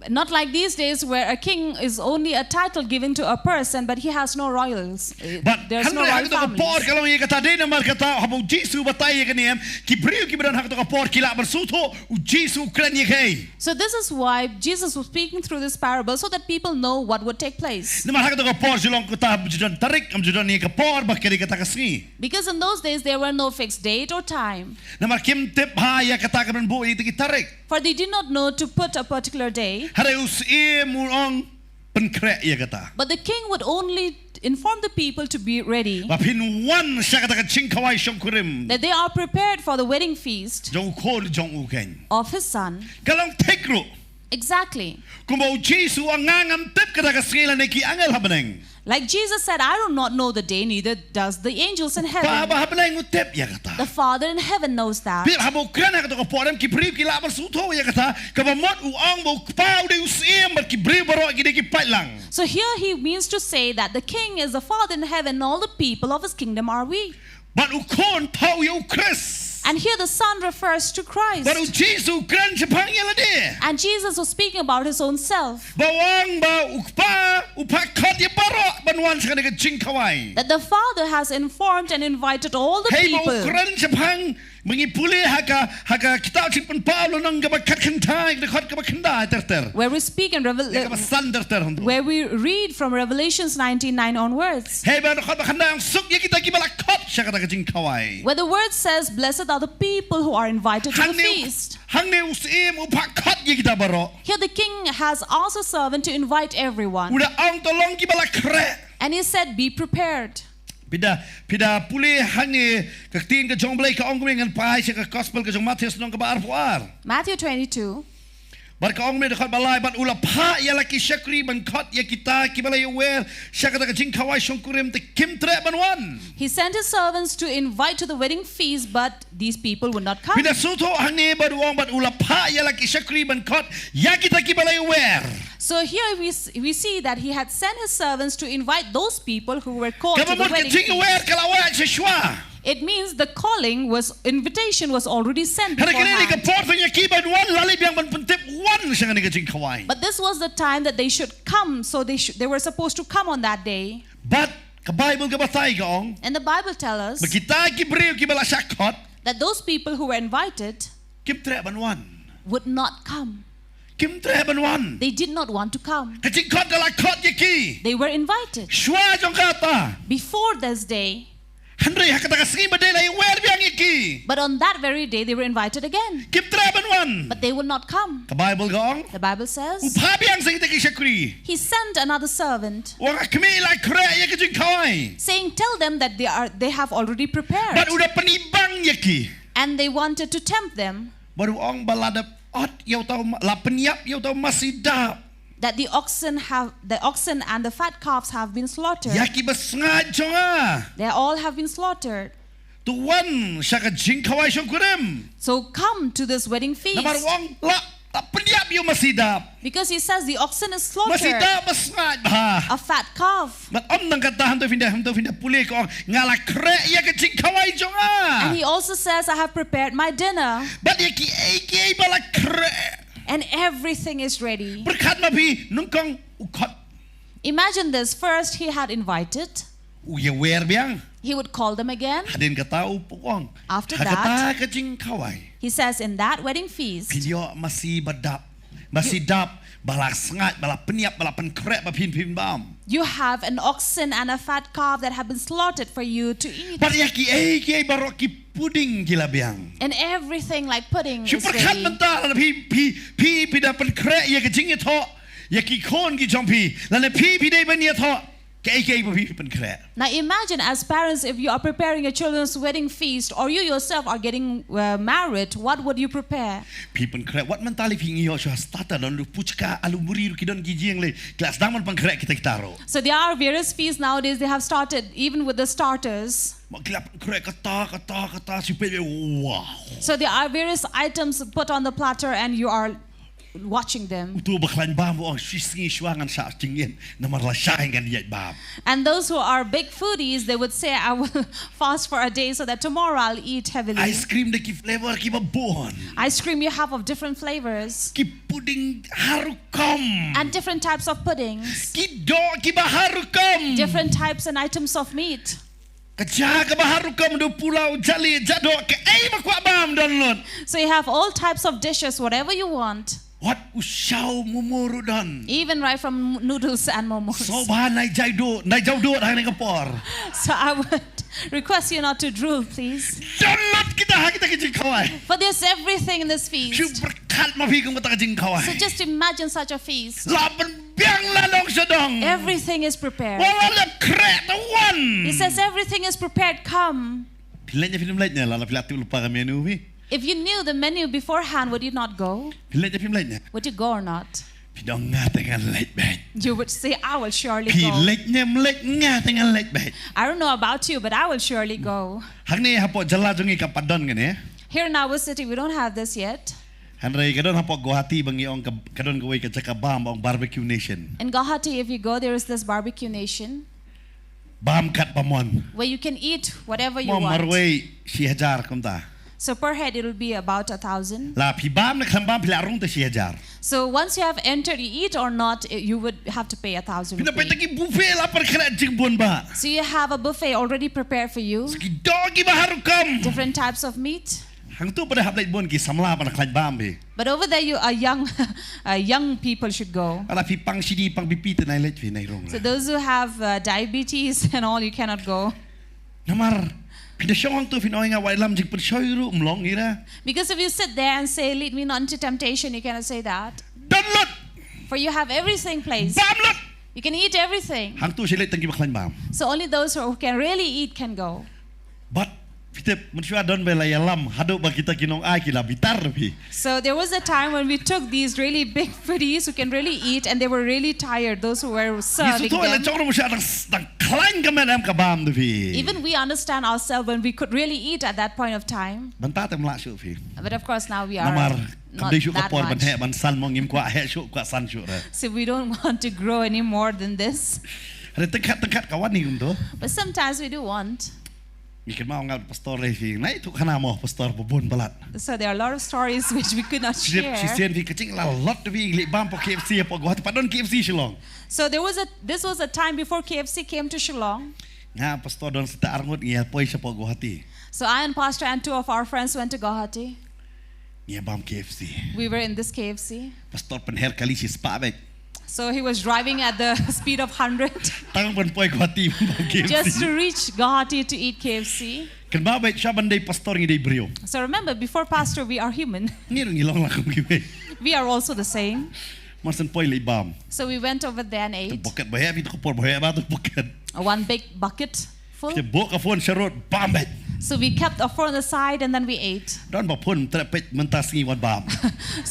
Not like these days where a king is only a title given to a person, but he has no royals. But There's no handre royal haka to ka por families. kalong i ka ta de na mar ka ta habo Jisu batay ka niyam ki breu ki bran haka to ka por kila bersuto u Jisu kran ye kay. So this is why Jesus was speaking through this parable so that people know what would take place. Namar haka to ka por Shillong ko ta judan tarik am judan ni ka por ba kiri ka ta kasngi. Because in those days there were no fixed date or time. Namar kim tip ha ya ka ta ka ban bu i ti tarik. For they did not know to put a particular day. Hare usi mulong penkre ya kata. But the king would only inform the people to be ready, Bapin wan siya kata ka Jingkhawai Nongkhryiem. that they are prepared for the wedding feast Jong kon jong uken. of his son. Kalong tekro. Exactly. Kung ba Jisu ang ngangam tip kata ka sila na ki angel habaneng. Like Jesus said, I do not know the day, neither does the angels in heaven. Ba haba ngutep ya kata. The Father in heaven knows that. Bil habo krana kata ko podam ki brib ki labar suto ya kata. Ka ba mot uang bo pau de usiem bar ki brib baro ki de ki patlang. So here he means to say that the King is the Father in heaven, and all the people of his kingdom are we. But ukon pau yo Chris. And here the Son refers to Christ. Baru Jesus kran Jepang ya lade. And Jesus was speaking about his own self. Bawang ba upa Khot ya baro banwan sa kanila Jingkhawai. That the Father has informed and invited all the Hey ba people. ukran Jepang mengipuli haka kita simpan Paulo nang gabakat kentai dekat gabakenda terter. Where we speak in where we read from Revelations 19:9 onwards. Hey ba dekat bakenda yang suk ya kita kibala Khot sa kata Jingkhawai. Where the word says, blessed are the people who are invited to the feast. Hang ne usim upa Khot ya kita baro. Here the king has asked a servant to invite everyone. Udah ang tolong kibala kre. And he said, be prepared. Pida puli hangi kaktin ka jong blay ka ong ngan pai sa ka gospel ka jong Matius nong ka baar puar. Matthew 22. Bar ka ong me dekat balai bat ula pa ya laki syakri ban Khot ya kita kibala ya wer syakata ka Jingkhawai Nongkhryiem te kim tre banwan. He sent his servants to invite to the wedding feast, but these people would not come. Pida suto hangi bat uang bat ula pa ya laki syakri ban Khot ya kita kibala ya wer. So here we see that he had sent his servants to invite those people who were called to the Kabamot ka wedding Jingkhawai feast. kalawa sa shwa. It means the invitation was already sent Hara kanini ka beforehand. port fa nya kiban wan lalib yang ban puntip wan sa kanila Jingkhawai. But this was the time that they should come, so they were supposed to come on that day. But ka Bible ka batay ka ong. And the Bible tells us Kita kibriw kibala sa Khot that those people who were invited kim tre banwan. would not come. Kim tre banwan. They did not want to come. Kacing Khot dala Khot yaki. They were invited. Shwa jong kata. Before this day, Handre hakata kasing badela yung wer biyang yaki. but on that very day they were invited again. Kim tre banwan. But they would not come. Ka Bible gong. The Bible says Upha biyang sa kita kisakri. he sent another servant Wang kami la kre yaki Jingkhawai. saying, tell them that they have already prepared. But udah penibang yaki. And they wanted to tempt them Baru ong baladap ot yaw tau la penyap yaw tau masih dap. that the oxen and the fat calves have been slaughtered. Yaki besngaj jong ah. They all have been slaughtered. Tuan sa ka Jingkhawai Nongkhryiem. So come to this wedding feast. Namar wang la penyap yaw masih dap. Because he says the oxen is Masih slaughtered. dap besngaj bah. A fat calf. Mat om nang kata hantu finda pulih ko ngala kre ya ke Jingkhawai jong ah. And he also says, I have prepared my dinner. But ya ki bala kre. And everything is ready. Berkat mapi nungkong ukot. Imagine this. First, he had invited. Uya wer biang. He would call them again. Hadin kata upong. After Hakata ke Jingkhawai. He says, in that wedding feast, Video masih badap. Masih dap. Bala sengat, bala peniap, bala penkrek, bapin pin bam. you have an oxen and a fat calf that have been slaughtered for you to eat. But ya ki barok ki puding gila biang. And everything like pudding is Super kat ready. mental pi da penkrek ya ke jing tho. Ya ki kon ki jompi. Lana pi dai ban ya tho. Now imagine as parents, if you are preparing your children's wedding feast or you yourself are getting married, what would you prepare? What mentally So there are various feasts nowadays, they have started even with the starters. So there are various items put on the platter and you are watching them. And those who are big foodies, they would say, I will fast for a day so that tomorrow I'll eat heavily. Ice cream ki flavor ki babon. Ice cream you have of different flavors. Ki pudding harukom. And different types of puddings. Ki do ki baharukom. Different types and items of meat. So you have all types of dishes, whatever you want. What ushaw mumurudan? Even right from noodles and momos. So I would request you not to drool, please. For there's everything in this feast. So just imagine such a feast. Everything is prepared. He says everything is prepared. Come. If you knew the menu beforehand, would you not go? Would you go or not? พี่น้องงาแต่งานเล็กแบด You would say, I will surely พี่ go. เล็กเนี่ยเล็กงาแต่งานเล็กแบด I don't know about you, but I will surely go. ฮักนี่ฮับปอจลาจงอีกับปัดดอนกันเนี่ย Here in our city, we don't have this yet. ฮันเรย์กระโดนฮับปอกุวาตีบางอย่างกับกระโดนกวยกับจักรบามองบาร์บีคิวเนชั่น In Guwahati, if you go, there is this barbecue nation บามกัดปะมอน where you can eat whatever ม you อมมารวย want. ชีฮจาร์คมตา So per head, it will be about 1,000. ลาพี่บามนะคำบามพี่ลารุ่งแต่ชีฮจาร์ So once you have entered, you eat or not, you would have to pay 1,000 พี่น่ะไปตะ rupees. กี้บุฟเฟ่ลาปะขนาดจึงบุญบ่า So you have a buffet already prepared for you, สกิดอกิบาฮารุกัม different types of meat. หังตู้ประเดี๋ยวฮับได้บุญกี่สำลาปะนะคลายบามพี่ But over there, you are young people should go. อะไรพี่ปังชีดีปังปีปีแต่ในเล็กพี่ในโรง So those who have diabetes and all, you cannot go. น้ำมารพี่จะช่องตัวพี่น้อยงาไว้ลำจึงเป็นช่วยรู้มลองนี่นะ Because if you sit there and say, lead me not into temptation, you cannot say that. ดันลุด For you have everything placed. บามลุด You can eat everything. หังตู้ชีเล็กตั้งกี่บักคลายบาม So only those who can really eat can go. บัดพี่เจ็บมันช่วยดอนเวลายาลำฮัดดูบักกิตากินองไอกิลาบิตาร์พี่ So there was a time when we took these really big foodies who can really eat, and they were really tired, those who were ยิ่ง serving สุดท้ายเลย them. จ้องเราไม่ใช่ตั้งคลั่งกับแม่น้ำกับบามดูพี่ Even we understand ourselves when we could really eat at that point of time. บันตาเต็มละชูพี่ But of course now we น้ำมา are คำ not ได้ชูกับ that ปอนบันแห much. บันสันมองยิ้มกว่าแหชูกว่าสันชูเลย So we don't want to grow any more than this. อะไรตั้งคัดกับวันนี้คุณตัว But sometimes we do want. มีขึ้นมาเอางานปัสตอร์เลยพี่ไหนทุกขณะมอปัสตอร์บุญบลัด So there are a lot of stories which we could not ชีเซีย share. นพี่กระจิงละล็อตพี่ลิบามพอ KFC พอกว่าที่ปัดดอน KFC ชิลอง So this was a time before KFC came to Shillong. งานปัสตอร์ดอนสตาร์งดเงียปอยเฉพาะกว่าที่ So I and Pastor and two of our friends went to Guwahati. เงียบาม KFC We were in this KFC. ปัสตอร์เป็นเฮร์คาลิชิสปาเบก So he was driving at the speed of 100 ตั้งบนปอยกว่าที่บาม KFC just to reach Guwahati to eat KFC. กันบ้าเบกชาบันได้ปัสตอร์งี้ได้บริโอ So remember, before Pastor, we are human. นี่เรางี้ลองละคุณคิดไหม We are also the same. มันสันปอยเลยบาม So we went over there and ตุ ate ปอกเก็ตบ่แห่พี่ตุกปอร์บ่แห่บ้าตุปอกเก็ต one big bucket full. จะโบกกับฝนชะรดบามเบก So we kept our food on the side and then we ate. ดอนบอกพ่นแต่เป็ดมันตาสีวันบาม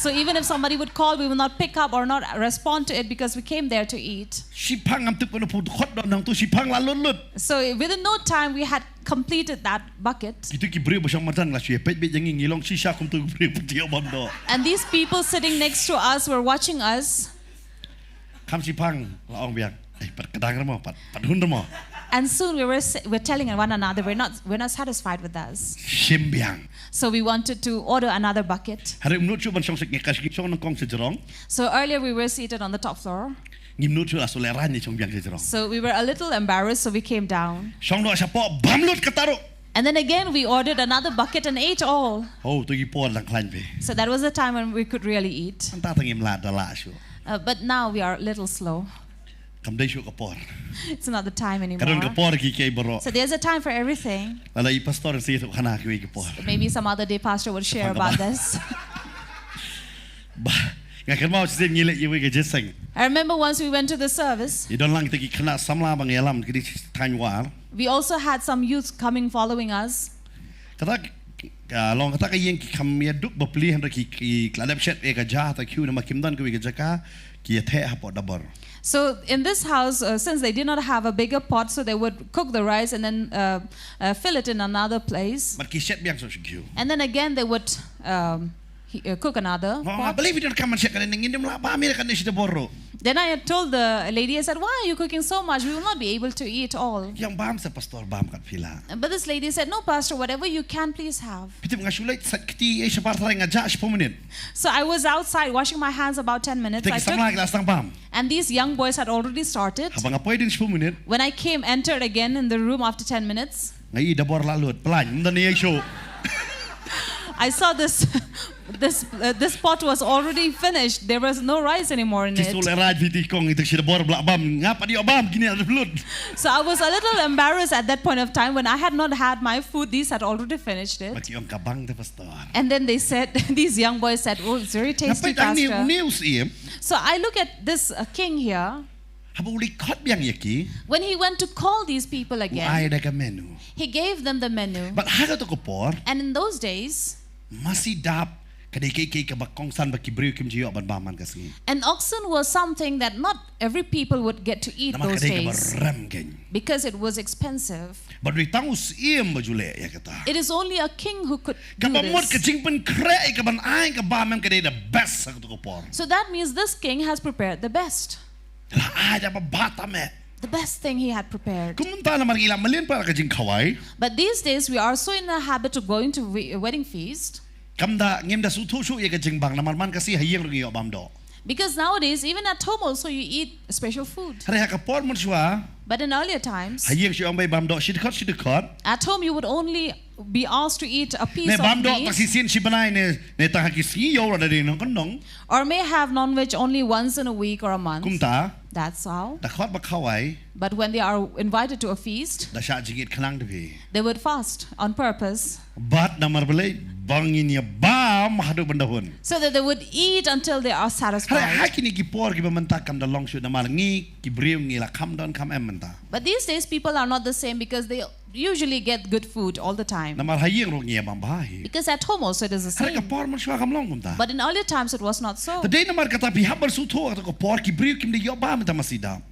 So even if somebody would call, we will not pick up or not respond to it because we came there to eat. ชิพังงำตึกเป็นผู้คดดอนนังตัวชิพังละลุด So within no time, we had completed that bucket. ๆกิตุกิบริบช่างมันจังละช่วยเป็ดเบ็ดยังงี้ลองชิชาคุมตัวบริบเที่ยวบอมดอ And these people sitting next to us were watching us. คำชิพังละอองเบียงไอ้ปัดกระดังระมอปัดหุ่นระมอ And soon we were telling one another we're not satisfied with us. ชิมเบียง So we wanted to order another bucket. ฮาริมนุชชูบันช่องสิกเงกัสกิช่องนังกองเสจรอง So earlier we were seated on the top floor. งิมนุชชูอาสุเลรันในช่องเบียงเสจรอง So we were a little embarrassed, so we came down. ช่องดอกเฉพาะบัมลุดกระตารุ And then again we ordered another bucket and ate all. โอ้ตัวกี่ปอนหลังคลันไป So that was the time when we could really eat. มันตาตั้งยิมลาดละชู But now we are a little slow. คำได้ชูกระปอร์ It's not the time กระดอนก anymore. ระปอร์กี่เกย์บรอ So there's a time for everything. อะไรอีปัสตอร์เสียทุกขณะกี่กระปอร์ Maybe some other day Pastor will share about this. บ้าอยากกันว่าเสียงี้เลยยังไม่เกิดเจสัง I remember once we went to the service. อีดอนลังตะกี้ขณะสำลาบางอย่างลำกี่ดิทันวาร์ We also had some youth coming following us. กระตักลองกระตักยังคำมีดุกบปลีฮันตะกี้กระดับเช็ดเอกจ้าตะคิวนะมาคิมดันก็วิกจักากี่เทะฮับปอดับบอร์ So in this house, since they did not have a bigger pot, so they would cook the rice and then fill it in another place. มันกี่เช็ดเบียงสุดคิว And then again they would cook another อ๋อ pot. บลีวิดอนคำมันเช็ดกันอย่างนี้เดี๋ยวบ้ามีอะไรกันในชิดบอร์โร Then I had told the lady, I said, why are you cooking so much? We will not be able to eat all. ยังบ้ามเสปัสตอร์บ้ามกันพิลา But this lady said, no, Pastor, whatever you can, please have. พี่ถึงงั้นชุเลยสักที่ไอ้ชาวบ้านทะเลงจ้า10 minutes So I was outside washing my hands about 10 minutes. แต่ I กี่สังลายกลาสังบ้าม and these young boys had already started. หาบังอภัยดึง10 minutes When I entered again in the room after 10 minutes, ไงดับบอร์ละหลุดปลายมันตอนนี้ไอ้โชว์ I saw this pot was already finished. There was no rice anymore in ที่สุด it. เลยรายพิธีกงอีกชิดบอร์บละบ้ามงับปะเดียวบ้ามกินอะไรหลุด So I was a little embarrassed at that point of time when I had not had my food. These had already finished เมื่อ it. กี้องกับบังเตปัสตอร์ And then they said, these young boys said, oh, it's very นับไป tasty, ตั้งนิว Pastor. นิวส์เอี่ยม So I look at this king here. ฮาบุลิคอดเบียงอย่างกี้ When he went to call these people ไอ้ again, ได้กับเมนู he gave them the menu. บัดฮักตัวกปอร์ And in those days, มาสิดับ An oxen was something that not every people would get to eat those days because it was expensive. It is only a king who could do this. So that means this king has prepared the best. The best thing he had prepared. But these days we are so in the habit of going to a wedding feast. Because nowadays, even at home also you eat special food. But in earlier times, at home you would only be asked to eat a piece of meat, or may have non-veg only once in a week or a month. That's how. But when they are invited to a feast, they would fast on purpose, so that they would eat until they are satisfied. But these days people are not the same, because they usually get good food all the time. Because at home also it is the same. But in earlier times it was not so.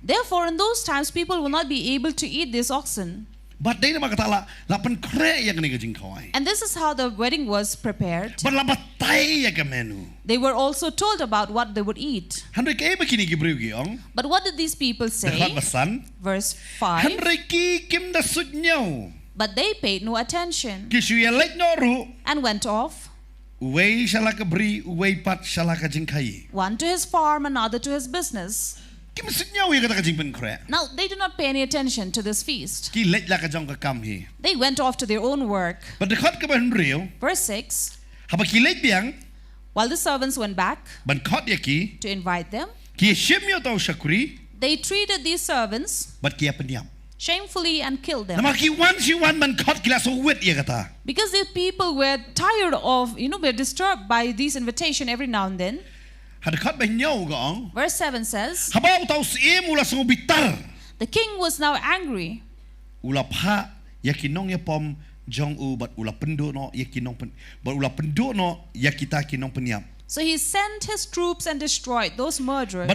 Therefore in those times people will not be able to eat this oxen. And this is how the wedding was prepared. They were also told about what they would eat. But what did these people say? Verse 5. But they paid no attention and went off, one to his farm, another to his business. Now they do not pay any attention to this feast. They went off to their own work. Verse 6. While the servants went back to invite them, they treated these servants shamefully and killed them. Because the people were tired of, were disturbed by this invitation every now and then. Verse 7 says, the king was now angry. So he sent his troops and destroyed those murderers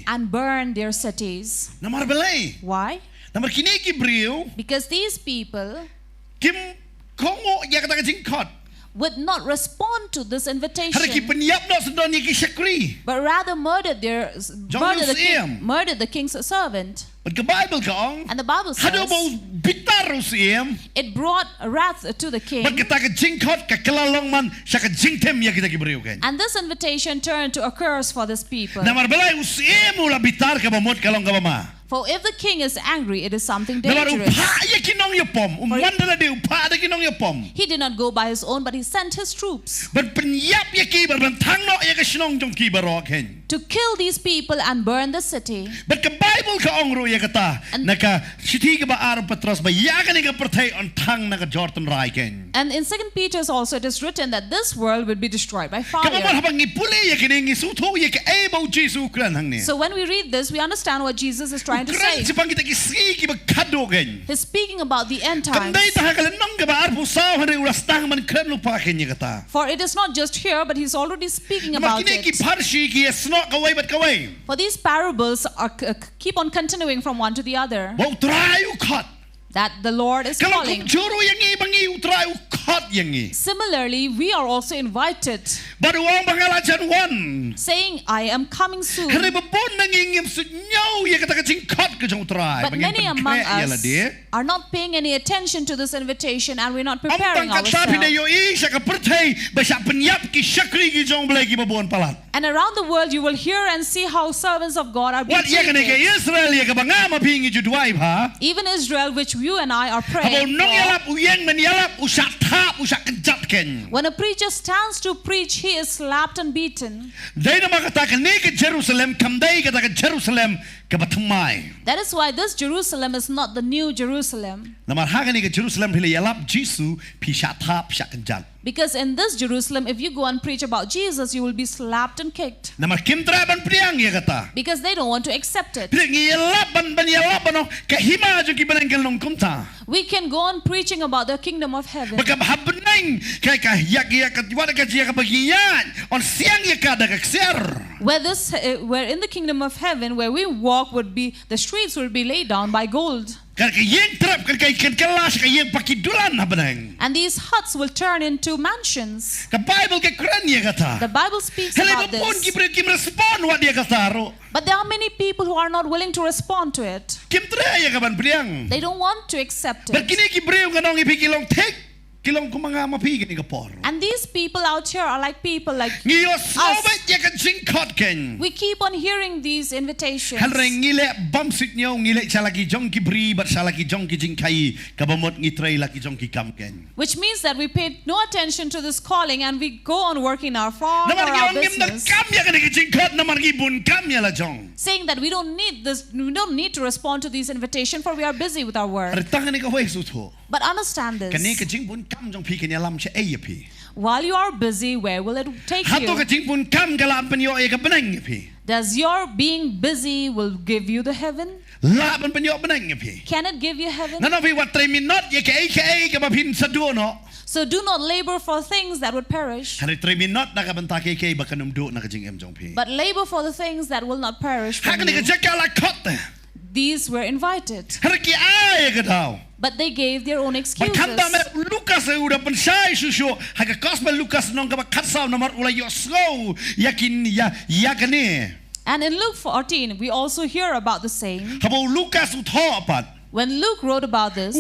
and burned their cities. Why? Because these people would not respond to this invitation, but rather murdered the king's servant. And the Bible says it brought wrath to the king. And this invitation turned to a curse for this people. For if the king is angry, it is something dangerous. He did not go by his own, but he sent his troops to kill these people and burn the city. And in 2 Peter also it is written that this world will be destroyed by fire. So when we read this, we understand what Jesus is trying to say. He's speaking about the end times. For it is not just here, but he's already speaking about it. For these parables are keep on continuing from one to the other, that the Lord is calling. Similarly, we are also invited, saying, I am coming soon. But many among us are not paying any attention to this invitation, and we're not preparing ourselves. And around the world you will hear and see how servants of God are being treated. Even Israel, which you and I are praying for, when a preacher stands to preach, he is slapped and beaten. That is why this Jerusalem is not the new Jerusalem. Because in this Jerusalem, if you go and preach about Jesus, you will be slapped and kicked. Because they don't want to accept it. We can go on preaching about the kingdom of heaven. Where in the kingdom of heaven, where we walk, would be the streets would be laid down by gold. And these huts will turn into mansions. The Bible speaks about this. But there are many people who are not willing to respond to it. They don't want to accept it. And these people out here are like people like us. We keep on hearing these invitations. Which means that we pay no attention to this calling and we go on working our farm or our business. Saying that we don't need this, we don't need to respond to these invitations for we are busy with our work. But understand this. While you are busy, where will it take you? Does your being busy will give you the heaven? Can it give you heaven? So do not labor for things that would perish, but labor for the things that will not perish from you. These were invited, but they gave their own excuses. And in Luke 14, we also hear about the same. When Luke wrote about this,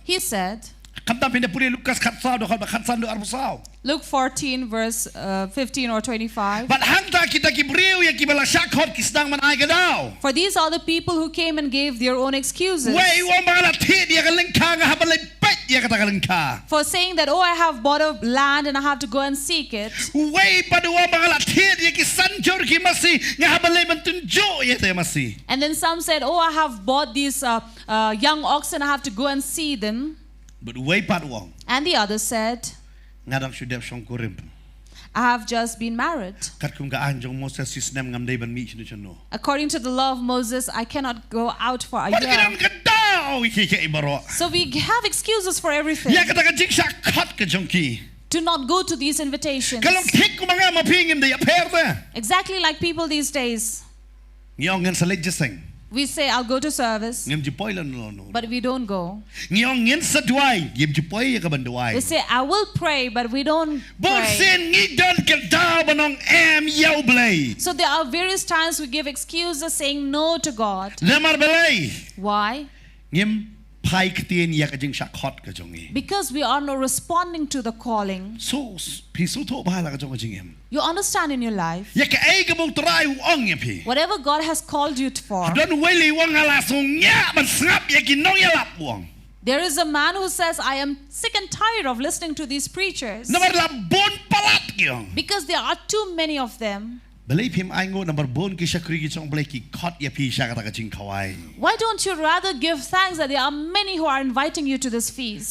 he said, Luke 14 verse 15 or 25. For these are the people who came and gave their own excuses. For saying that, oh, I have bought a land and I have to go and seek it. And then some said, oh, I have bought these young oxen, I have to go and see them. And the other said, I have just been married. According to the law of Moses, I cannot go out for a year. So we have excuses for everything. Do not go to these invitations. Exactly like people these days. We say, I'll go to service, but we don't go. They say, I will pray, but we don't pray. So there are various times we give excuses saying no to God. Why? Because we are not responding to the calling. You understand in your life, whatever God has called you for, there is a man who says, I am sick and tired of listening to these preachers because there are too many of them. Why don't you rather give thanks that there are many who are inviting you to this feast?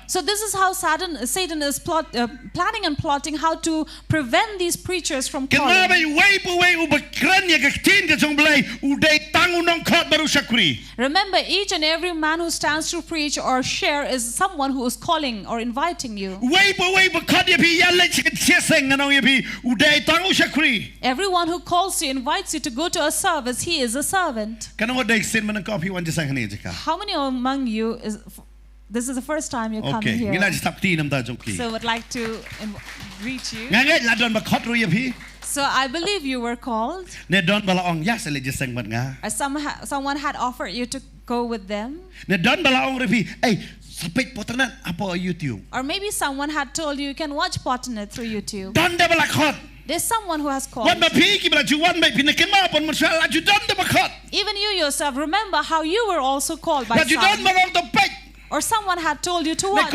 So this is how Satan is planning and plotting how to prevent these preachers from calling. Remember, each and every man who stands to preach or share is someone who is calling or inviting you. Everyone who calls you, invites you to go to a service, he is a servant. How many among you this is the first time you're coming here? So I would like to greet you. So I believe you were called. Someone had offered you to go with them. Or maybe someone had told you can watch Potternet through YouTube. There's someone who has called. Even you yourself, remember how you were also called by someone. Or someone had told you to watch.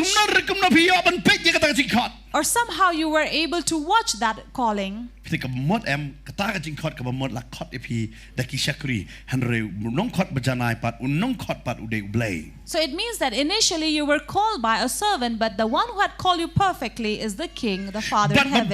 Or somehow you were able to watch that calling. So it means that initially you were called by a servant, but the one who had called you perfectly is the King, the Father in heaven.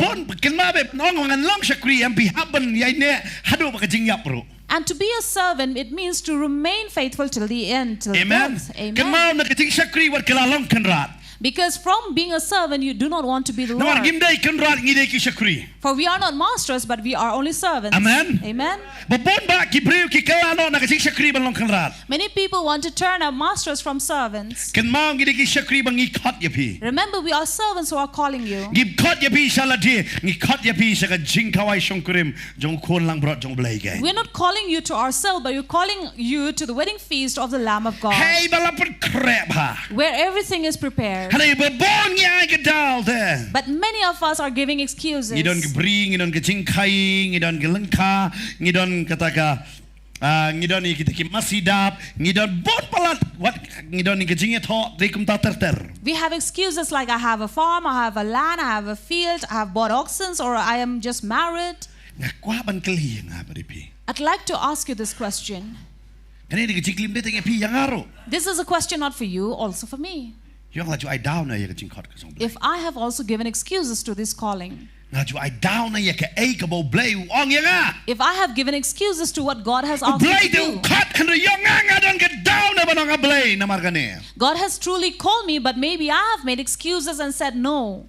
And to be a servant, it means to remain faithful till the end, till Amen. death. Amen. Kenal nak keting syakri wat kelalong kenrat. Because from being a servant, you do not want to be the Namar Lord. gimdai kenrat ngidai ki syakri. For we are not masters, but we are only servants. Amen. Amen. Babon ba ki breu ki kelalong nak keting syakri balong kenrat. Many people want to turn our masters from servants. Kenal ngidai ki syakri bangi khot yapi. Remember, we are servants who are calling you. Gib khot yapi shaladi ngi khot yapi saka Jingkhawai Nongkhryiem jong khon lang brot jong blai kai. We're not calling you to ourselves, but we're calling you to the wedding feast of the Lamb of God, Hey balapun krep ha. where everything is prepared. Hale babon nya ke dal te. But many of us are giving excuses. Ngidon ke bri, ngidon ke Jingkhawai, ngidon ke lengka, ngidon kataka ngidon ni kita ki masidap, ngidon bon palat wat ngidon ni ke jingetho dikum ta ter. We have excuses like I have a farm, I have a land, I have a field, I have bought oxen, or I am just married. Ngakwa ban keli nga baripi. I'd like to ask you this question. Kani ni ke jiklim de tenge pi yang aro. This is a question not for you, also for me. Yang laju ai down na ya ke jingkhot ke song. If I have also given excuses to this calling, Laju ai down na ya ke ai ke bo blai ong yang a. if I have given excuses to what God has asked Blai me to de do, khot kan yang nga don ke down na banong blai na margane. God has truly called me, but maybe I have made excuses and said no.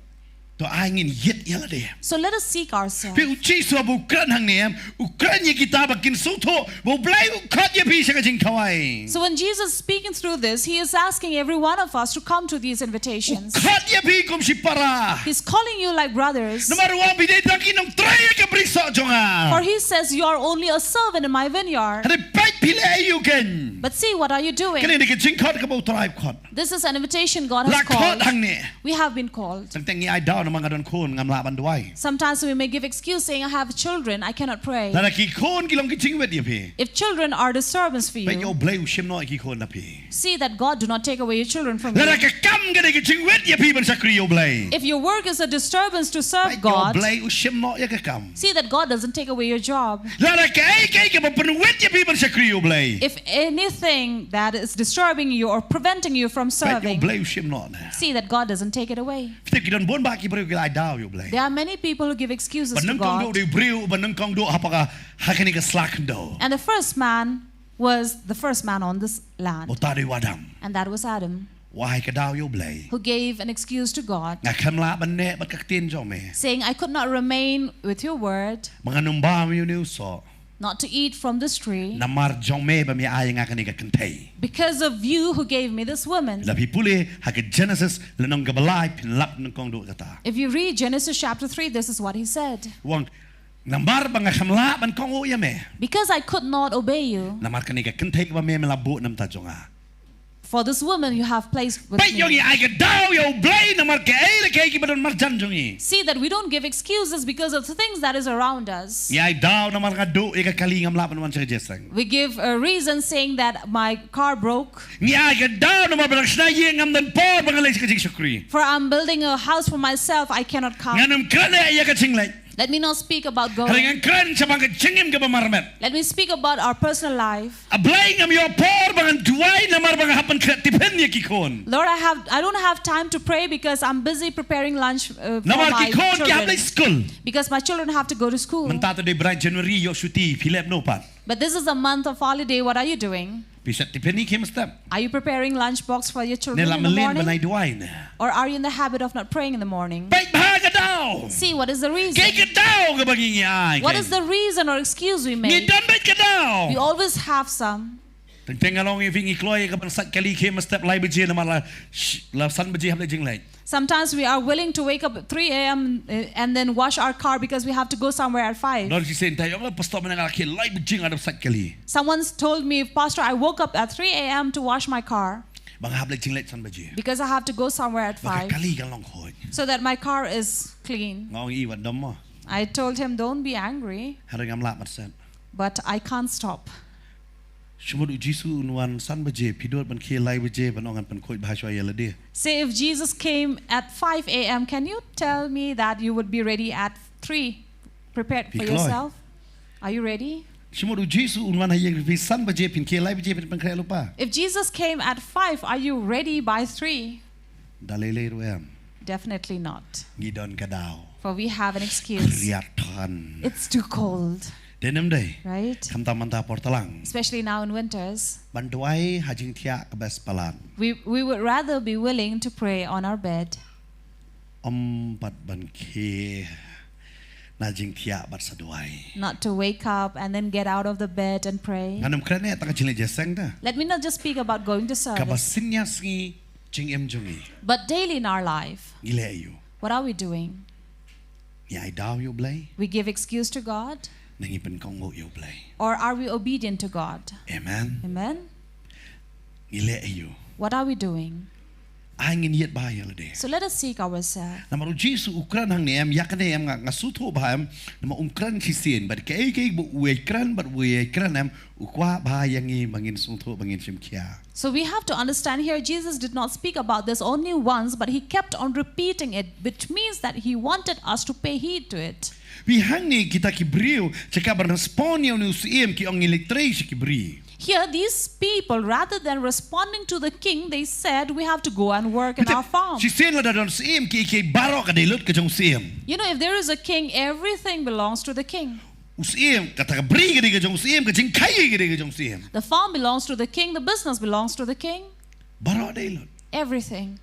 To ai ngin yet yang de. So let us seek ourselves. Pi uci so bu kran hang nem, ukran ye kita bakin suto, bo blai khot ye pi saka Jingkhawai. So when Jesus is speaking through this, he is asking every one of us to come to these invitations. Khot ye pi kum si para. He's calling you like brothers. Nomor 1 bidai taki nong trai ke briso jonga. For he says you are only a servant in my vineyard. Hade pai pile ayu ken. But see, what are you doing? Kani ni ke Jingkhot ke bo tribe khot. This is an invitation God La has khot called. hang ne. We have been called. Tang tang ai down mga don khon ngam la ban duai. Sometimes we may give excuse saying, I have children, I cannot pray. La ki khon ki long ki jingwet ye pi. If children are disturbance for Pai yo you, blai u shim no ki khon na pi. see that God do not take away your children from La you. ke kam ke ki jingwet ye pi ban sakri yo blai. If your work is a disturbance to Pai serve yo God, blai u shim no ye ke kam. see that God doesn't take away your job. La ke ai ke ban penuet ye pi ban sakri yo blai. If anything that is disturbing you or preventing you from Pai yo serving, blai u shim no na. see that God doesn't take it away. Fite ki don bon ba ki bro ki ai down yo blai. There are many people who give excuses to Banang kong do God. di brio banang kong do apaka hakani ka slack do. And the first man was the first man on this land, Otari wadam. and that was Adam, Why ka daw yo blay. who gave an excuse to God, Nga kamla banne bakaktin jo me. saying, I could not remain with your word, Mga numbam yo ni so. not to eat from this tree, Namar jong me ba mi ay nga kani ka kantay. because of you who gave me this woman. Labi puli haka Genesis lanong gabalay pinlap ng kong do kata. If you read Genesis chapter 3, this is what he said. Wang nambar ba nga kamla ban kong uya me. Because I could not obey you, Namar kani ka kantay ba me malabo nam ta jonga. for this woman you have placed with Bay yung me. ay ka daw yo blay namar ka ay kay ki ba don marjan jongi. See that we don't give excuses because of the things that is around us. Yay daw namar ka do ika kalingam laban man sa jesang. We give a reason saying that my car broke, Niya ka daw namar ba na yeng am dan por ba ngalay sa kajing sukri. for I'm building a house for myself, I cannot come. Nganam kana ya ka singlay. Let me not speak about going. Halingan kran sa mga chingim ka ba marmet. Let me speak about our personal life. Ablay ngam yo por ba ngan duway namar ba hapan kreatipen niya kikon. Lord, I don't have time to pray because I'm busy preparing lunch for Namar my kikon ki children. ablay school. Because my children have to go to school. Mentato de bright January yo shuti Philip no pat. But this is a month of holiday. What are you doing? Pisat tipeni kim step. Are you preparing lunch box for your children Nila in the melin ba nay morning? duway na. Or are you in the habit of not praying in the morning? Bay bahaga daw. See, what is the reason? Kay ka daw ka bangingi ay. What is the reason or excuse we Ni make? dambit ka daw. We always have some. Tengah long if ingi kloy ka ban sat kali kim step lai biji namar la san biji hable jing lai. Sometimes we are willing to wake up at 3 a.m. And then wash our car because we have to go somewhere at 5. Nor si sen tayo ang pastor man nga ki lai biji adap sat kali. Someone's told me, Pastor, I woke up at 3 a.m. to wash my car Bang hable jing lai san biji. because I have to go somewhere at 5 Baka kali kang long hoy. so that my car is clean. Ngong iwan dam mo. I told him, don't be angry, Harang am lat mat but I can't stop. Shumud Jisu unwan san biji pidot ban ki lai biji ban ongan pan khoi bhashwa yala de. Say if Jesus came at 5 a.m., can you tell me that you would be ready at 3, prepared for Pikloi. yourself? Are you ready? Shumud Jisu unwan hayeng pi san biji pin ki lai biji pan kre lupa. If Jesus came at 5, are you ready by 3? Dalele ruam. Definitely not. Ngidon kadaw. For we have an excuse. Riatan. It's too cold. Denem day. right? Kam tamanta portalang. Especially now in winters. Banduai hajing tia kebas palan. We would rather be willing to pray on our bed Bat ban ke najing tia bat saduai. not to wake up and then get out of the bed and pray. Anam krane tak jile jeseng da. Let me not just speak about going to Kabas service, sinya singi jing em jungi. but daily in our life, Gile ayu. what are we doing? Ya ai daw yu blay. We give excuse to God, Nangi pen kong ngo yu blay. or are we obedient to God? Amen. Amen? Gile ayu. What are we doing? Ai ngin yet ba ya lade. So let us seek ourselves. Namaru Jesu ukran hang nem yakane em ngasuto baham nama umkran kisien bad ke bu uekran bad uekran em ukwa ba yangi bangin sungto bangin simkia. So we have to understand here, Jesus did not speak about this only once, but he kept on repeating it, which means that he wanted us to pay heed to it. Vi hang ni kita kibriu ceka berrespon yang usiem ki ong elektrei kibri. Here, these people, rather than responding to the king, they said, we have to go and work in our farm. Sisen la daron siem ki barok ka delut ka jong siem. You know, if there is a king, everything belongs to the king. Usiem kata ka bri ka jong siem ka jingkhawai ka jong siem. The farm belongs to the king, the business belongs to the king. Barok delut. Everything.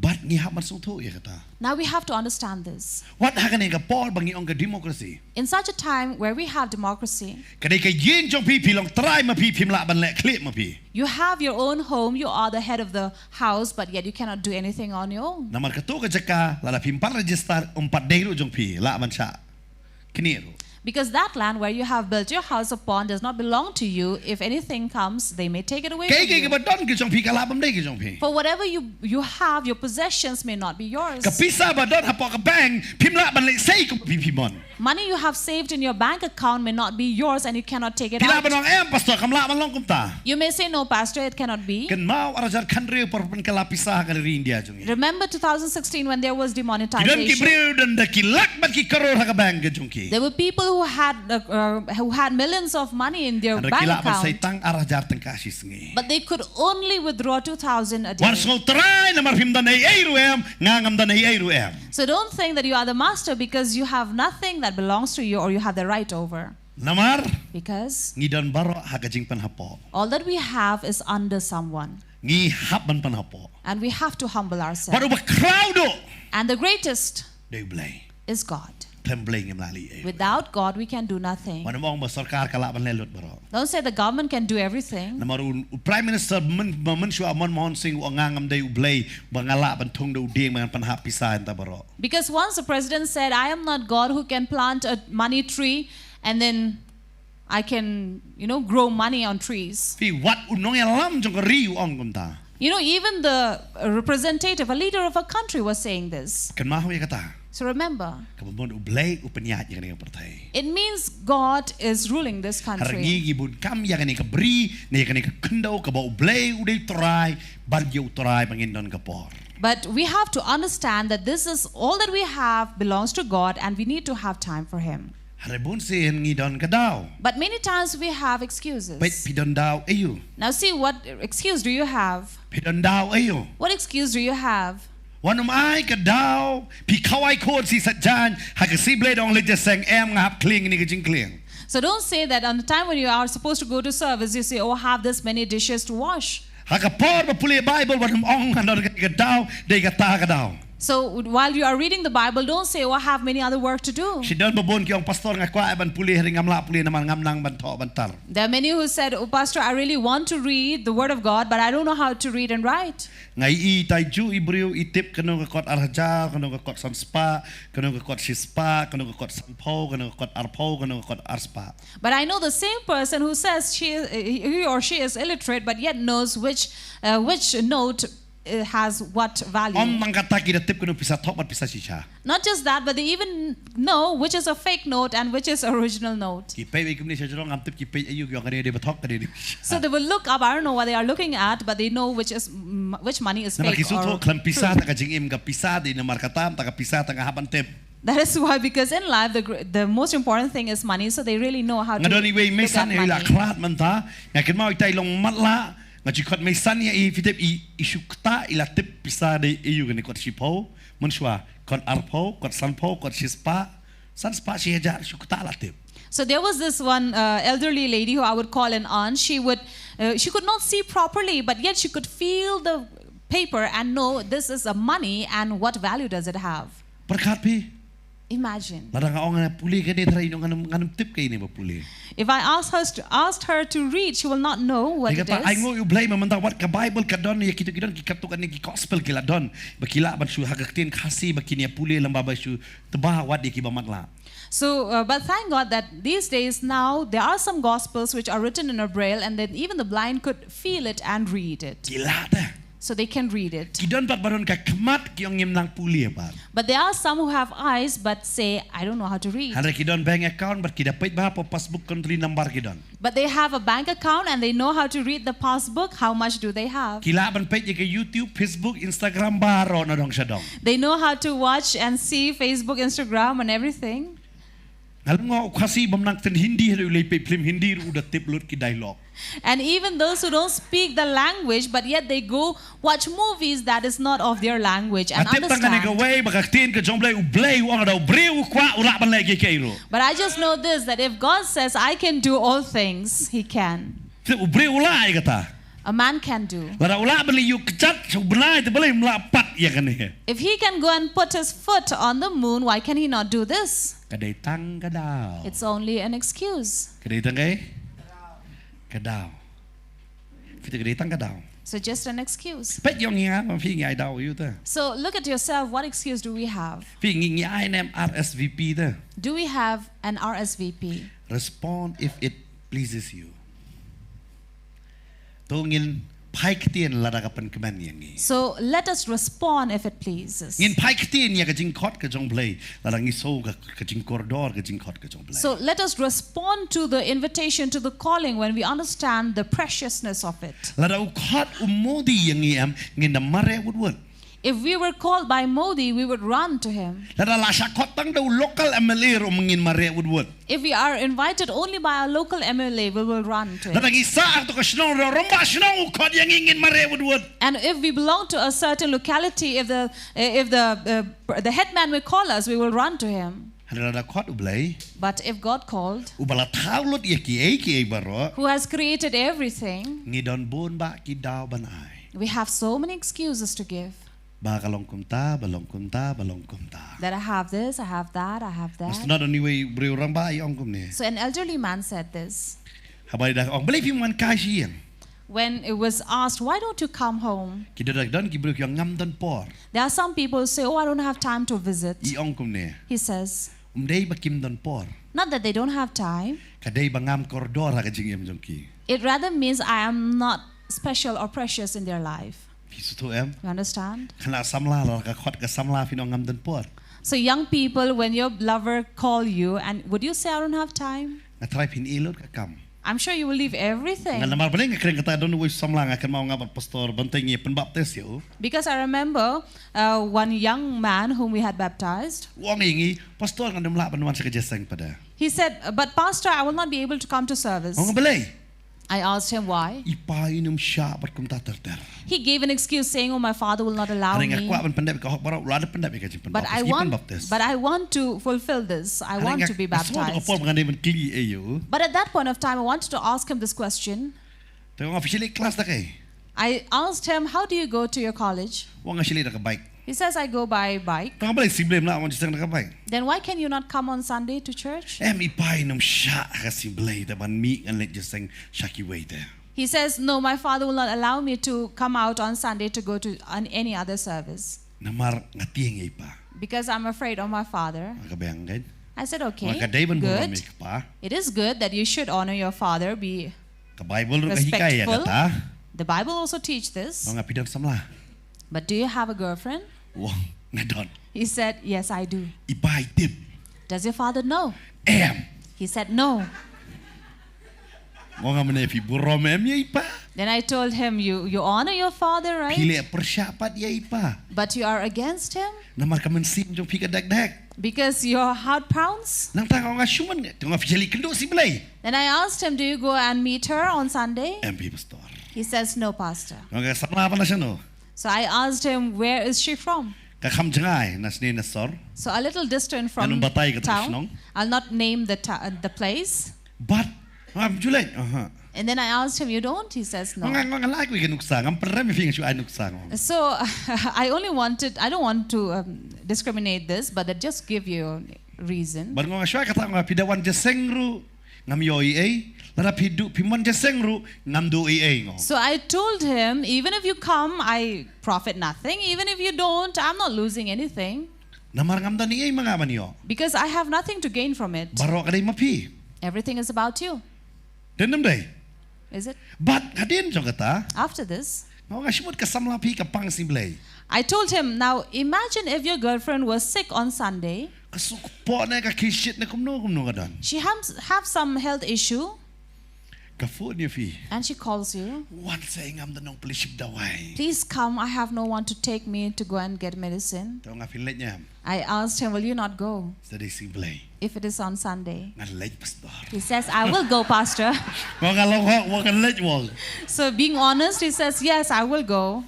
Bat ni hap masungto ya kata. Now we have to understand this. What hakane ka por bangi ong ka democracy. In such a time where we have democracy, Kadai ka yin jong pi long try ma pi pim la ban le klip ma pi. you have your own home, you are the head of the house, but yet you cannot do anything on your own. Namar kato ka jaka lala pimpar register 4 dero jong pi la ban sha. Kiniru. Because that land where you have built your house upon does not belong to you. If anything comes, they may take it away Kay from kay you. ka badon ka jong pi kala bam dai ka jong pi. For whatever you have, your possessions may not be yours. Ka pisa badon hapo ka bank pim la ban le sei ko pi pimon. Money you have saved in your bank account may not be yours and you cannot take it Pila out. ban ong em pastor kam la ban long kum ta. You may say, no, Pastor, it cannot be. Kan mau arajar kanre por pen kala pisa ka ri India jong. Remember 2016 when there was Kidan ki demonetization? breu dan da ki lak bat ki karor ha ka bank ka jong ki. There were people who had millions of money in their Ada bank kila ban sai account, tang arajar tang kasi sngi. but they could only withdraw 2,000 a War day. sol try namar pim dan ai ru em ngangam dan ai ru em. So don't think that you are the master because you have nothing that belongs to you or you have the right over. Namar Because ngidon baro ha ka jing pan hapo. all that we have is under someone. Ngi hap ban pan hapo. And we have to humble ourselves. Baru ba crowd do. And the greatest Dei blay. is God. Klem blay ngem lali. Without God, we can do nothing. Mana mong ba sarkar kala ban lelut baro. Don't say the government can do everything. Namaru Prime Minister man shua man mohon sing o ngangam dei blay bangala ban tung do ding man pan hap pisa enta baro. Because once the president said, I am not God who can plant a money tree and then I can, grow money on trees. Fi wat unong alam jong riu ong kumta. Even the representative, a leader of a country was saying this. Kan mahu ya kata. So remember, Kabon ublay upanyat yang dengan partai. it means God is ruling this country. Harangi gibun kam yang ni kabri ni kan ni kendo kabo ublay uday try baryo try mangindon kapor. But we have to understand that this is all that we have belongs to God and we need to have time for Him. Haribun sin ngidon kadaw. But many times we have excuses. Pait pidon daw ayu. Now see, what excuse do you have? Pidon daw ayu. What excuse do you have? Wanum ai kadaw pi kawai Khot si satjan hakasible dong le jeseng em ngap kling ni kajing kling. So don't say that on the time when you are supposed to go to service, you say, oh, I have this many dishes to wash. Hakapor ba puli Bible wanum ong andor kadaw de kata kadaw. So while you are reading the Bible, don't say, oh, I have many other work to do. Si don babon ki ong pastor nga kwa ban puli ring amla puli naman ngam nang ban tho ban tar. There are many who said, oh, Pastor, I really want to read the Word of God, but I don't know how to read and write. Ngai I taiju ibriu itip kanu ka kot arja kanu ka kot sanspa kanu ka kot sispa kanu ka kot sanpo kanu ka kot arpo kanu ka kot arspa. But I know the same person who says he or she is illiterate, but yet knows which note has what value. Om mangkata kita tip kanu pisa thok bat pisa sisha. Not just that, but they even know which is a fake note and which is original note. Ki pay ikum ni sajrong am tip ki pay ayu ki ngare de bathok kade. So they will look up. I don't know what they are looking at, but they know which money is Nama fake kisu or thok klam pisa true. ta ka jingim ka pisa di namar katam ta ka pisa ta ka haban tip. That is why, because in life the most important thing is money, so they really know how to Ngadoni we look me at san ila money. klat manta ngakin mau itai long matla ngaji kot me san ya I fitip I isukta ila tip pisa de ayu gani kot sipo munshwa kot arpo kot sanpo kot sispa san spa si hajar sukta la tip. So there was this one elderly lady who I would call an aunt. She could not see properly, but yet she could feel the paper and know this is a money and what value does it have. Imagine. If I asked her to read, she will not know what it is. So, but thank God that these days now there are some gospels which are written in a braille, and then even the blind could feel it and read it. So they can read it. But there are some who have eyes but say, I don't know how to read. But they have a bank account and they know how to read the passbook. How much do they have? YouTube, Facebook, Instagram, They know how to watch and see Facebook, Instagram and everything. And even those who don't speak the language, but yet they go watch movies that is not of their language and understand. But I just know this, that if God says I can do all things, He can. A man can do. If he can go and put his foot on the moon, why can he not do this? It's only an excuse. So just an excuse. So look at yourself. What excuse do we have? Do we have an RSVP? Respond if it pleases you. So let us respond if it pleases. So let us respond to the invitation, to the calling, when we understand the preciousness of it. If we were called by Modi, we would run to him. If we are invited only by our local MLA, we will run to him. And if we belong to a certain locality, if the headman will call us, we will run to him. But if God called, who has created everything, we have so many excuses to give. That I have this, I have that, I have that. So an elderly man said this. When it was asked, why don't you come home? There are some people who say, oh, I don't have time to visit. He says, not that they don't have time. It rather means I am not special or precious in their life. You understand? So young people, when your lover call you, and would you say I don't have time? I'm sure you will leave everything. Because I remember one young man whom we had baptized. He said, but Pastor, I will not be able to come to service. I asked him why. He gave an excuse saying, oh, my father will not allow me. But I want to fulfill this. I want to be baptized. But at that point of time, I wanted to ask him this question. I asked him, how do you go to your college? He says, I go by bike. Then why can you not come on Sunday to church? He says, no, my father will not allow me to come out on Sunday to go to any other service. Because I'm afraid of my father. I said, okay, good. It is good that you should honor your father, be respectful. The Bible also teaches this. But do you have a girlfriend? He said, yes, I do. Does your father know? He said, no. Then I told him, you honor your father, right? But you are against him? Because your heart pounds? Then I asked him, do you go and meet her on Sunday? He says, no, Pastor. So I asked him, where is she from? Ka kham jangai nas ni nasor. So a little distant from Anong batay ka town. Shillong? I'll not name the place. But am julay. And then I asked him, you don't? He says no. Mga like we nuksang. Am parami fing shu ay nuksang. So I don't want to discriminate this, but I just give you a reason. Bar nga shu kata nga pidawan jasengru ngam yoi ay. Lara pidu piman jasengru ngam do ay ngo. So I told him, even if you come, I profit nothing. Even if you don't, I'm not losing anything. Namar ngam dani ay mga manyo. Because I have nothing to gain from it. Baro kaday mapi. Everything is about you. Denam day. Is it? But kadin jo kata. After this, Nga shimut kasamla pi ka pang simblay. I told him, now imagine if your girlfriend was sick on Sunday. Kasukpo na ka kishit na kumno kadan. She have some health issue. Kafo niya fi. And she calls you. One saying I'm the nong poliship dawai. Please come. I have no one to take me to go and get medicine. Tahu nga filet niya. I asked him, will you not go? Jadi simblay. If it is on Sunday. Nga late pastor. He says, I will go, Pastor. Mga loko wag late wag. So being honest, he says, yes, I will go.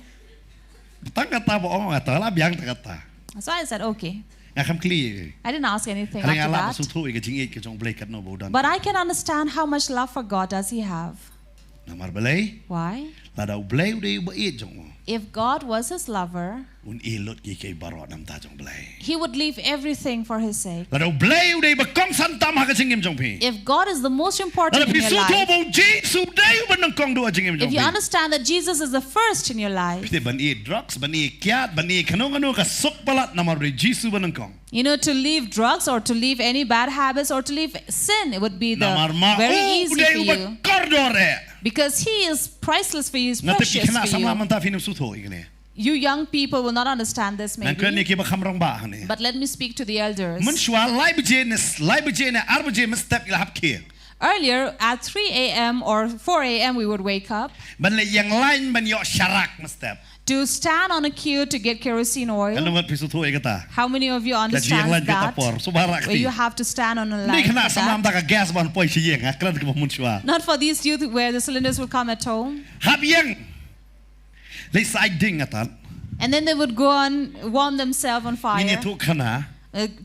Tangkata bo nga ta la biang takata. So I said, okay. Nga kam kli. I didn't ask anything Hari after nga la that. pasutho ika jing ik jong blay kat no bodan. But I can understand how much love for God does he have. Namar balay. Why? La daw blay uday ba it jong. If God was his lover, Un ilot ki kay baro nam ta jong blay. he would leave everything for his sake. La daw blay uday ba kong santam ha ka jingim jong pi. If God is the most La important in your pisuto life, bo Jesus day ba nang kong do jingim jong if pi. you understand that Jesus is the first in your life, Pite ban i drugs, ban i kiat, ban i kanong ka sok palat namar re Jesus ba nang kong. you know, to leave drugs or to leave any bad habits or to leave sin, it would be Namar the ma very easy uday for ba you. kordore. Because he is priceless for you, he's Nga te precious pikana for sama you. man ta finim suto ikne. You young people will not understand this Nang kani maybe, ki ba kamrong ba hani. but let me speak to the elders. Mun shwa lai bije ne arba je step ila hap ke. Earlier, at 3 a.m. or 4 a.m., we would wake up Ban le yang lain ban yo sharak step. to stand on a queue to get kerosene oil. Kalau ngat pisuto ikata. How many of you Yang understand lain kita that? por subarak Where you ti. have to stand on a Ni line kana like sama that. ta ka gas ban poi si yang akran ke mun shwa. Not for these youth where the cylinders will come at home. Hap yang. Le side ding atan. And then they would go and warm themselves on Ni fire, tu kana.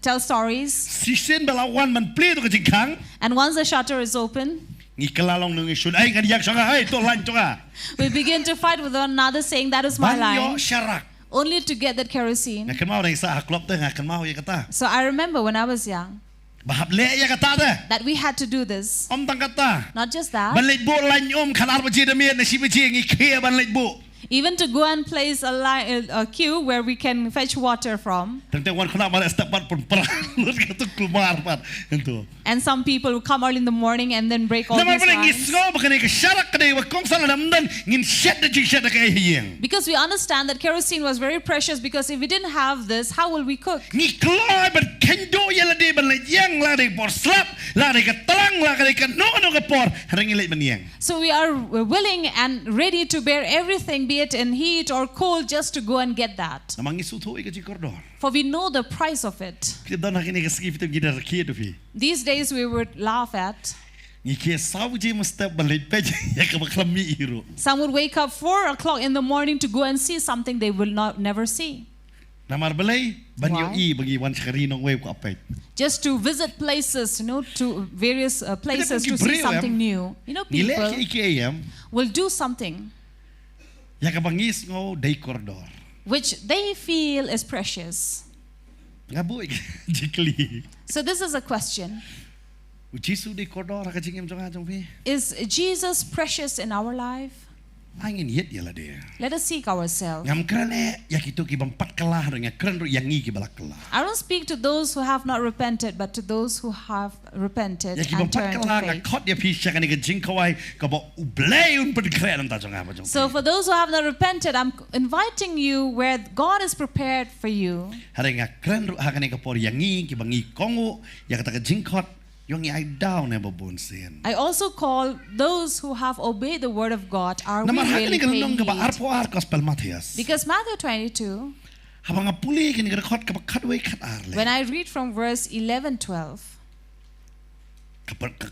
tell stories. Sisin balawan man ple to ka jingkang. And once the shutter is open, Ni kalalong nung isun ay kan yak sanga ay to lan tonga. we begin to fight with one another saying, that is my Ban yo line, sharak. only to get that kerosene. Ngakan mau nang sa haklop te ngakan mau ya kata. So I remember when I was young Bahap le ya kata te. that we had to do this. Om tang kata. Not just that, Ban leit bo lan om kanar ba je de me na si ba je ngi khe ban leit bo. even to go and place a queue where we can fetch water from. Tentang wan kena mala step pat pun perang lut ka tu keluar pat itu. And some people would come early in the morning and then break all Namar these balik lines. ngisgo bakane ka syarak ka dewa kong sala namdan ngin shed de shed ka hiyeng. Because we understand that kerosene was very precious, because if we didn't have this, how will we cook? Ngi kloy ban kendo ya la de ban le yang la de por slap la de ka terang la ka no ka por harangi le ban yang. So we are willing and ready to bear everything, be it in heat or cold, just to go and get that. Namang isu tu ka jikordor. For we know the price of it. Kita dah nak ini ka skip tu gidar ki tu fi. These days we would laugh at. Ngi ke saw je mesti ban le pe ya ka baklami hero. Some would wake up 4 o'clock in the morning to go and see something they will never see. Namar balai ban yo Why? I bagi wan sekali nong web ko apet. Just to visit places, to various places to see pergi something new. You know, Ngi le people ki ayam will do something ya ka bangis ngo dai koridor. which they feel is precious. Ngabuik jikli. So this is a question. Jisu di koridor ka jingem jong jong pi. Is Jesus precious in our life? Angin yet ya la dia. Let us seek ourselves. Ngam krane ya kitu ki bampat kalah dengan kren ru yang ngi ki balak kalah. I don't speak to those who have not repented, but to those who have repented Ya ki and bampat turned to kalah ngak faith. khot ya pi sya kan ni Jingkhawai ka bo ublay un ped kren ta jong apa jong. So for those who have not repented, I'm inviting you where God is prepared for you. Hari ngak kren ru ha kan ni ka por yang ngi ki bangi kongu ya kata ka Jingkhot yung I down na babon sin. I also call those who have obeyed the word of God, are we Namar ha really kan paying nong ka ba heed? arpo ar gospel Matthias. Because Matthew 22, Habang apuli kini ka khot ka ba khatway khat arle. when I read from verse 11, 12,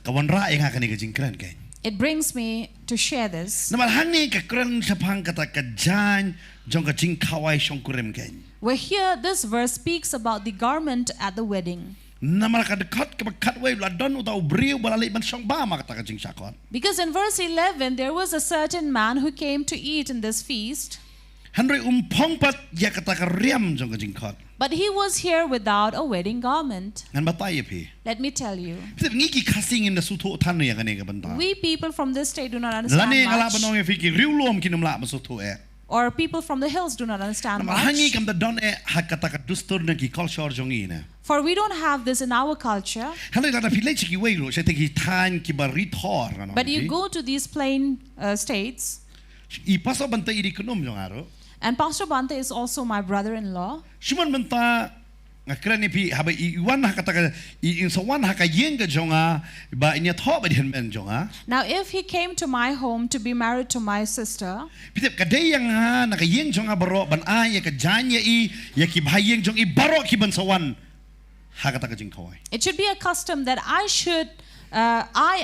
Kawan ra yang ha kan ni ka Jingkren kay. it brings me to share this. Namal hangi ka kran sapang kata ka jan jong ka Jingkhawai Nongkhryiem ken. Where here this verse speaks about the garment at the wedding. Namal ka dekat ka kat way la don utau briu balalik ban song ba ma kata ka Jing Shakot. Because in verse 11 there was a certain man who came to eat in this feast. Handrei pong pat ya kata ka riam jong ka Jingkhot. But he was here without a wedding garment. Ngan batai pi. Let me tell you. Ngi ki kasing in the suto tan ya ka ne ka banta. We people from this state do not understand Lani ngala much. banong e fiki riu lom kinum la ma suto e. Or people from the hills do not understand Namal hangi much. kam da don e ha kata ka dustur na ki culture jong ina. For we don't have this in our culture. Handrei la filai ki way lo se te ki tan ki ba rithor kan. But you go to these plain states. I paso banta iri kunum jong aro. And Pastor Bante is also my brother-in-law. Shuman banta ngakrani pi haba iwan hakata in so one haka yenga jonga ba inya thoba dihan men jonga. Now if he came to my home to be married to my sister, Pitep kadai yang ha naka yeng jonga baro ban a ya ka janya I ya ki bhayeng jong I baro ki ban so one hakata ka Jingkhawai. it should be a custom that I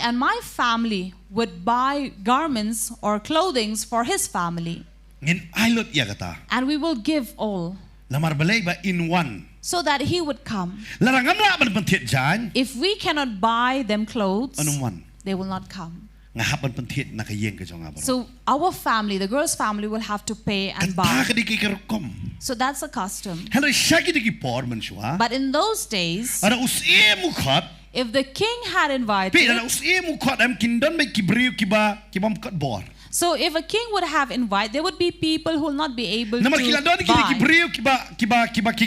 and my family would buy garments or clothings for his family. Ngin ailot ya kata. And we will give all Lamar balay ba in one. so that he would come. Larangam la ban pantit jan If we cannot buy them clothes, anum one. they will not come. Nga haban pantit naka yeng ka jonga baro. So our family, the girl's family, will have to pay and Kata buy. ka di ki kerkom. So that's a custom. Handrei shaki di ki por man shwa. But in those days, Ada usie mukhat. if the king had Pi invited, ada usie mukhat am kindon ba ki briu ki ba kat bor. so if a king would have invited, there would be people who will not be able Namal kila don to ki buy. briu ki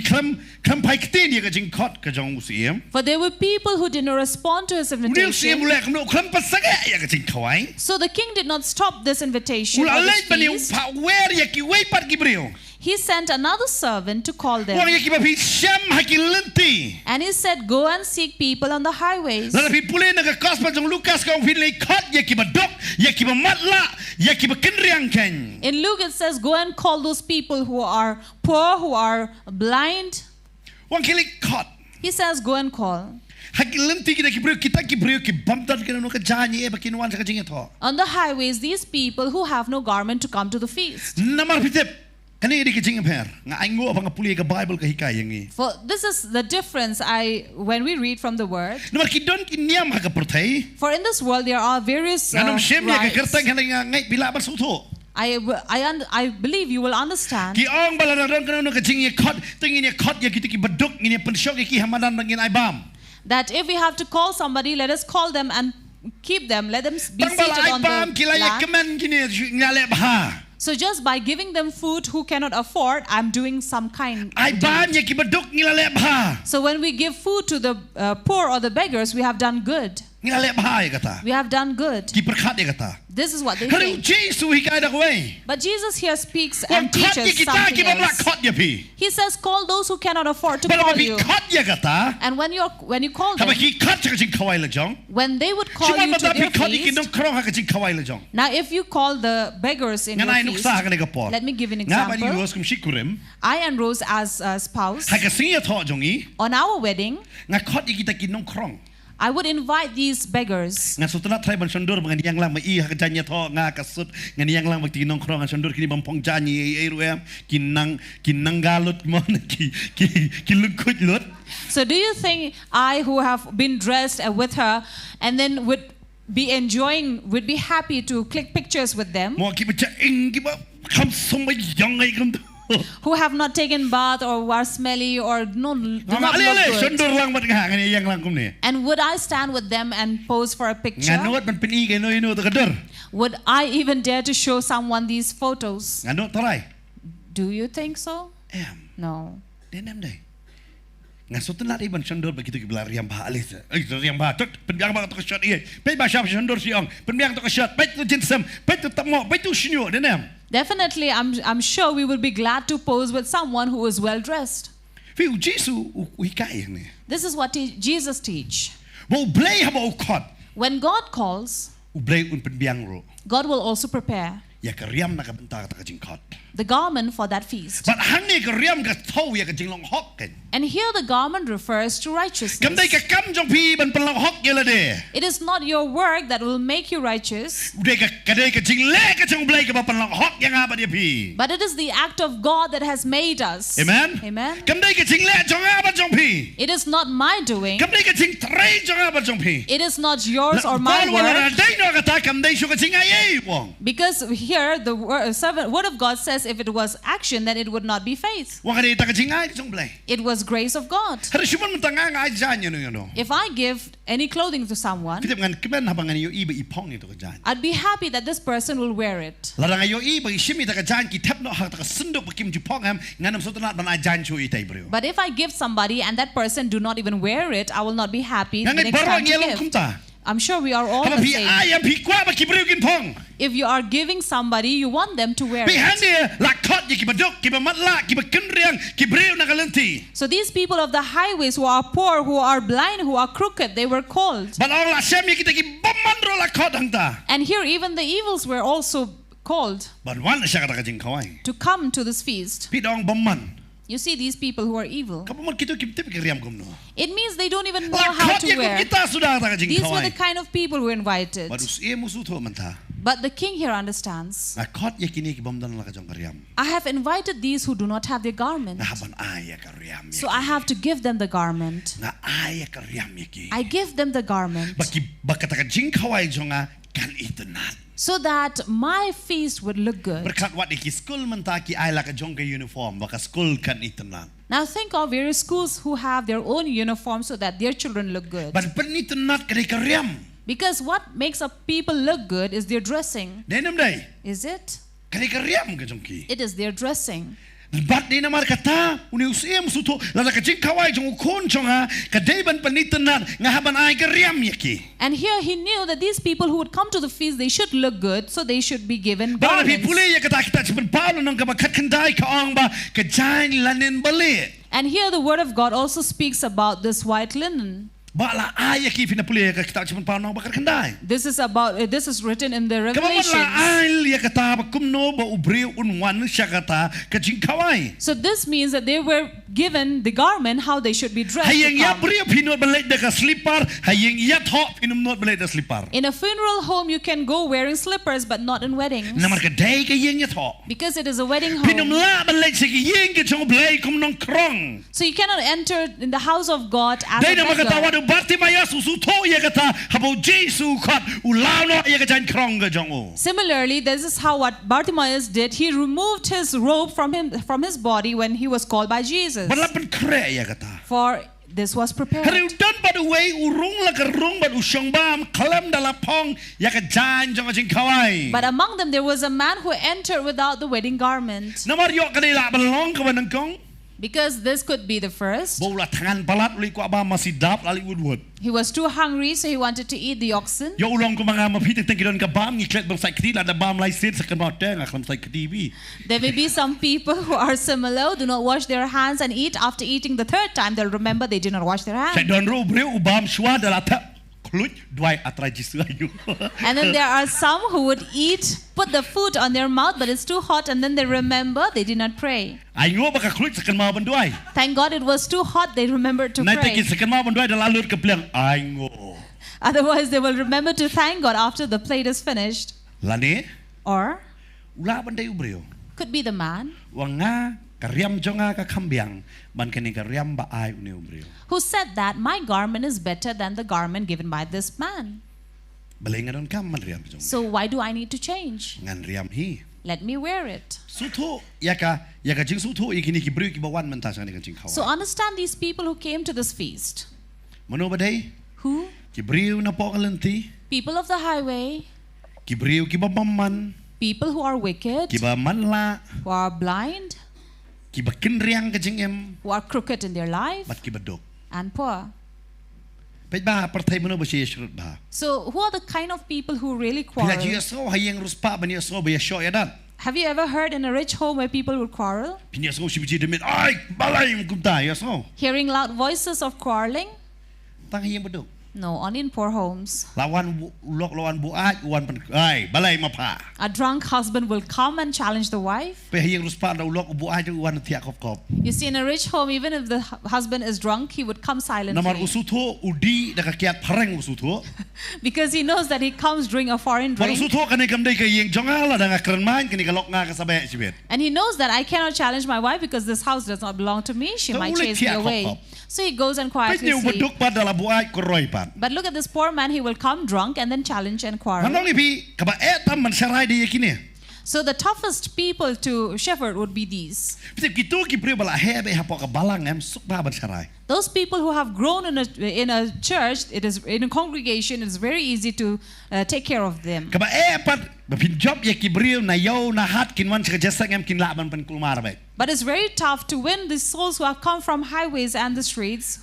klam pai ktin ya ka Jingkhot ka jong usiem. For there were people who did not respond to his Uli usiem invitation. ulek no klam pasage ya ka Jingkhawai. So the king did not stop this invitation. Ul or this alay ba ni feast. pa wer ya ki way pat ki briu. He sent another servant to call Wang them. ya ki ba pi syam ha ki lenti. And he said, go and seek people on the highways. Lala pi pulay na ka gospel jong Lukas ka ufin lay Khot ya ki ba dok ya ki ba matla ya ki ba kenriang ken. In Luke it says, go and call those people who are poor, who are blind. Wang ki lay Khot. He says, go and call. Ha ki lenti ki kita ki briu ki bamtan ka no ka jani e ba kinwan sa ka Jingkhaw. On the highways, these people who have no garment to come to the feast. Namar pitep. Kani di ka Jingkhaw. Nga aingo apa nga pulay ka Bible ka hikayang ni. For this is the difference when we read from the word. Namar ki don ki niyam ha ka pertay. For in this world there are various Nanam shem ya ka rites. kertang hanay nga ngay bila ba suto. I believe you will understand Ki ong bala na ron kanu ka Jingkhot tingin ya Khot ya kita ki baduk ni pensyok ki hamanan ngin ay bam. that if we have to call somebody, let us call them and keep them. Let them be Tang bala seated ay on bam the kila ya land. kemen gini ngale bah. So just by giving them food who cannot afford, I'm doing some kind Ay bam deed. ya ki baduk ngale bah. So when we give food to the poor or the beggars, we have done good. Ngale bah ya kata. We have done good. Ki perkat ya kata. This is what they Hari think. Jesus hikay da way. But Jesus here speaks Wang and Khot ya teaches kita ki something bamla else. Khot ya pi. He says, call those who cannot afford to Bala call pi you. Khot ya kata. And when you call them, Haba ki Khot sa ka Jingkhawai la jong. when they would call Cuma you to mata pi their Khot iki feast, nong krong ha ka Jingkhawai la jong. now if you call the beggars in your Nganay feast, nuksa ka ni ka por. let me give an Nga ba ni example. Yos kum shikurim. I and Rose as a spouse, Ha ka singa tho jongi. on our wedding, Nga Khot iki kita ki nong krong. I would invite these beggars. Nga sutuna try ban sondur mga niyang lang mai ha ka janya tho nga kasut nga niyang lang magti nong krong nga sondur kini bampong jani ay ruem kinang galut mo ki lungkot lut. So do you think I, who have been dressed with her and then would be happy to click pictures with them, Mo ki ba ing ki ba kam somay yang ay kam. who have not taken bath or who are smelly or do not Ale look ale good? sondur lang mat nga nga niyang lang kum ni. And would I stand with them and pose for a Nga picture? nuot man pinigay no ino ta kador. Would I even dare to show someone these photos? Nga no taray. Do you think so? No. Denem day. Nga sutuna iban sondur begitu ki bela riam ba alis. Ay riam ba tot penbiang ba to ka shot iye. Pe ba syap sondur siong. Penbiang to ka shot. Pe tu jinsam. Pe tu tamo. Pe tu shinyo denem. Definitely, I'm sure we will be glad to pose with someone who is well dressed. Fiu Jesus hikay ni. This is what Jesus teach. Wo blay haba o Khot. When God calls, Blay un penbiang ro. God will also prepare Ya ka riam na ka benta ka Jingkhot. the garment for that feast. But hangi ka riam ka thau ya ka Jinglong hok ken. And here the garment refers to righteousness. กำได้กับกำจงพีบันเป็นหลักฮอกเยละเด It is not your work that will make you righteous. เด็กกระเดกับจิงเล่กับจงเบลกับเป็นหลักฮอกยังอาบัดเดียพี But it is the act of God that has made us. Amen. Amen. กำได้กับจิงเล่จงอาบัดจงพี It is not my doing. กำได้กับจิงไตรจงอาบัดจงพี It is not yours or my วันละ work. ได้นอกตากำได้ชุกจิงไอ้วง Because here the word of God says if it was action then it would not be faith. วันกระเดตากจิงไอ้จงเบล It was grace of God. ถ้าชิมันตั้งงไอ้จานยังไงเนาะ If I give any clothing to someone, พี่ทำงานก็เป็นทำงานอยู่อีบอีพองนี่ตัวจาน I'd be happy that this person will wear it. แล้วงานอยู่อีบอีชิมีตากจานกี่ทับเนาะหักตากสันดกกิมจุพองแฮมงานนำสุดตนาบันอาจารย์ช่วยไตบริว But if I give somebody and that person do not even wear it, I will not be happy งั้น the ไอ้ next บารอ time เงี้ย to ลงคุ้ม give. ตา I'm sure we are all ถ้า the พี่ same. อายังพี่กว่ามากิบริวกินพอง If you are giving somebody, you want them to wear พี่ฮัน it. เนี่ยหลักทอดยี่กิบดกกิบมัดละกิบขึ้นเรียงกิบริวนักเล่นที So these people of the highways who are poor, who are blind, who are crooked, they were called. บัดเอาละเชมีกิตกิบมันโรละคอดังตา And here even the evils were also called บัดวันเชกตากจิงเขาไว้ to come to this feast. พี่ดองบมัน You see these people who are evil. เขาบอกมันคิดว่ากิบติบกิเรียมกุมเนาะ It means they don't even หลั know กทอ how ด to ยี่กุม wear. กิตาสุดาตากจิง These เขา were ไว้ the kind of people who were invited. บัดอุสเอมุสุโธมันตา But the king here understands. หลักทอดยี่กินี่กิบดันละกจงกระเรียม I have invited these who do not have their garment. นะบันอายกระเรียม So I have to give them the garment. นะอายกระเรียมยี่กิ I give them the garment บักตากจิงเขาไว้จงอากันอิตนัด so that my feast would look good. berkat wat iki school mentaki ai la ka jong ke uniform baka school kan itenan Now think of various schools who have their own uniform so that their children look good. ban penitenat kare karyam Because what makes a people look good is their dressing. denam dai Is it? kare karyam ka jong ki It is their dressing. bat dina mar kata uni usiem suto la ka Jingkhawai jong kon jong ha ka dei ban penitenat ngahaban ai karyam yaki. And here he knew that these people who would come to the feast, they should look good, so they should be given Bala pi garments. puli ya kata kita chipen Paulo nang ka bakhat kandai ka ong ba ka jain lanin bali. And here the word of God also speaks about this white linen. Bala ay ki pina puli ya kita chipen Paulo nang bakhat kandai. This is written in the Kababala Revelations. ay ya kata ba kumno ba ubriu unwan siya kata ka Jingkhawai. So this means that they were given the garment, how they should be dressed. Hayang to ya come. brio pinot balik da ka slipper, hayang ya thok pinum not balik da slipper. In a funeral home, you can go wearing slippers, but not in weddings. Namar ka day ka yang ya thok. Because it is a wedding Pinum home. la balik sa yang ka chong blay kum Nongkhryiem. So you cannot enter in the house of God as Day a na makata beggar. wadu Bartimaeus usuto ya kata habo Jesu Khot ulaw no ya ka Jingkhryiem ka jong o. Similarly, this is how what Bartimaeus did. He removed his robe from his body when he was called by Jesus. Balapan kre ya kata. For this was prepared. Hari udan pada way urung la ka rung bad usyong bam kalam dalapong ya ka jan jong ka Jingkhawai. But among them there was a man who entered without the wedding garment. Namar yo kanila balong ka banangkong. Because this could be the first. Bola tangan balat uli ko aba masidap lali woodwood. He was too hungry, so he wanted to eat the oxen. Yo ulong ko mga mapitik tengkidon ka bam ngiklet bang sa kitila da bam lai sit sa kanote nga klam sa kitibi. There may be some people who are similar, do not wash their hands and eat. After eating the third time, they'll remember they did not wash their Sa hands. don ro breu ubam shwa dalata kluj dwai atra jisu ayu. And then there are some who would put the food on their mouth, but it's too hot, and then they remember they did not pray. Ay ngo baka kluj sa kanma bandwai. Thank God it was too hot, they remembered to Nay pray. tekit sa kanma bandwai dalalut ka pleng ay ngo. Otherwise, they will remember to thank God after the plate is finished. Lani Or ula banday ubreu. could be the man Wanga karyam jonga ka kambyang ban kani karyam ba ay uni ubreu. who said that my garment is better than the garment given by this man. Balingan kam man riam jong. So why do I need to change? Ngan riam hi. Let me wear it. Suto yaka jing suto ikini ki breu ki bawan man ta sa ni ka Jingkhawai. So understand these people who came to this feast. Mano baday Who? ki breu na po kalenti People of the highway, ki breu ki babamman people who are wicked, ki ba manla who are blind, ki ba kinriang ka jingem who are crooked in their life, bat ki badok. and poor. Pet ba partay mo ba siya shrut ba? So who are the kind of people who really Pila quarrel? jiya so hayang ruspa ba niya so ba ya sho yadan. Have you ever heard in a rich home where people would quarrel? Pinya so si biji demit ay balay mo kumta ya so. Hearing loud voices of quarreling? Tang hayang badok. No, only in poor homes. Lawan buat wan pen ai balai mapa. A drunk husband will come and challenge the wife. Pe yang ruspa da ulok buat wan tiak kop. You see, in a rich home, even if the husband is drunk, he would come silently. Namar usutho udi da kiat pareng usutho. Because he knows that he comes during a foreign drink. Usutho kani kamdai ka yang jongala da kren main kani kalok nga ka sabe sibet. And he knows that I cannot challenge my wife because this house does not belong to me. She might chase me away. So he goes and quietly sleeps. But look at this poor man, he will come drunk and then challenge and quarrel. So the toughest people to shepherd would be these. Those people who have grown in a church, it is in a congregation, it is very easy to take care of them. But it's very tough to win the souls who have come from highways and the streets,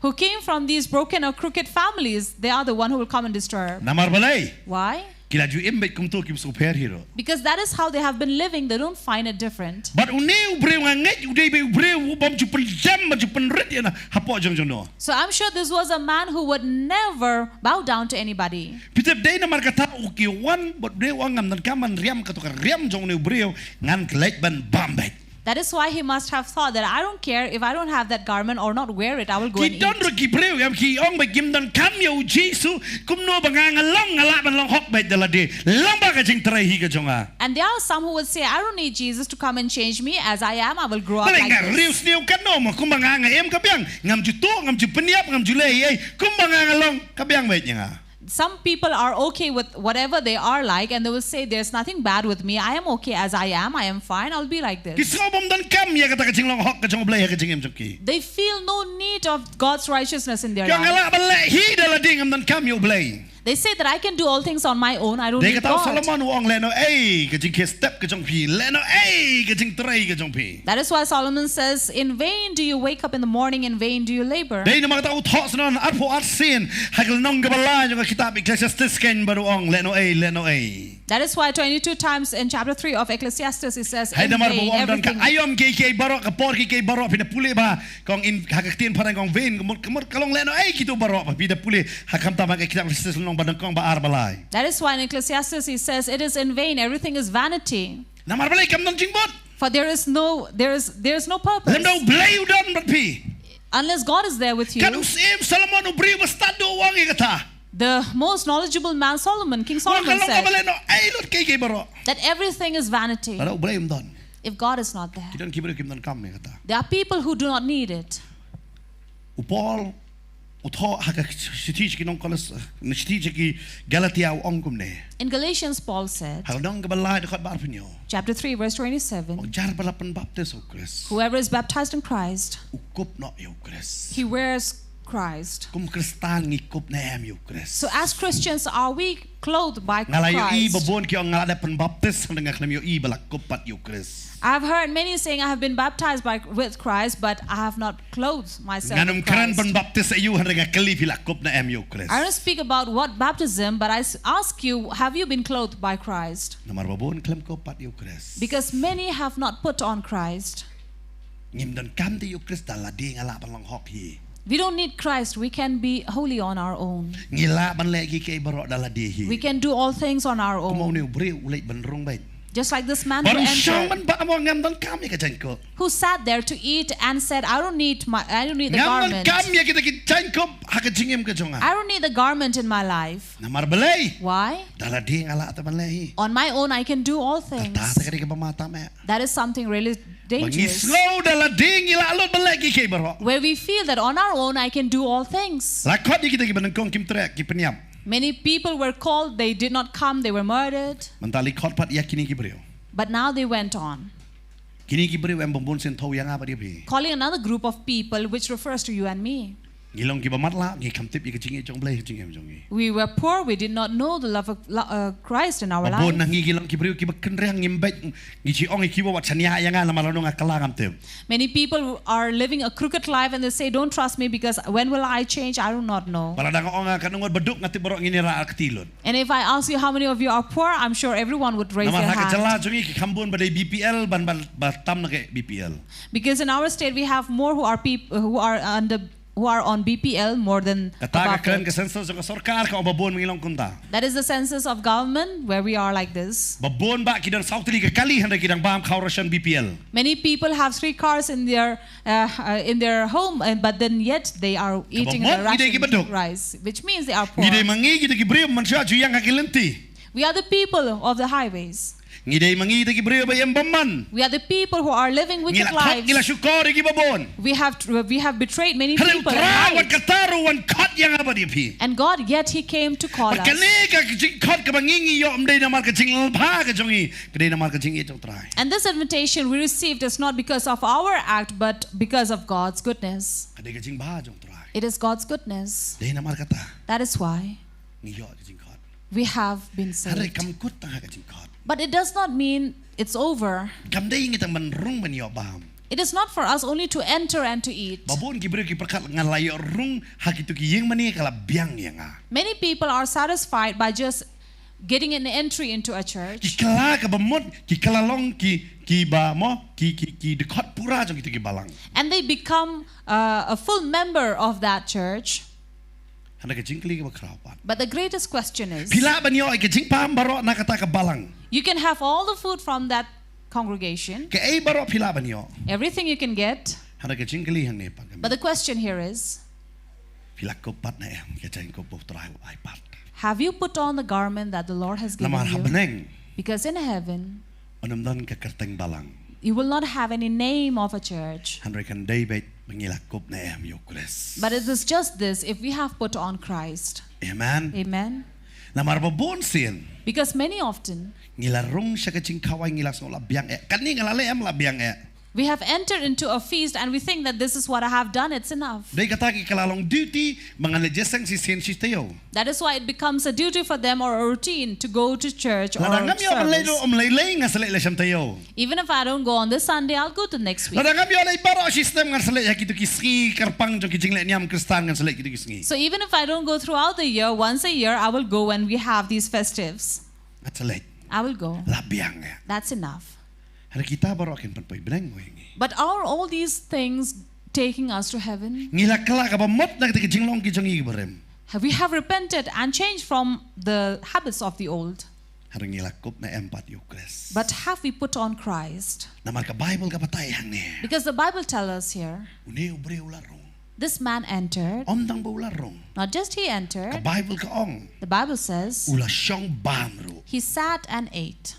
who came from these broken or crooked families. They are the one who will come and disturb. Why? Because that is how they have been living. They don't find it different. So I'm sure this was a man who would never bow down to anybody. That is why he must have thought that I don't care if I don't have that garment or not wear it, I will go and eat. And there are some who would say, I don't need Jesus to come and change me as I am, I will grow up like this. Some people are okay with whatever they are like, and they will say, there's nothing bad with me. I am okay as I am fine, I'll be like this. They feel no need of God's righteousness in their life. They say that I can do all things on my own, I don't need God. That is why Solomon says, in vain do you wake up in the morning, in vain do you labor. That is why 22 times in chapter 3 of Ecclesiastes it says, in vain everything. That is why in Ecclesiastes he says, it is in vain, everything is vanity. For there is no purpose. Unless God is there with you. The most knowledgeable man, Solomon, King Solomon said that everything is vanity if God is not there. There are people who do not need it. In Galatians, Paul said, chapter 3, verse 27, whoever is baptized in Christ, he wears Christ. So as Christians, are we clothed by Christ? I've heard many saying, I have been baptized with Christ, but I have not clothed myself with Christ. I don't speak about what baptism, but I ask you, have you been clothed by Christ? Because many have not put on Christ. We don't need Christ. We can be holy on our own. We can do all things on our own. Just like this man who entered, who sat there to eat and said, I don't need the garment. I don't need the garment in my life. Why? On my own I can do all things. That is something really dangerous. Where we feel that on our own I can do all things. Many people were called, they did not come, they were murdered. But now they went on. Calling another group of people, which refers to you and me. Ngi long ki ba mat la ngi kam tip i ka jing e jong blai jing em jong i. We were poor. We did not know the love of Christ in our Ba bon na life. ngi long ki brio ki ba ken reang ngim bet ngi chi ong i ki ba wat chania ya nga la ma lo nga kala ngam tem. Many people are living a crooked life and they say, don't trust me because when will I change? I do not know. Bala dang ong ka nungod baduk ngati borok ngini ra aktilon. And if I ask you how many of you are poor, I'm sure everyone would raise Namar their ha ka jala hand. jong i ki khambun ba dei BPL ban ba tam na ke BPL. Because in our state we have more who are on BPL more than Kataga above kren it. ka senso sa sarkar ka babon ngilong kunta. That is the census of government where we are like this. Babon ba kidang sautli ka kali handa kidang bam khawrashan BPL. Many people have 3 cars in their home, but then yet they are eating Kabamot, the gide ki ration baduk. rice, which means they are poor. Ngide mangi gide ki brio mansya juyang ka kilenti. We are the people of the highways. Ngide mangi gide ki brio ba yembaman. We are the people who are living wicked Ngila khot ngila lives. syukor ki babon. We have betrayed many Haru people and tra wan lied. kataru wan khot yang apa dia pi. And God, yet He came to call us. Kane ka jing khot ka bangingi yo amdei namar ka jing lpa ka jongi. Kade namar ka jing e jong trai. And this invitation we received is not because of our act, but because of God's goodness. Kade ka jing ba jong trai. It is God's goodness. Dei namar kata That is why ngi yo ka jing khot. we have been Haru saved. kam kut tang ka jing khot. But it does not mean it's over. Kam dei ngi tang man rung man yo bam. It is not for us only to enter and to eat. Babon ki brio ki perkat ngalayo rung hakitu ki yeng mani kala biang yanga. Many people are satisfied by just getting an entry into a Ki church. kala ka bamot ki kala long ki ba mo ki dekot pura jong itu ki balang. And they become a full member of that church. Handa ka jing kli ka bakrawan. But the greatest question is, Pila ban yo ay ka jing pam baro na kata ka balang. you can have all the food from that congregation, Ka ay baro pila ban yo. everything you can get. Handa ka jing kli hang ne pa. But the question here is, Pila ko pat na em ka jing ko bo trai ay pat. have you put on the garment that the Lord has given Namar you? habeneng Because in heaven, onamdan ka kerteng balang. you will not have any name of a church. Handa kan David mangilakop na em yo kres. But it is just this, if we have put on Christ. Amen. Amen. Namar babon sin. Because many often, Ngilarong siya ka Jingkhawai ngilak sa labiang e. Kani ngalale em labiang e. we have entered into a feast and we think that this is what I have done, it's enough. Dahil kataki kalalong duty, mga najesang si sin si tayo. That is why it becomes a duty for them or a routine to go to church or Ladangam yo malaylo service. laylay nga salay siyam tayo. Even if I don't go on this Sunday, I'll go to next week. Ladangam yo lay baro system nga salay kitu kisngi karpang jong kijingle niyam kristan nga salay kitu kisngi. So even if I don't go throughout the year, once a year, I will go when we have these festives. At salay I will go. labiang e. That's enough. Hara kita baro akin panpoy beneng mo yengi. But are all these things taking us to heaven? Ngilakla ka ba mot na kita kijinglong kijongi barem. We have repented and changed from the habits of the old. Hara ngilakop na empat yo kres. But have we put on Christ? Namar ka Bible ka patay hane. Because the Bible tells us here, Uni ubre ularong. this man entered. Omdang ba ularong. Not just he Ka entered, Bible ka ong. the Bible says Ula siyang bamro. he sat and ate.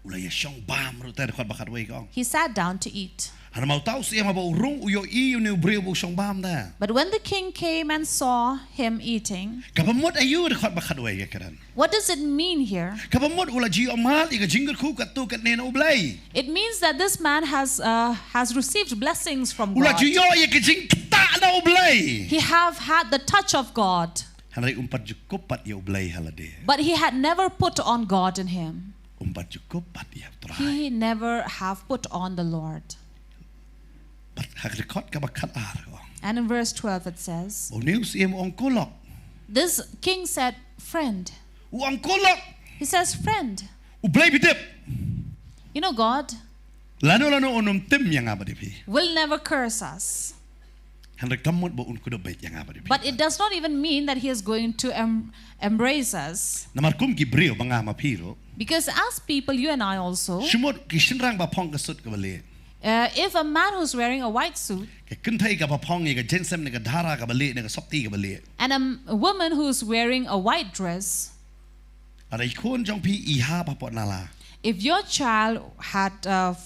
Ula siyang bamro tayo kwa bakat way ka ong. He sat down to eat. Ano mau tahu siya mabaurong uyo iyo ni ubre bu siyang bam na. But when the king came and saw him eating, Kapamot ayu de kwa bakat way ka karan. what does it mean here? Kapamot ula ji amal iga jingger ku katu kat nena ublay. It means that this man has received blessings from Ula God. ji yo iga jing ta na ublay. He have had the touch of God, Hanay umpat jukup pat ya ublay halade. but he had never put on God in him. Umpat jukup pat ya try. He never have put on the Lord. Pat hakrekot ka bakat ar. And in verse 12 it says, O news siya mo ang kulok. this king said, friend. U ang kulok. He says, friend. Ublay bitip. You know, God Lano onumtim yang apa dipi. will never curse us. Hanrek kamot bo unkudo bait yang apa dipi. But it does not even mean that he is going to embrace us. Namarkum ki brio banga mapiro. Because as people, you and I also, Shumot ki shinrang ba pong kasut ka bali. if a man who's wearing a white suit Ka kuntai ka ba pong ka jensem ka dhara ka bali ka sopti ka bali. and a woman who's wearing a white dress, Ada ikon jong pi iha pa pot nala. if your child had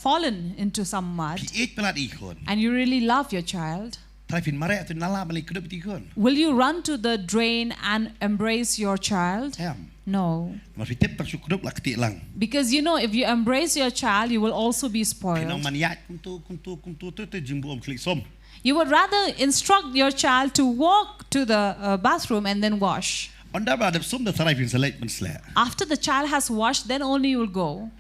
fallen into some mud Pi ek pelat ikon. and you really love your child, Try fin mare atu nala bali kudo piti ikon. will you run to the drain and embrace your child? Em. No. Mar fitip tak syukudup la keti lang. Because you know, if you embrace your child, you will also be Pinong spoiled. maniat kuntu tu jimbu om klik som. You would rather instruct your child to walk to the bathroom and then wash. After the child has washed, then only you will go.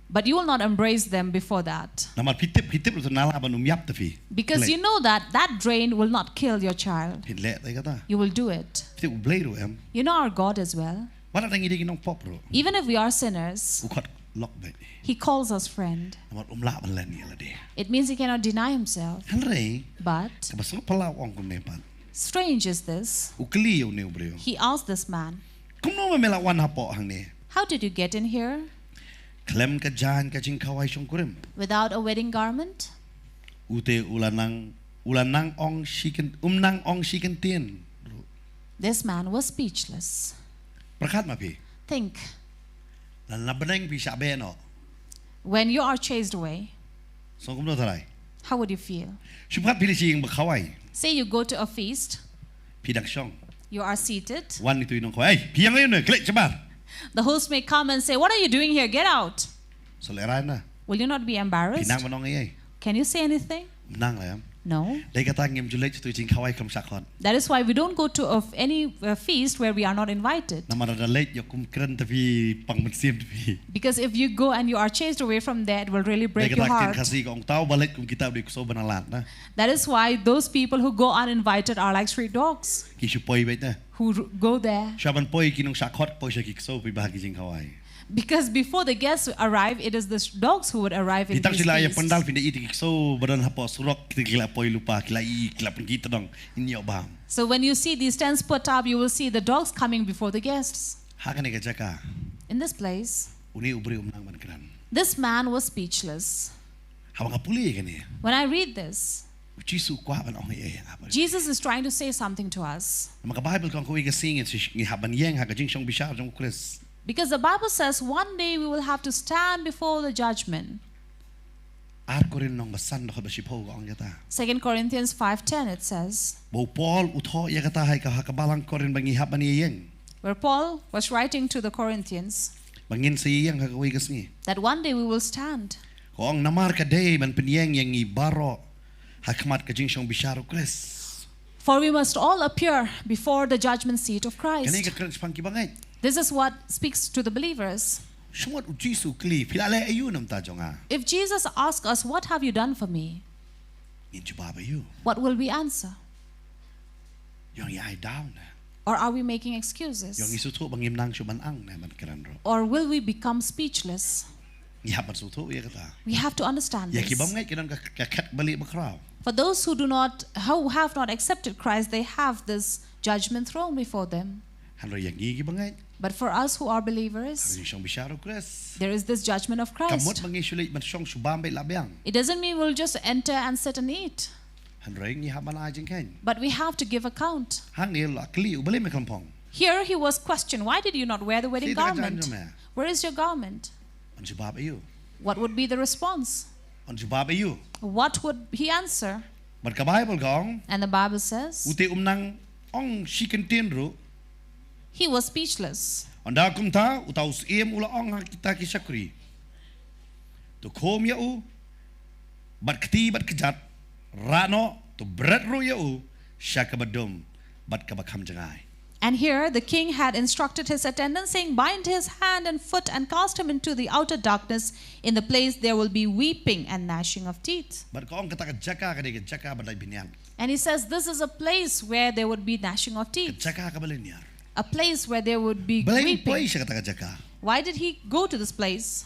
But you will not embrace them before that. Because you know that that drain will not kill your child. You will do it. You know our God as well. Even if we are sinners, He calls us friend. It means He cannot deny Himself. But strange is this. He asked this man, how did you get in here? Without a wedding garment? This man was speechless. Think. When you are chased away, how would you feel? Say you go to a feast. You are seated. The host may come and say, what are you doing here? Get out. Will you not be embarrassed? Can you say anything? No. That is why we don't go to any feast where we are not invited. Because if you go and you are chased away from there, it will really break your heart. That is why those people who go uninvited are like street dogs who go there. Because before the guests arrive, it is the dogs who would arrive in these feasts. So when you see these tents put up, you will see the dogs coming before the guests. In this place, this man was speechless. When I read this, Jesus is trying to say something to us. Because the Bible says one day we will have to stand before the judgment. 2 Corinthians 5:10 it says, where Paul was writing to the Corinthians, that one day we will stand. For we must all appear before the judgment seat of Christ. This is what speaks to the believers. If Jesus asks us, what have you done for me? What will we answer? Or are we making excuses? Or will we become speechless? We have to understand this. For those who have not accepted Christ, they have this judgment throne before them. But for us who are believers, there is this judgment of Christ. It doesn't mean we'll just enter and sit and eat. But we have to give account. Here he was questioned, why did you not wear the wedding garment? Where is your garment? What would be the response? What would he answer? And the Bible says, he was speechless. And here the king had instructed his attendants, saying, bind his hand and foot and cast him into the outer darkness. In the place there will be weeping and gnashing of teeth. And he says this is a place where there would be gnashing of teeth. A place where there would be weeping. Why did he go to this place?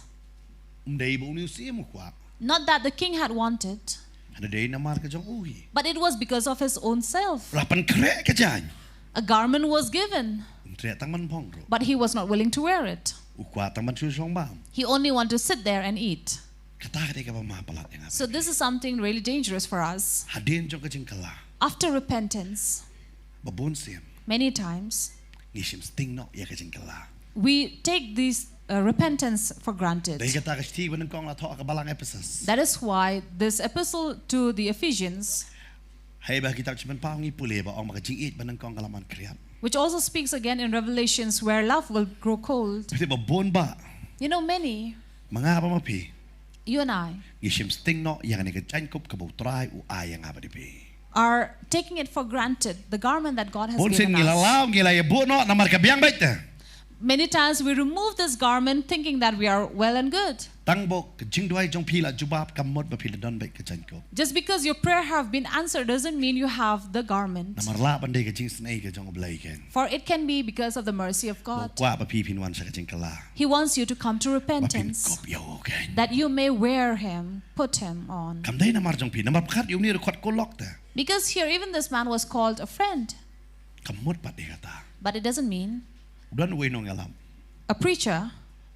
Not that the king had wanted, but it was because of his own self. A garment was given, but he was not willing to wear it. He only wanted to sit there and eat. So this is something really dangerous for us. After repentance, many times we take this repentance for granted. That is why this epistle to the Ephesians, which also speaks again in Revelations, where love will grow cold. You know, many, you and I Gishim sting no yang ni kejan kop kabau try u ayang apa dipi. are taking it for granted, the garment that God has Pun given sin us. ngilalau ngilai bu no namar kabiang baik ta. Many times we remove this garment thinking that we are well and good. Tang bo kejing duai jong pila jubab kamot ba pila don baik kejan kop. Just because your prayer have been answered doesn't mean you have the garment. Namar la bandai kejing snai ke jong belai kan. For it can be because of the mercy of God. Kwa ba pi pinwan sa kejing kala. He wants you to come to Ba pin repentance, kop yo kan. that you may wear him, put him on. Kam dai namar jong pi namar khat yu ni khot ko lok ta. Because here even this man was called a friend. Kamot pat dia kata. But it doesn't mean Udan we no ngalam. a preacher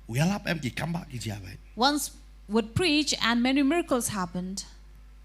Uyalap em ki kamba ki jabai. once would preach and many miracles happened.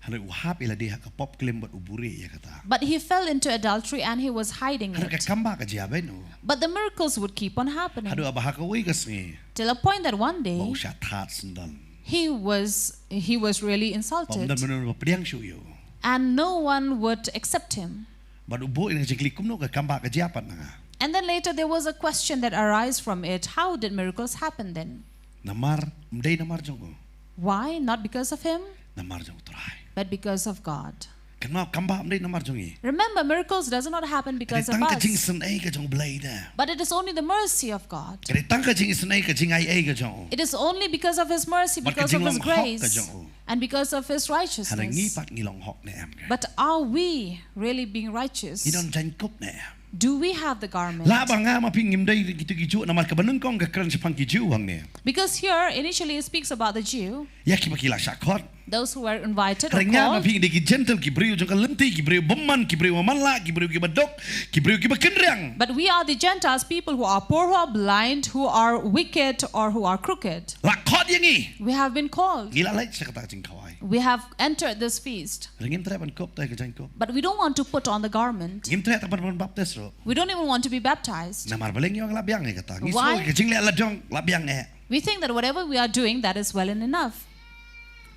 Hanu uhap ila dia ka pop klim bat uburi ya kata. But he fell into adultery and he was hiding Hanu ka it. kamba ka jabai no. But the miracles would keep on happening. Hadu abah ka wi kasni. Till a point that one day Bau sya that sendan. he was really insulted Pamdan menun pediang syu yo. and no one would accept him. But ubo ina jikli kumno ka kamba ka japat na. And then later there was a question that arose from it. How did miracles happen then? Namar mdai namar jong. Why? Not because of him, Namar jong try. but because of God. Kan mau kamba mdai namar jongi. Remember, miracles does not happen because of Tang ka jing us, sen ai ka jong blai da. but it is only the mercy of God. Kali tang ka jing sen ai ka jing ai ka jong. It is only because of His mercy, But because of His kajing long hok grace, kajong. and because of His Hanu ngi righteousness. pat ngilong hok na em. But are we really being righteous? Ni don jan kop na. Do we have the garment? La bang nga maping ngimdai gitu gitu namar ka banung kong ka kran sepang ki ju hang ne. Because here initially it speaks about the Jew, Ya ki bakila Khot. those who were invited or Rengnya called. maping de ki gentle ki briu jong ka lenti ki briu beman ki briu manla ki briu ki badok ki briu ki bakenrang. But we are the Gentiles, people who are poor, who are blind, who are wicked, or who are crooked. La Khot yangi. We have been called. Gila lai sa kata Jingkhawai. We have entered this feast. Rengim tre ban kop tai ka jan kop. But we don't want to put on the garment. Ngim tre tapan ban baptis ro. We don't even want to be baptized. Namar baleng yo labiang ne kata. Ngislo Why? ka jing le la jong labiang ne. We think that whatever we are doing, that is well and enough.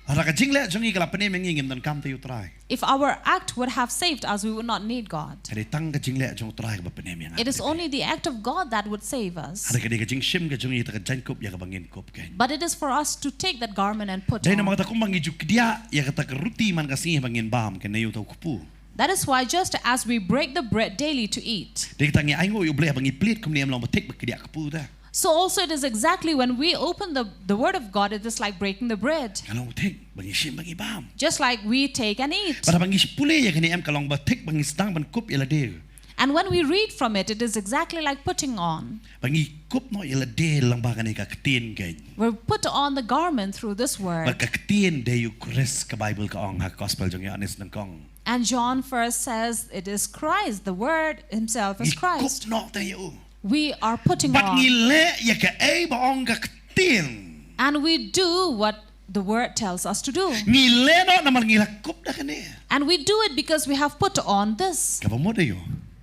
Ara ka jing le jong i kala pane mengingim dan kam te yu trai. If our act would have saved us, we would not need God. Kali tang ka jing le jong trai ka pane meng. It is only the act of God that would save us. Ada ka jing shim ka jong i ta ka jan kop ya ka bangin kop kan. But it is for us to take that garment and put Dahil na on. mga takong mangijuk dia, ya kata keruti man kasi bangin bam kena yu tau kupu. That is why just as we break the bread daily to eat, Dia kata ngi aingo yu bleh bangi plit kum ni am long batik bakidia kupu dah. so also it is exactly when we open the word of God, it is like breaking the bread. Kalau batik bangi shim bangi bam. Just like we take and eat. Pada bangi sepule ya kini am kalong batik bangi sedang ban kup ya ladil. And when we read from it, it is exactly like putting on. Bangi kup no ya ladil lang bagan ni ka ketin kan. We're put on the garment through this word. Baka ketin de yu kris ka Bible ka ong ha gospel jong ya anis nang kong. And John first says it is Christ. The word himself is Ngi Christ. kup no te yu. We are putting Bat ngi on. le ya ka ei ba ong ka ketin. And we do what the word tells us to do. Ngi le no namar ngi la kup dah kene. And we do it because we have put on this. Ka mo de yu.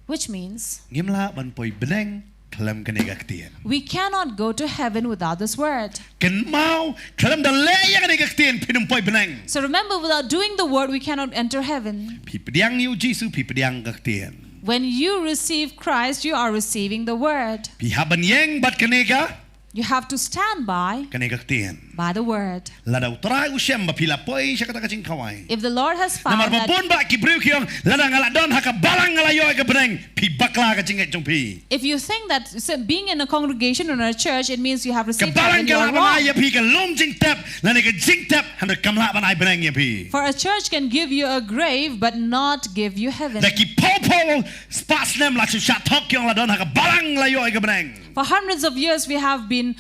Which means Ngimla ban poi beneng kalam kene ka ketin. we cannot go to heaven without this word. Ken mau kalam da le ya kene ka ketin pinum poi beneng. So remember, without doing the word, we cannot enter heaven. Pi pediang ni Jesu pi pediang ka ketin. When you receive Christ, you are receiving the word. Pi haban yeng bat kene ka You have to stand by ketin. the word. Lada utrai usyam ba pila poi siya kata ka Jingkhawai. If the Lord has Namar found that, babon ba ki briu kiong lada ngala don ha ka balang ngala yo ka beneng pi bakla ka jinget jong pi. if you think that being in a congregation or in a church, it means you have Ka received balang heaven, you are ngala ba wrong. ya pi ka lom jing tap lada ka jing tap handa kamla ba ai beneng ya pi. For a church can give you a grave, but not give you heaven. Da ki popo spas nem la chu shat hok kiong la don ha ka balang la yo ka beneng. For hundreds of years, we have been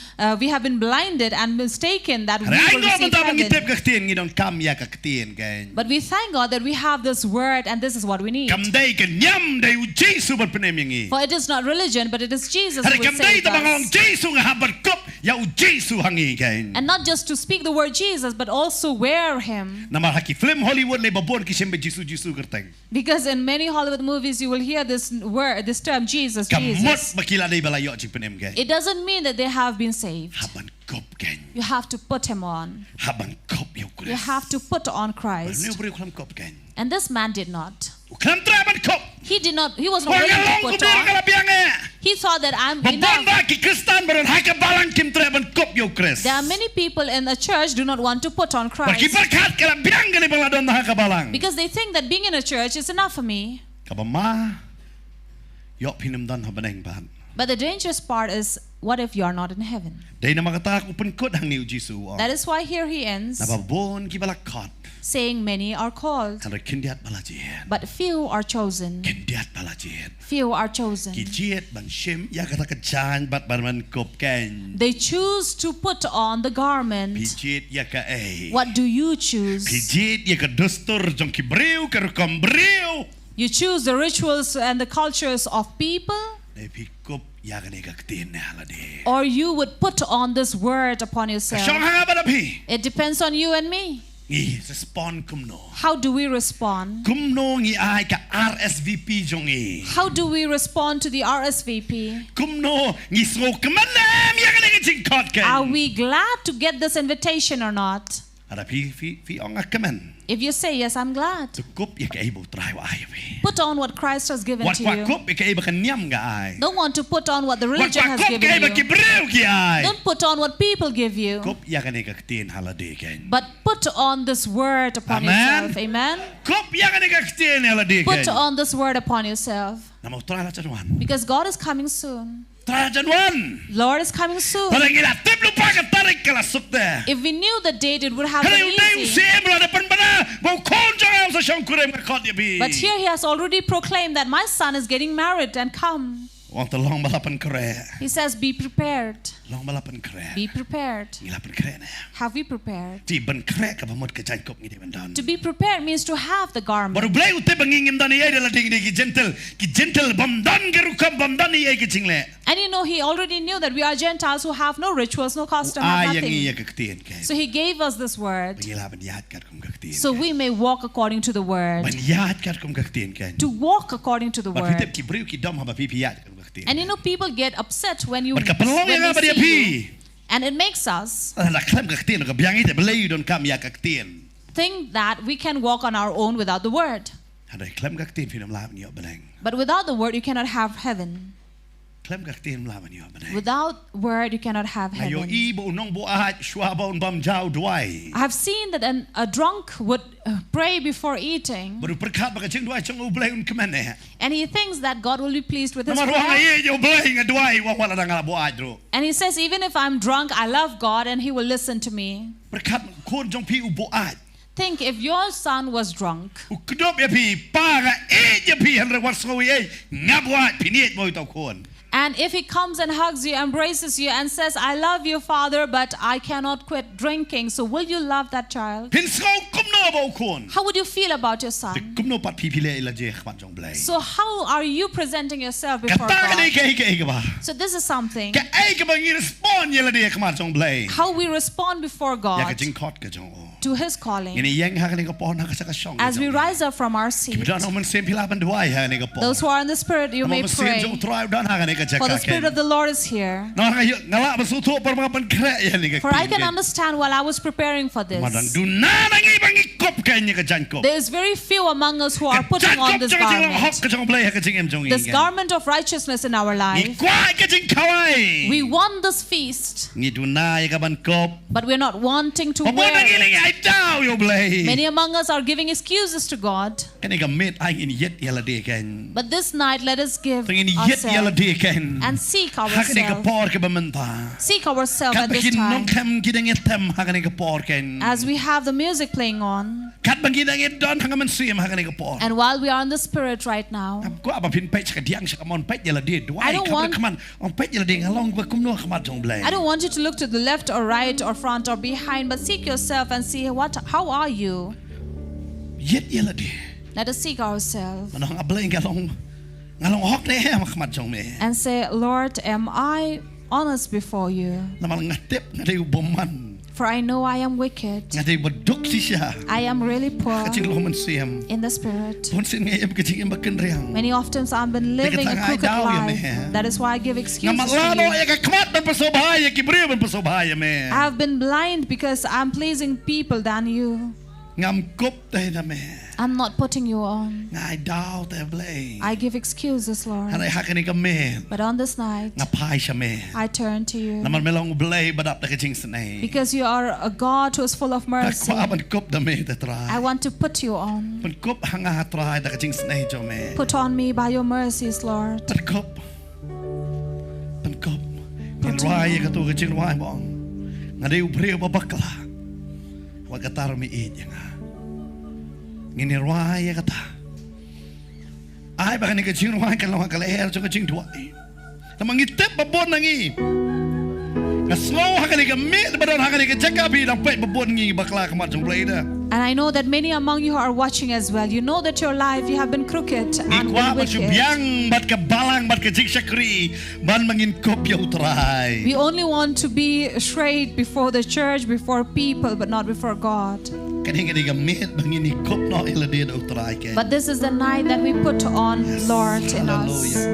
blinded and mistaken that we will Ai ngo receive ba bangi tep heaven. ka ketin ngi don kam ya ka ketin kan. But we thank God that we have this word, and this is what we need. Kam dai ka nyam dai u Jesu bat penem yangi. For it is not religion, but it is Jesus Hari who will kam dai save ta bangong us. Jesu nga habat kop ya u Jesu hangi kan. And not just to speak the word Jesus, but also wear him. Namar haki film Hollywood le babon ki sembe Jesu kerteng. Because in many Hollywood movies, you will hear this word, this term, Jesus, Kamot Jesus. bakila dai balayo jing penem kan. It doesn't mean that they have been saved. Haban kop kan. You have to put him on. Haban kop ya You kulis. have to put on Ni Christ. beri klam kop kan. And this man did not. Klam traban kop. He was not Wang willing to long put kubir on. kala biang He thought that I'm Babon enough. ba ki Kristan baron hakabalang kim tre ban kop yo Kris. There are many people in the church do not want to put on Bagi Christ berkat kala biang gani baladon hakabalang. because they think that being in a church is enough for me. Kabama yo pinam dan habaneng ban. But the dangerous part is, what if you are not in heaven? Dahil na makata ko penkot hang niu Jisu. That is why here he ends, Nababon ki balak Khot. saying many are called, Kan kindiat balajien. but few are chosen. Kindiat balajien. Few are chosen. Ki jiet ban shim ya kata kejan bat ban kop ken. They choose to put on the garment. Pijit ya ka eh. What do you choose? Pijit ya ka dustur jong ki breu ka rukam breu. You choose the rituals and the cultures of people, Dai pikop ya ka ne ka ktin na halade. or you would put on this word upon Kasyong yourself. hanga ba pi? It depends on you and me. Ngi respond kumno. How do we respond? Kumno ngi ay ka RSVP jong i. How do we respond to the RSVP? Kumno ngi so kemanam ya ka ne ka Jingkhawai ken. Are we glad to get this invitation or not? Ada pi ong akaman. If you say yes, I'm glad. Tukup ya ka ibo try wa ay pi. Put on what Christ has given Wat to wa you. kup ya ka ibo kan nyam ga ay. Don't want to put on what the Wat religion wa has kup ka ibo given ki you. breu ki ay. Don't put on what people give you, Kup ya ka ne ka ktin halade ken. but put on this word upon Amen. yourself. Amen. Kup ya ka ne ka ktin halade Put ken. on this word upon yourself, Na mau try la chanuan. because God is coming soon. Try chanuan. Lord is coming soon. Paling ila tip lupa ka tarik kala sukte. If we knew the date, it would have Kala been yung day easy. usim la depan bana. Mau konjang sa siyang kurem ka Khot ya bi. But here he has already proclaimed that my son is getting married and come. Wang talong balapan kere. He says, be prepared. Long balapan kere. Be prepared. Ngilapan kere na. Have we prepared? Ti ban kere ka bamot ka jan kop ngiti bandan. To be prepared means to have the garment. Baru blay utte bangingim dan iya dala ding ki gentle bamdan gerukam bamdan iya ki jingle. And you know, he already knew that we are Gentiles who have no rituals, no custom, have Yang iya nothing. ka ktin ken. So he gave us this word Bangilapan yahat kat kum ka ktin. so we may walk according to the word. Ban yahat kat kum ka ktin ken. To walk according to the Ba pitep word. ki briu ki dom haba pipi yahat kum ka ktin. And you know, people get upset when you Barka penlong when yang they apa dia see you. pi? And it makes us La klem ka ktin ka biang ite belay don kam ya ka ktin. think that we can walk on our own without the word. Ada klem ka ktin finam la ni beleng. But without the word, you cannot have heaven. Klem ka ktin la ni beleng. Without word, you cannot have Ayo heaven. ibo nong bo ahat shwaba on bam jau duai. I have seen that a drunk would pray before eating, Baru perkat baka jeng duai jeng ublay un kemane. and he thinks that God will be pleased with his Nama ruang prayer. aye jo ublay nga duai wa wala ngala bo adro. And he says, even if I'm drunk, I love God and he will listen to me. Perkat kon jong pi ubo ad. Think if your son was drunk Ukdop ya pi para ya pi hanre warso ye ngabwa piniet mo ito kon. and if he comes and hugs you, embraces you and says, I love you, Father, but I cannot quit drinking, so will you love that child? Pinsko kumno bo kon. How would you feel about your son? Kumno pat pi pile ila je khmat jong blay. So how are you presenting yourself before Kata ni God? ke ba. So this is something, Ka ai ka bang respond yela de khmat jong blay. how we respond before Ya ka God jing Khot ka jong. to his calling. Ini yang ha ka ni ka pon ha ka sa ka shong. As we rise up from our seat, Kita no men sem pila ban duai ha ni ka pon. those who are in the Spirit, you may pray, for the Spirit of the Lord is here. For I can understand while I was preparing for this, there is very few among us who are putting on this garment, this garment of righteousness in our life. We want this feast, but we're not wanting to wear it. Many among us are giving excuses to God. But this night, let us give ourselves and seek ourselves. Seek ourselves at this time. As we have the music playing on, and while we are in the Spirit right now, I don't want you to look to the left or right or front or behind, but seek yourself and see how are you? Let us seek ourselves and say, Lord, am I honest before you? For I know I am wicked. I am really poor in the Spirit. Many often I've been living a crooked life. That is why I give excuses to you. I have been blind because I'm pleasing people than you. I'm not putting you on. Ngai dao te blei. I give excuses, Lord. Hanai hakani ka men. But on this night, Ngapai sha men. I turn to you. Naman melong blei badap te kaching snei. Because you are a God who is full of mercy. Aku aban kop da me te trai. I want to put you on. Pen kop hanga trai te kaching snei jo me. Put on me by your mercies, Lord. Pen kop. Pen kop. Pen rai ka tu kaching rai bong. Ngadai ubreu babakla. Wa katar mi it yang. Ngini rai kata. Ai ba ni kaching rai kan lawa kala er jo kaching tuai. Namang itep babon nangi. Ngaslow hakani ka mit badon hakani ka jakabi nang pet babon ngi bakla kamat jong play da. And I know that many among you are watching as well. You know that your life, you have been crooked and been wicked. We only want to be straight before the church, before people, but not before God. But this is the night that we put on Lord in us.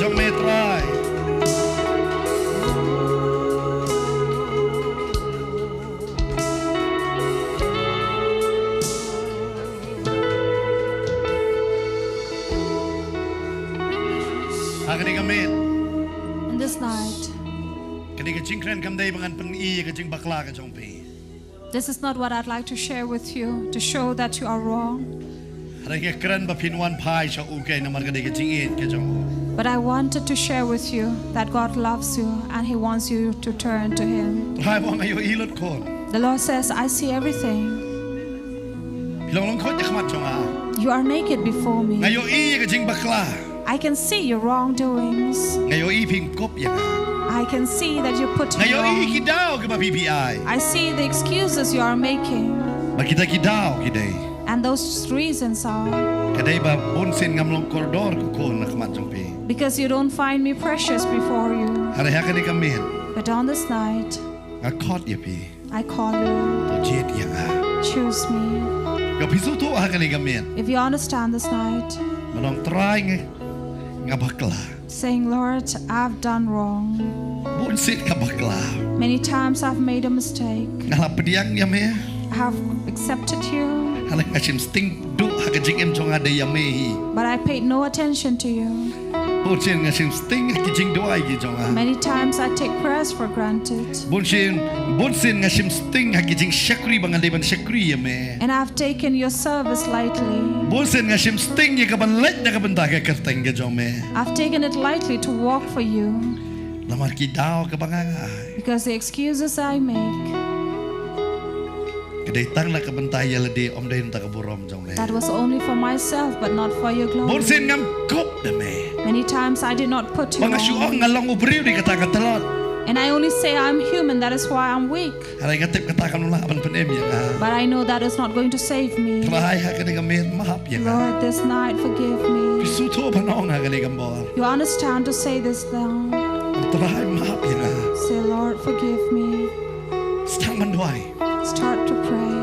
jong me try. Hakani kamit. And this night, Kani ka Jingkhryiem kam day bangan pang I ka jing bakla ka jong pi. this is not what I'd like to share with you to show that you are wrong. Hari ka kran ba pinwan pai sa ukay na marga day ka jing it ka jong. But I wanted to share with you that God loves you and He wants you to turn to Him. Hai mo ngayo ilot ko. The Lord says, I see everything. Pilong Khot ya khamat jong a. You are naked before me. Ngayo I ka jing bakla. I can see your wrongdoings. Ngayo I ping kop ya. I can see that you put me Ngayo I wrong. kidaw ka ba PPI. I see the excuses you are making. Ba kita kidaw kiday. And those reasons are Kaday ba bunsin ngamlong koridor ko na khamat jong pi. because you don't find me precious before you. Hari hakani kamit. But on this night, Nga Khot ya pi. I call you. To jet ya a. Choose me. Yo pisu to hakani kamit. If you understand this night, Manong try nga bakla. saying, Lord, I've done wrong. Bunsit ka bakla. Many times I've made a mistake. Ngala pediang ya me. I have accepted you, Halang ngachim sting du hakajing em chong ada ya me. but I paid no attention to you. Bunsin ngachim sting hakajing du ai gi chong a. Many times I take prayers for granted. Bunsin ngachim sting hakajing shakri bangan ban shakri ya me. And I've taken your service lightly. Bunsin ngachim sting ya kaban let na kaban ta ka kerteng ga chong me. I've taken it lightly to walk for you Lamar ki daw ka banganga. because the excuses I make, Kadai tang na kaban ta ya lade om dai ta ka burom chong le. that was only for myself but not for your glory. Bunsin ngam kop na me. Many times I did not put you Mga on. syuong ngalong ubriw di kata ka telot. And I only say I'm human, that is why I'm weak. Haray ngatip kata ka nula aban panem ya nga. But I know that is not going to save me. Try hakani kamit mahap ya nga. Lord, this night forgive me. Pisu to banong hakani kambor. You understand to say this now. Try mahap ya nga. Say, Lord, forgive me. Stang manduay. Start to pray.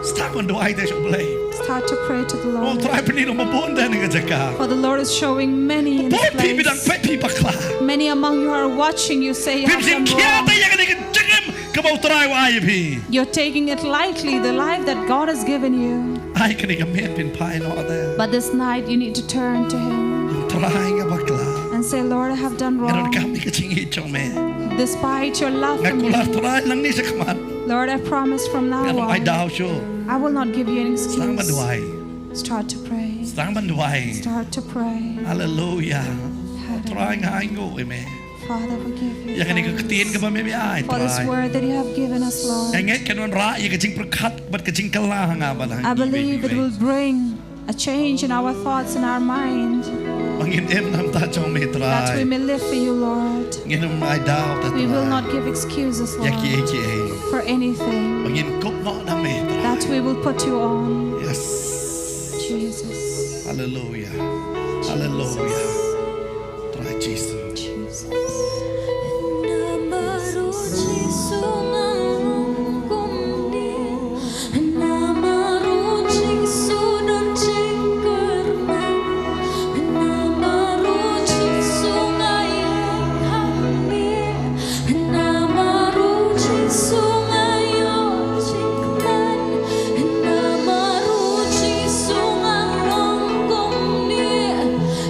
Stang manduay tayo blay. Start to pray to the Oh, Lord. try panino mabunda nga jaka. For the Lord is showing many in this Bon pi bidang place. pet pi bakla. Many among you are watching you say you have Pimsin done kia wrong. tayo ka niging jingim. Kabaw try wa ay pi. You're taking it lightly, the life that God has given you. Ay ka niging men pin pai no ada. But this night you need to turn to Him Try nga bakla. and say, Lord, I have done Ngayon wrong. kami ka chingi chong me. Despite your love Nga for me, kular try lang ni sa kamat. Lord, I promise from now Nga ay on, daw siyo. I will not give you an Stang excuse. manduay. Start to pray. Stang manduay. Start to pray. Hallelujah. Try nga ay ngo me. Father, forgive you. Yang ini ketiin ka ba me ay For this try. word that you have given us, Lord. Enget kanon ra ya kajing perkat bat kajing kalah nga ba I believe it will bring a change in our thoughts and our mind, Mangin em nam ta chong me that we try. may live for you, Lord. Nginum ay daw ta We will try. not give excuses, Yaki Lord, eki. for anything, Mangin kop no na me try. that we will put you on. Yes. Jesus. Hallelujah. Hallelujah. Try Jesus. Jesus.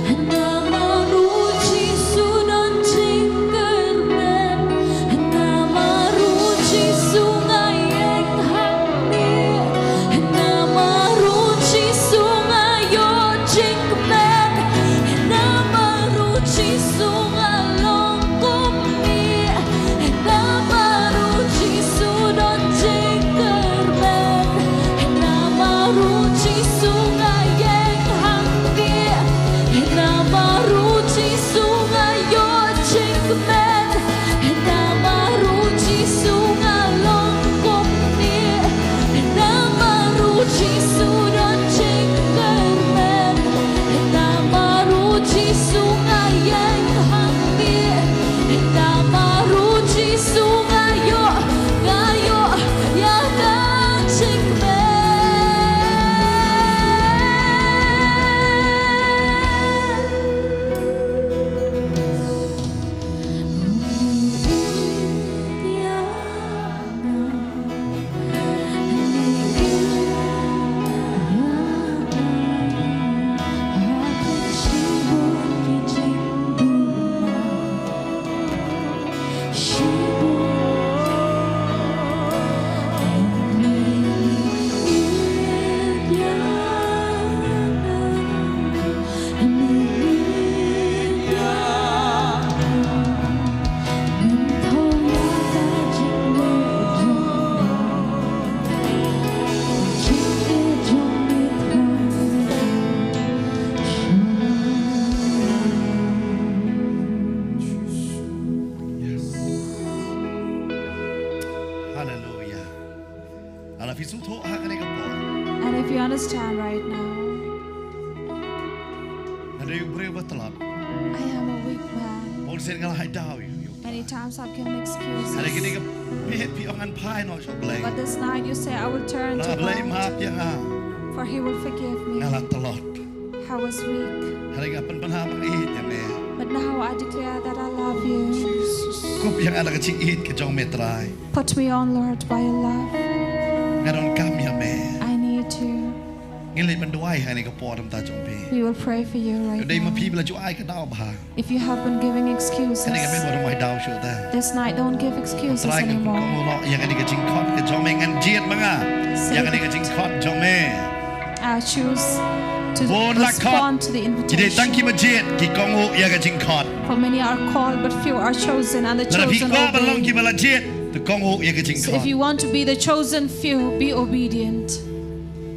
And understand right now. Ada yang beri betul. I am a weak man. Orang sen ngalah hai dau. Many times I've given excuses. Ada kini ke pihet pi orang pai no so blai. But this night you say I will turn to blai God, maaf yang for He will forgive me. ngalah telot. I was weak, Ada yang penha mengihit yang ne. but now I declare that I love you. Kup yang ada kecing ihit ke jong metrai. Put me on, Lord, by your love. Ngaron kam ya me. I need you. Ngilai menduai hai ni ke podam ta jong pi. We will pray for you right Dei ma now. pi bela ju ai ke dau bah. If you have been giving excuses, Kani ke me bodam mai dau syo ta. this night don't give excuses Try ke anymore. kong lo yang ni ke jing khot ke jong me ngan jiet manga. Yang ni ke jing khot jong me. I choose to Bon la respond to the Jadi tangki invitation. majid ki kongu ya ke jing khot. For many are called, but few are chosen, and the Tapi chosen ko balong ki obey. bala jit tu kongu ya ke jing So if khot. you want to be the chosen few, be obedient.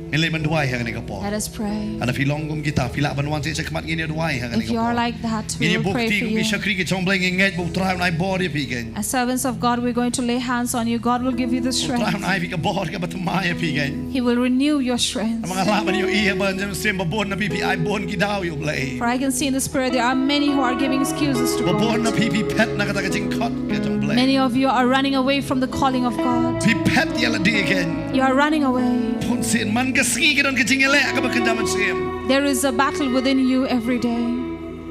Ngilai menduai yang ni ke po. Let us pray. Ada filong gum kita filak banwan se kemat ngini duai yang ni If ke you po. are like that, we Ini will pray bukti for gum you. syakri ke jong bleng ngai bu trai nai body pi gen. As servants of God, we're going to lay hands on you. God will give you the Trai strength. nai pi ke bod ke batumai pi gen. He will renew your strength. Mga la man yo iya ban jam sem babon na pi pi ai bon ki dau yo blai. For I can see in the spirit there are many who are giving excuses to Babon na God. pi pi pet na kata ke jing khot ke jong blai. Many of you are running away from the calling of God. Pi pet ya la di gen. You are running away. Pun sin man ke ski ke don ke jing ele ke bakenda man sem. There is a battle within you every day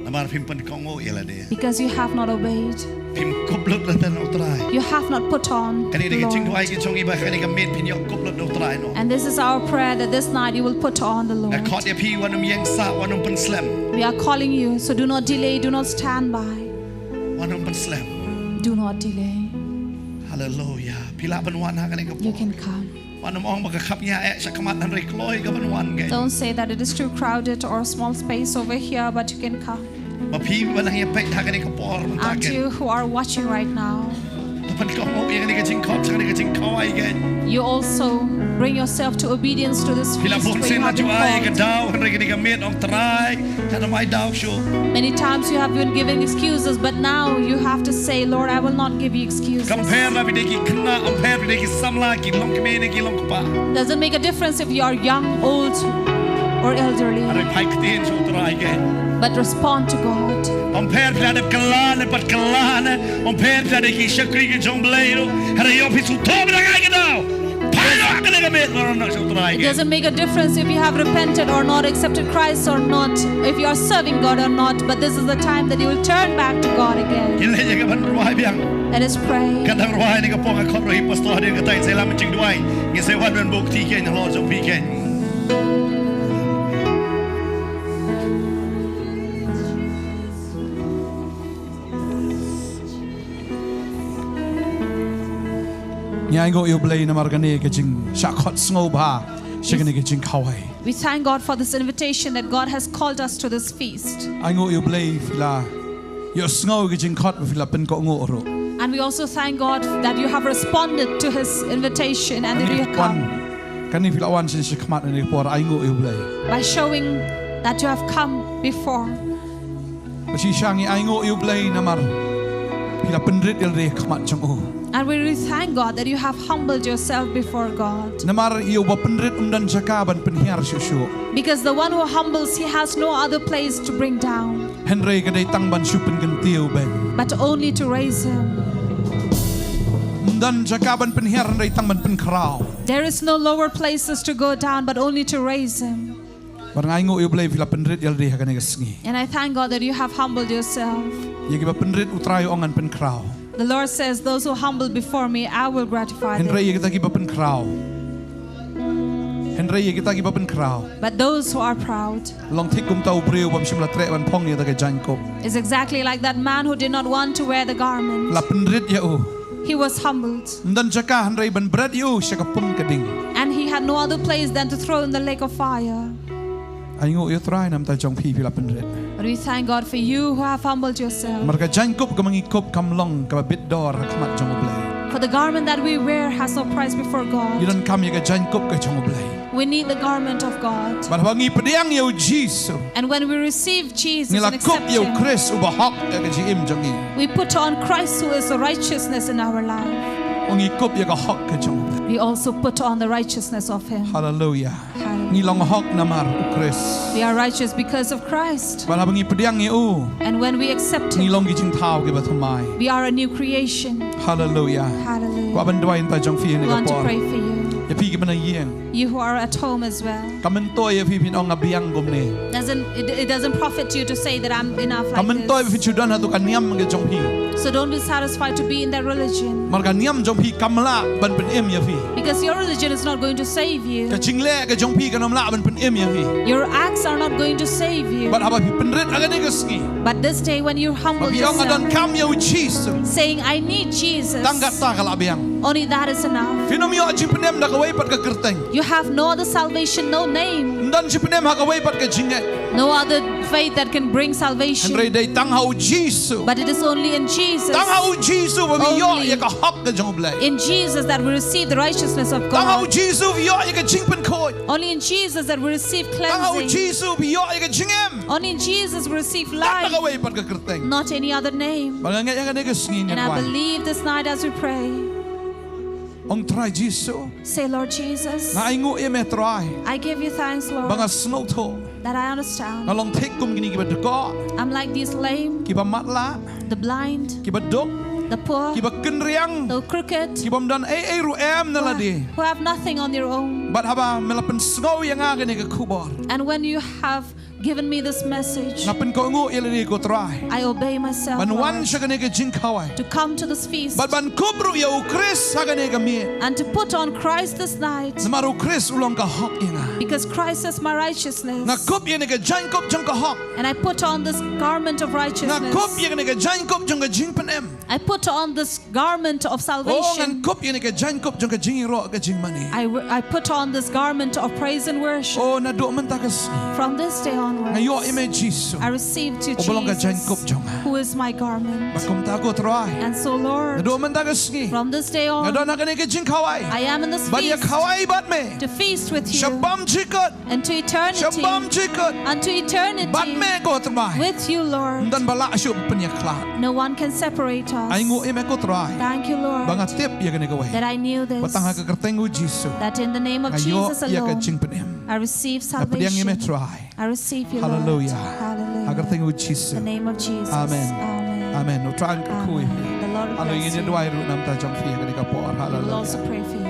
Namar pim pen kongu ya la de. because you have not obeyed. Pim koplut la tan utrai. You have not put on Kani the de ke jing duai Lord. ke jong iba kani ke met pin yo koplut utrai no. And this is our prayer that this night you will put on the Ka Lord. khot ya pi wanum yang sa wanum pen slam. We are calling you, so do not delay, do not stand by. Wanum pen slam. Do not delay. Hallelujah. Pila ban wan ha kani ke You po. can come. Wanum ong baka khap nya e sakamat han rek loi ke ban wan gen. Don't say that it is too crowded or a small space over here, but you can come. Ma pi ban ya pek ha kani ke por man ta And gen. you who are watching right now, Pen kongu ya kani ke jing khot kani ke jing khawai gen. you also bring yourself to obedience to this Pila feast bon where sen you la have ju been ai ke called. dau han rek ni ke met ong trai. Tan mai dau sho. Many times you have been giving excuses, but now you have to say, Lord, I will not give you excuses. Compare la bide ki kna compare bide ki samla ki long ke me ne ki long pa. Doesn't make a difference if you are young, old, or elderly, Are pai kten so trai gen. but respond to God. Compare bide de kalane pat kalane. Compare bide ki shakri ke jong bleiro. Hare yo pi su to bide ga ke dau. Pai lo ka ne ke met no so trai It gen. doesn't make a difference if you have repented or not, accepted Christ or not, if you are serving God or not, but this is the time that you will turn back to God again. Kile ye ke ban ruai biang. Let us pray. Kadang ruai ni ke po ka khot ro hi pastor dia ka tai sai la ching duai. Ngi se wan ben buk ti ke ni lo so pi ke. Nyai go you blay na margane ke jing Shah Khot sngo ba. Shigane ke Jingkhawai. We thank God for this invitation that God has called us to this feast. I go you blay fila. Yo sngo ke jing khot fila pen ko ngo ro. And we also thank God that you have responded to His invitation and that you have come Kani fila wan sin shikmat ni por I go you blay. by showing that you have come before. Basi shangi I go you blay na mar. Fila penrit il re khmat jong o. And we really thank God that you have humbled yourself before God. Namar iyo ba penrit dan jakaban penhiar susu. Because the one who humbles, he has no other place to bring down, Henry kadai tangban supen gentiu ben. but only to raise him. Dan jakaban penhiar henry tangban penkrau. There is no lower places to go down, but only to raise him. Barang aingo iyo blay fila penrit il re hakane kesngi. And I thank God that you have humbled yourself. Yagi ba penrit utrayo ongan penkrau. The Lord says, those who humble before me, I will gratify them. Henry kita giba penkrau. Henry kita giba penkrau. But those who are proud Long thikum tau breu bam simla tre ban pong ya daga Jingkhawai. is exactly like that man who did not want to wear the garment. La penrit ya u. He was humbled, Dan jaka Henry ban berat you syakapung kading. and he had no other place than to throw in the lake of fire. Aingo iyo try nam ta jong pi la penrit. But we thank God for you who have humbled yourself. Marka Jingkhawai kamangikop kamlong ka bit dor hakmat jong oblay. For the garment that we wear has no price before God. Yudan kam ya ka Jingkhawai ka jong oblay. We need the garment of God. Barwangi pediang yo Jesus. And when we receive Jesus and Nila kop accept yo Him, Chris ubahak ya ka jim jongi. we put on Christ who is the righteousness in our life. We also put on the righteousness of Him. Hallelujah. We are righteous because of Christ. And when we accept Him, we are a new creation. Hallelujah. Hallelujah. We want to pray for you. You who are at home as well. It doesn't profit you to say that I'm enough like this. So don't be satisfied to be in that religion. Because your religion is not going to save you. Your acts are not going to save you. But this day when you humble yourself, saying, I need Jesus, only that is enough. You have no other salvation, no name, no other faith that can bring salvation. But it is only in Jesus. Only in Jesus that we receive the righteousness of God. Only in Jesus that we receive cleansing. Only in Jesus we receive life. Not any other name. And I believe this night as we pray. Say, Lord Jesus, I give you thanks, Lord, that I understand. I'm like these lame, the blind, the poor, the crooked, who have nothing on their own. And when you have given me this message, I obey myself, Lord, to come to this feast and to put on Christ this night, because Christ is my righteousness. And I put on this garment of righteousness. I put on this garment of salvation. I put on this garment of praise and worship. From this day onwards, I receive to Jesus, who is my garment. And so, Lord, from this day on, I am in this feast to feast with you and to eternity, unto eternity with you, Lord. No one can separate us. Thank you, Lord, that I knew this, that in the name of Jesus alone, I receive salvation. I receive you, Lord. Hallelujah. Hallelujah. In the name of Jesus. Amen. Amen. Amen. The Lord bless you. We will also pray for you.